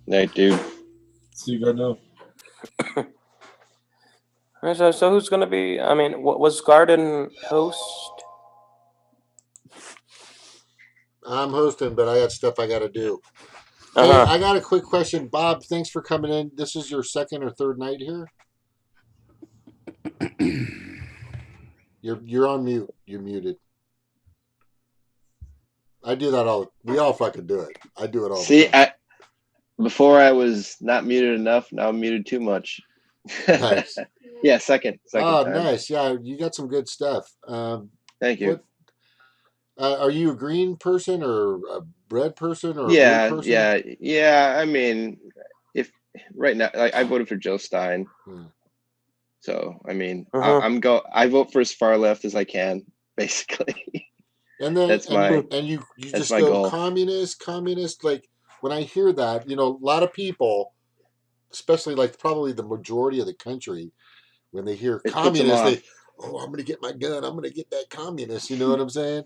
Night, dude. See you, God, no. So who's gonna be? I mean, was Garden host? I'm hosting, but I got stuff I got to do. Uh-huh. Hey, I got a quick question, Bob. Thanks for coming in. This is your second or third night here. You're on mute. You're muted. I do that all. We all fucking do it. I do it all. See, before I was not muted enough. Now I'm muted too much. Nice. Yeah, second. Oh, time. nice. Yeah, you got some good stuff. Thank you. Are you a green person or a red person or a blue person? Yeah. I mean, if right now, like, I voted for Joe Stein. So I mean, I vote for as far left as I can, basically. And then you just go goal. communist. Like when I hear that, a lot of people, especially like probably the majority of the country, when they hear communist, I'm going to get my gun. I'm going to get that communist. You know what I'm saying?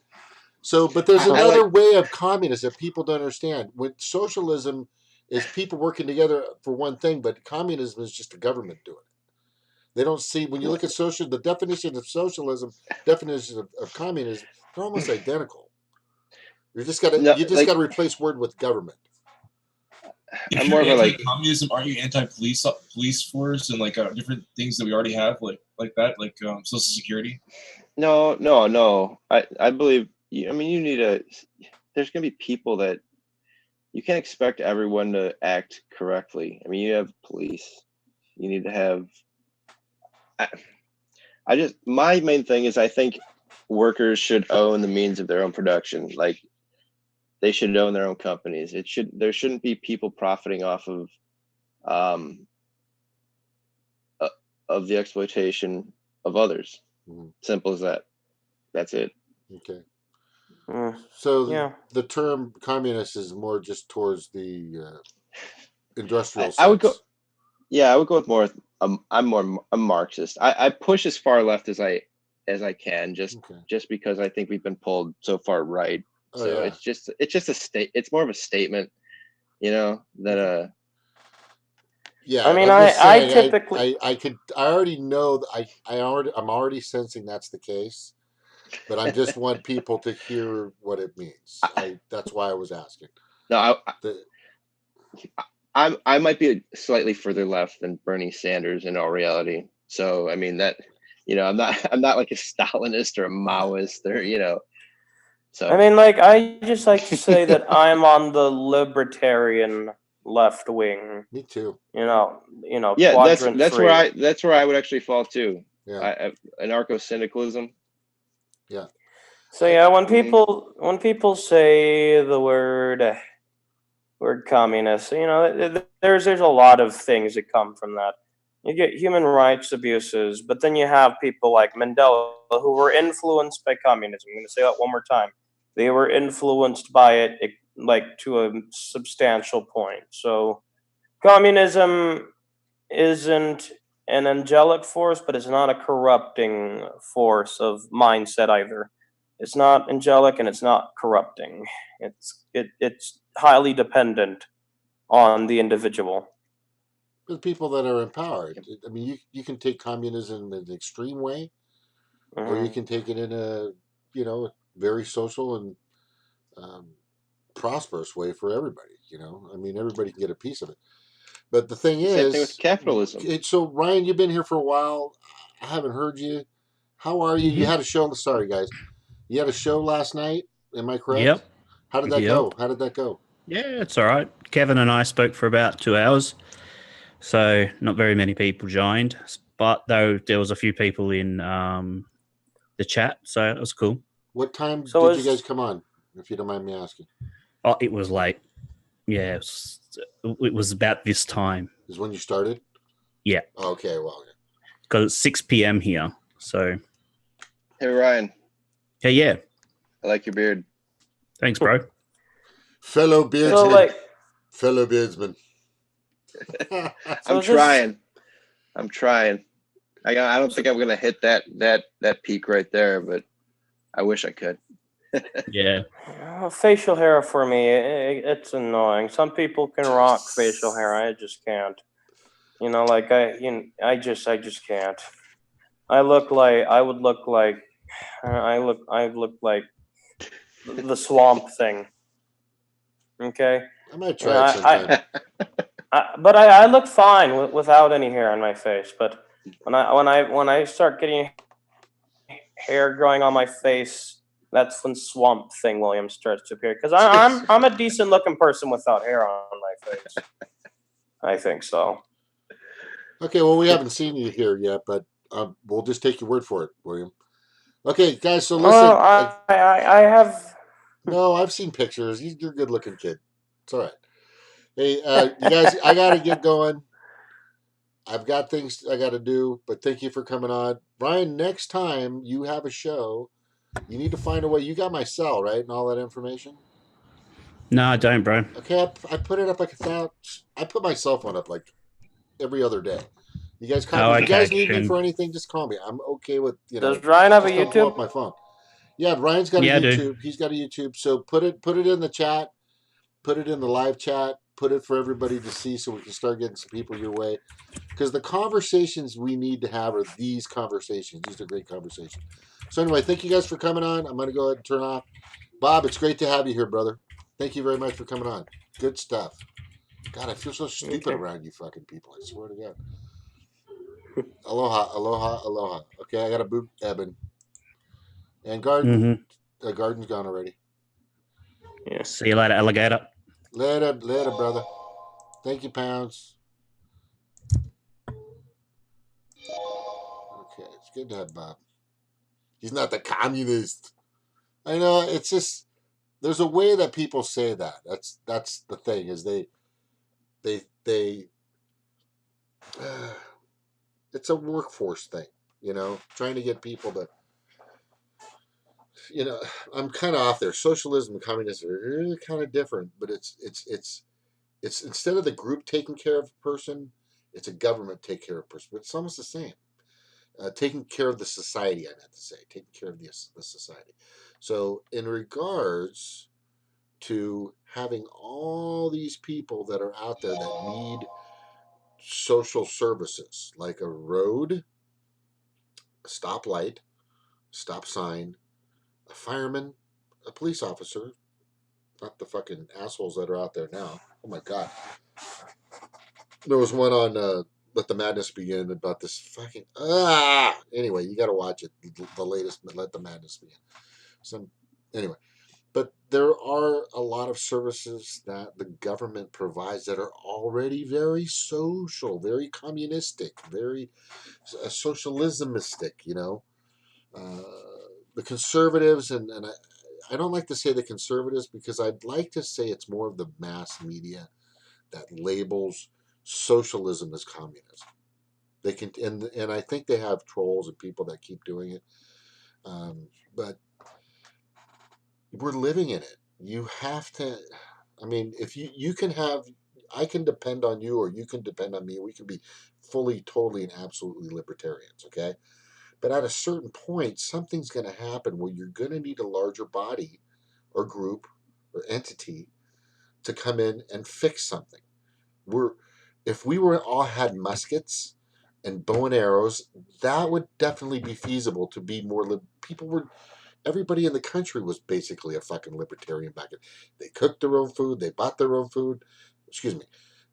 So, but there's another way of communism that people don't understand. When socialism is people working together for one thing, but communism is just the government doing it. They don't see when you look at the definition of socialism, definition of communism, they're almost identical. You just got to replace word with government. If I'm you're more of a anti-communism, aren't you anti-police force and different things that we already have, like that, Social Security? No. I believe. I mean, you need there's gonna be people that you can't expect everyone to act correctly. I mean, you have police. You need to have. My main thing is I think workers should own the means of their own production. Like they should own their own companies. There shouldn't be people profiting off of the exploitation of others. Mm-hmm. Simple as that. That's it. Okay. So the term communist is more just towards the industrial sense. I would go. Yeah, I would go with more. I'm more a Marxist. I push as far left as I can, just because I think we've been pulled so far right. It's just a state. It's more of a statement, that Yeah, I mean, I typically I already know that I'm already sensing that's the case, but I just want people to hear what it means. That's why I was asking. No, I might be slightly further left than Bernie Sanders in all reality. So I mean that, I'm not like a Stalinist or a Maoist or. So I mean, I just like to say that I'm on the libertarian left wing. Me too. Yeah, quadrant that's 3. that's where I would actually fall too. Yeah. Anarcho-syndicalism. Yeah. So when people say the word communist, there's a lot of things that come from that. You get human rights abuses, but then you have people like Mandela who were influenced by communism. I'm going to say that one more time. They were influenced by it, to a substantial point. So communism isn't an angelic force, but it's not a corrupting force of mindset either. It's not angelic and it's not corrupting. It's highly dependent on the individual. The people that are empowered. I mean, you can take communism in an extreme way, or you can take it in a very social and prosperous way for everybody. I mean, everybody can get a piece of it. But the thing is, same thing with capitalism. So Ryan, you've been here for a while. I haven't heard you. How are you? You had a show. Sorry, guys. You had a show last night. Am I correct? Yep. How did that go? Yeah, it's all right. Kevin and I spoke for about 2 hours, so not very many people joined. But though there was a few people in the chat, so it was cool. What time did you guys come on? If you don't mind me asking. Oh, it was late. Yeah, it was about this time. Is when you started? Yeah. Okay, well. Because it's 6 p.m. here, so. Hey, Ryan. Hey, yeah. I like your beard. Thanks, bro. Fellow beardsman. Fellow beardsman. I'm trying. I don't think I'm gonna hit that peak right there, but I wish I could. Yeah. Facial hair for me, it's annoying. Some people can rock facial hair. I just can't. I just can't. I look like the swamp thing. Okay. I might try it sometime. But I look fine without any hair on my face. But when I start getting hair growing on my face, that's when Swamp Thing Williams starts to appear. Because I'm a decent looking person without hair on my face. I think so. Okay, well, we haven't seen you here yet, but we'll just take your word for it, William. Okay, guys, so listen. I have. No, I've seen pictures. You're a good looking kid. It's all right. Hey, you guys, I got to get going. I've got things I got to do, but thank you for coming on. Brian, next time you have a show, you need to find a way. You got my cell, right, and all that information? No, I don't, bro. Okay, I put it up like I put my cell phone up like every other day. You guys call me. If you guys need me for anything, just call me. I'm okay with, Does Ryan have a just don't blow YouTube? up my phone. Yeah, Ryan's got a YouTube. He's got a YouTube. So put it in the chat. Put it in the live chat. put it for everybody to see so we can start getting some people your way. Because the conversations we need to have are these conversations. These are great conversations. So anyway, thank you guys for coming on. I'm going to go ahead and turn off. Bob, it's great to have you here, brother. Thank you very much for coming on. Good stuff. God, I feel so stupid around you fucking people. I swear to God. Aloha, aloha, aloha. Okay, I got to boot Eben. And Garden, Garden's gone already. Yeah. See you later, alligator. Later, brother. Thank you, Pounds. Okay, it's good to have Bob. He's not the communist. I know, it's just there's a way that people say that. That's the thing is they it's a workforce thing, trying to get people to I'm kind of off there. Socialism and communism are kind of different, but it's instead of the group taking care of a person, it's a government take care of a person. But it's almost the same. Taking care of the society, I meant to say, taking care of the society. So in regards to having all these people that are out there that need social services, like a road, a stoplight, stop sign, a fireman, a police officer, not the fucking assholes that are out there now. Oh my God. There was one on Let the Madness Begin about this fucking anyway, you got to watch it. The latest Let the Madness Begin. Anyway, but there are a lot of services that the government provides that are already very social, very communistic, very socialismistic. The conservatives and I don't like to say the conservatives because I'd like to say it's more of the mass media that labels socialism as communism. They can, and I think they have trolls and people that keep doing it. But we're living in it. You have to. I mean, if you can have, I can depend on you, or you can depend on me. We can be fully, totally, and absolutely libertarians. Okay, but at a certain point, something's going to happen where you're going to need a larger body, or group, or entity to come in and fix something. If we were all had muskets and bow and arrows, that would definitely be feasible to be more. Everybody in the country was basically a fucking libertarian back then. They cooked their own food. They bought their own food. Excuse me.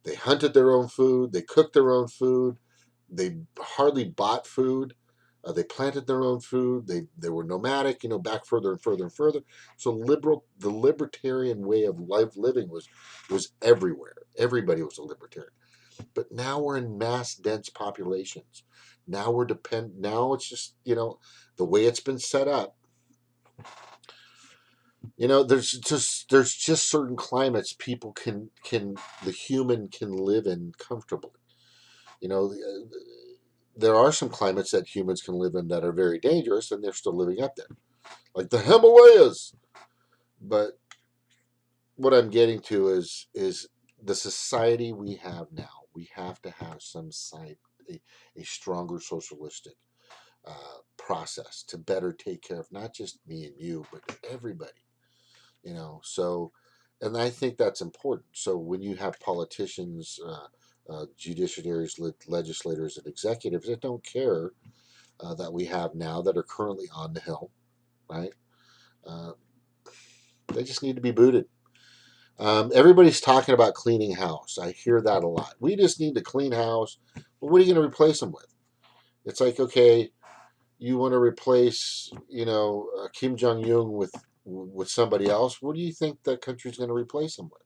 They hunted their own food. They cooked their own food. They hardly bought food. They planted their own food. They were nomadic, back further and further and further. So the libertarian way of life living was everywhere. Everybody was a libertarian. But now we're in mass dense populations. Now now it's just, the way it's been set up. There's just certain climates people the human can live in comfortably. There are some climates that humans can live in that are very dangerous, and they're still living up there, like the Himalayas. But what I'm getting to is the society we have now. We have to have a stronger socialistic process to better take care of not just me and you, but everybody. So, and I think that's important. So when you have politicians, judiciaries, legislators, and executives that don't care that we have now that are currently on the hill, right? They just need to be booted. Everybody's talking about cleaning house. I hear that a lot. We just need to clean house. Well, what are you going to replace them with? It's like, okay, you want to replace, Kim Jong Un with somebody else. What do you think the country's going to replace him with?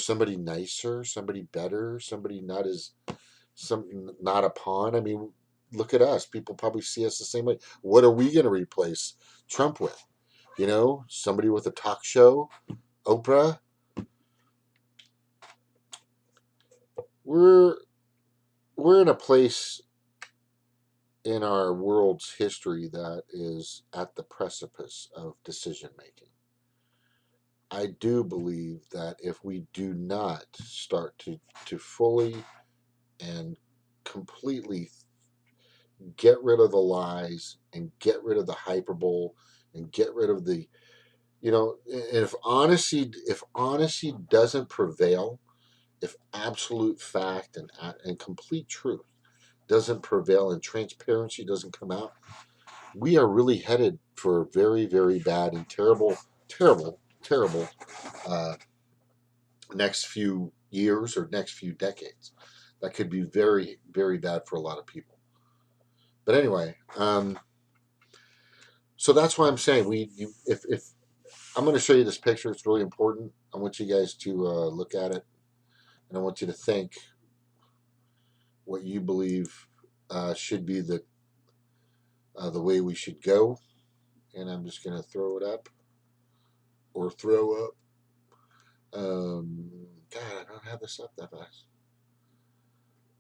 Somebody nicer, somebody better, somebody not a pawn. I mean, look at us. People probably see us the same way. What are we going to replace Trump with? Somebody with a talk show, Oprah. We're in a place in our world's history that is at the precipice of decision making. I do believe that if we do not start to fully and completely get rid of the lies and get rid of the hyperbole and get rid of the You know, if honesty doesn't prevail, if absolute fact and complete truth doesn't prevail and transparency doesn't come out, we are really headed for very, very bad and terrible, terrible, terrible next few years or next few decades. That could be very, very bad for a lot of people. But anyway, so that's why I'm saying if I'm going to show you this picture, it's really important. I want you guys to look at it, and I want you to think what you believe should be the way we should go. And I'm just going to throw it up or throw up. God, I don't have this up that fast.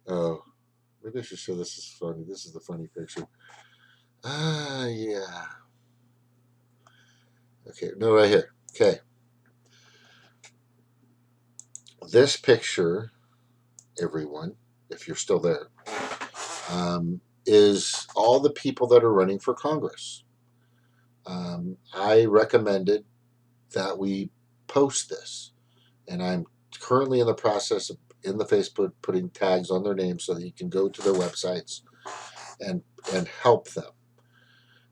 Oh, maybe I should show this. Is funny. This is the funny picture. Yeah. Okay, no, right here. Okay. This picture, everyone, if you're still there, is all the people that are running for Congress. I recommended that we post this, and I'm currently in the process of in the Facebook putting tags on their names so that you can go to their websites and help them.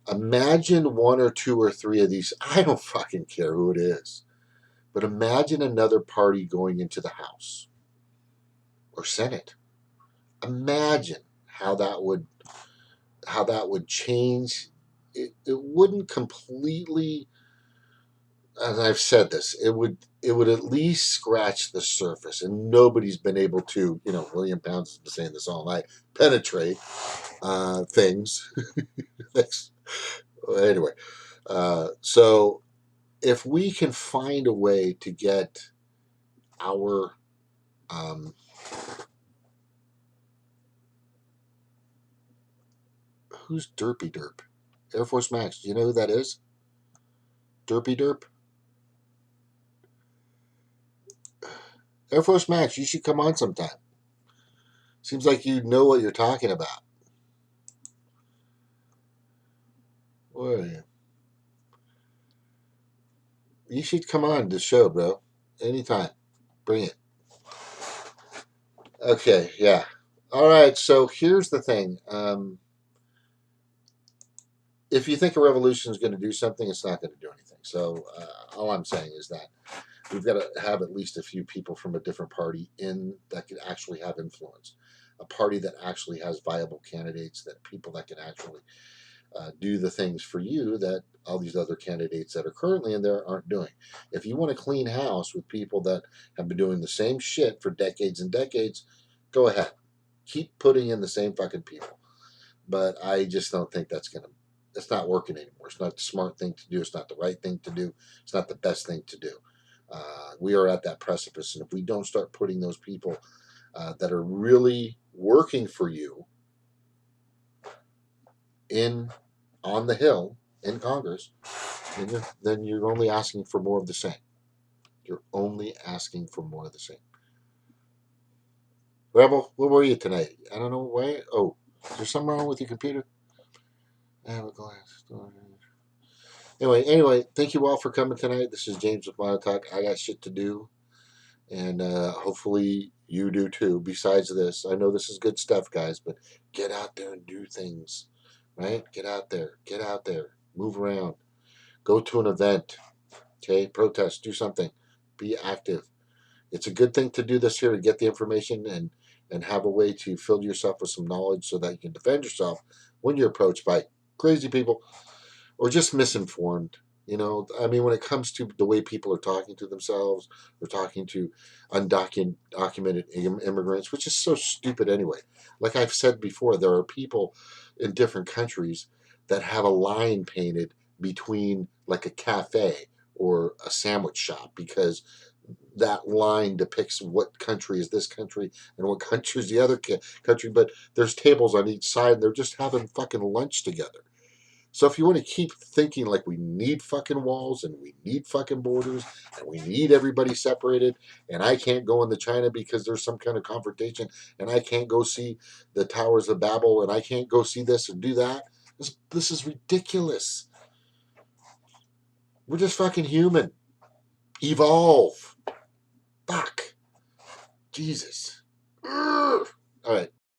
Imagine one or two or three of these. I don't fucking care who it is, but imagine another party going into the House or Senate. Imagine how that would change. It wouldn't completely. As I've said this, it would at least scratch the surface, and nobody's been able to. William Pounds has been saying this all night. Penetrate things. Anyway, so if we can find a way to get our who's Derpy Derp? Air Force Max. Do you know who that is? Derpy Derp? Air Force Max, you should come on sometime. Seems like you know what you're talking about. Where are you? You should come on the show, bro. Anytime. Bring it. Okay, yeah. All right, so here's the thing. If you think a revolution is going to do something, it's not going to do anything. So all I'm saying is that we've got to have at least a few people from a different party in that could actually have influence. A party that actually has viable candidates, that people that can actually do the things for you that all these other candidates that are currently in there aren't doing. If you want a clean house with people that have been doing the same shit for decades and decades, go ahead. Keep putting in the same fucking people. But I just don't think it's not working anymore. It's not the smart thing to do. It's not the right thing to do. It's not the best thing to do. We are at that precipice, and if we don't start putting those people that are really working for you on the Hill in Congress, then you're only asking for more of the same. You're only asking for more of the same. Rebel, where were you tonight? I don't know why. Oh, is there something wrong with your computer? Anyway, thank you all for coming tonight. This is James with Mahalo Talk. I got shit to do, and hopefully you do too. Besides this, I know this is good stuff, guys, but get out there and do things, right? Get out there, move around, go to an event, okay? Protest, do something, be active. It's a good thing to do this here to get the information and have a way to fill yourself with some knowledge so that you can defend yourself when you're approached by crazy people or just misinformed. When it comes to the way people are talking to themselves or talking to undocumented immigrants, which is so stupid anyway. Like I've said before, there are people in different countries that have a line painted between like a cafe or a sandwich shop because that line depicts what country is this country and what country is the other country, but there's tables on each side and they're just having fucking lunch together. So if you want to keep thinking like we need fucking walls and we need fucking borders and we need everybody separated and I can't go into China because there's some kind of confrontation and I can't go see the Towers of Babel and I can't go see this and do that, this is ridiculous. We're just fucking human. Evolve. Fuck. Jesus. Ugh. All right.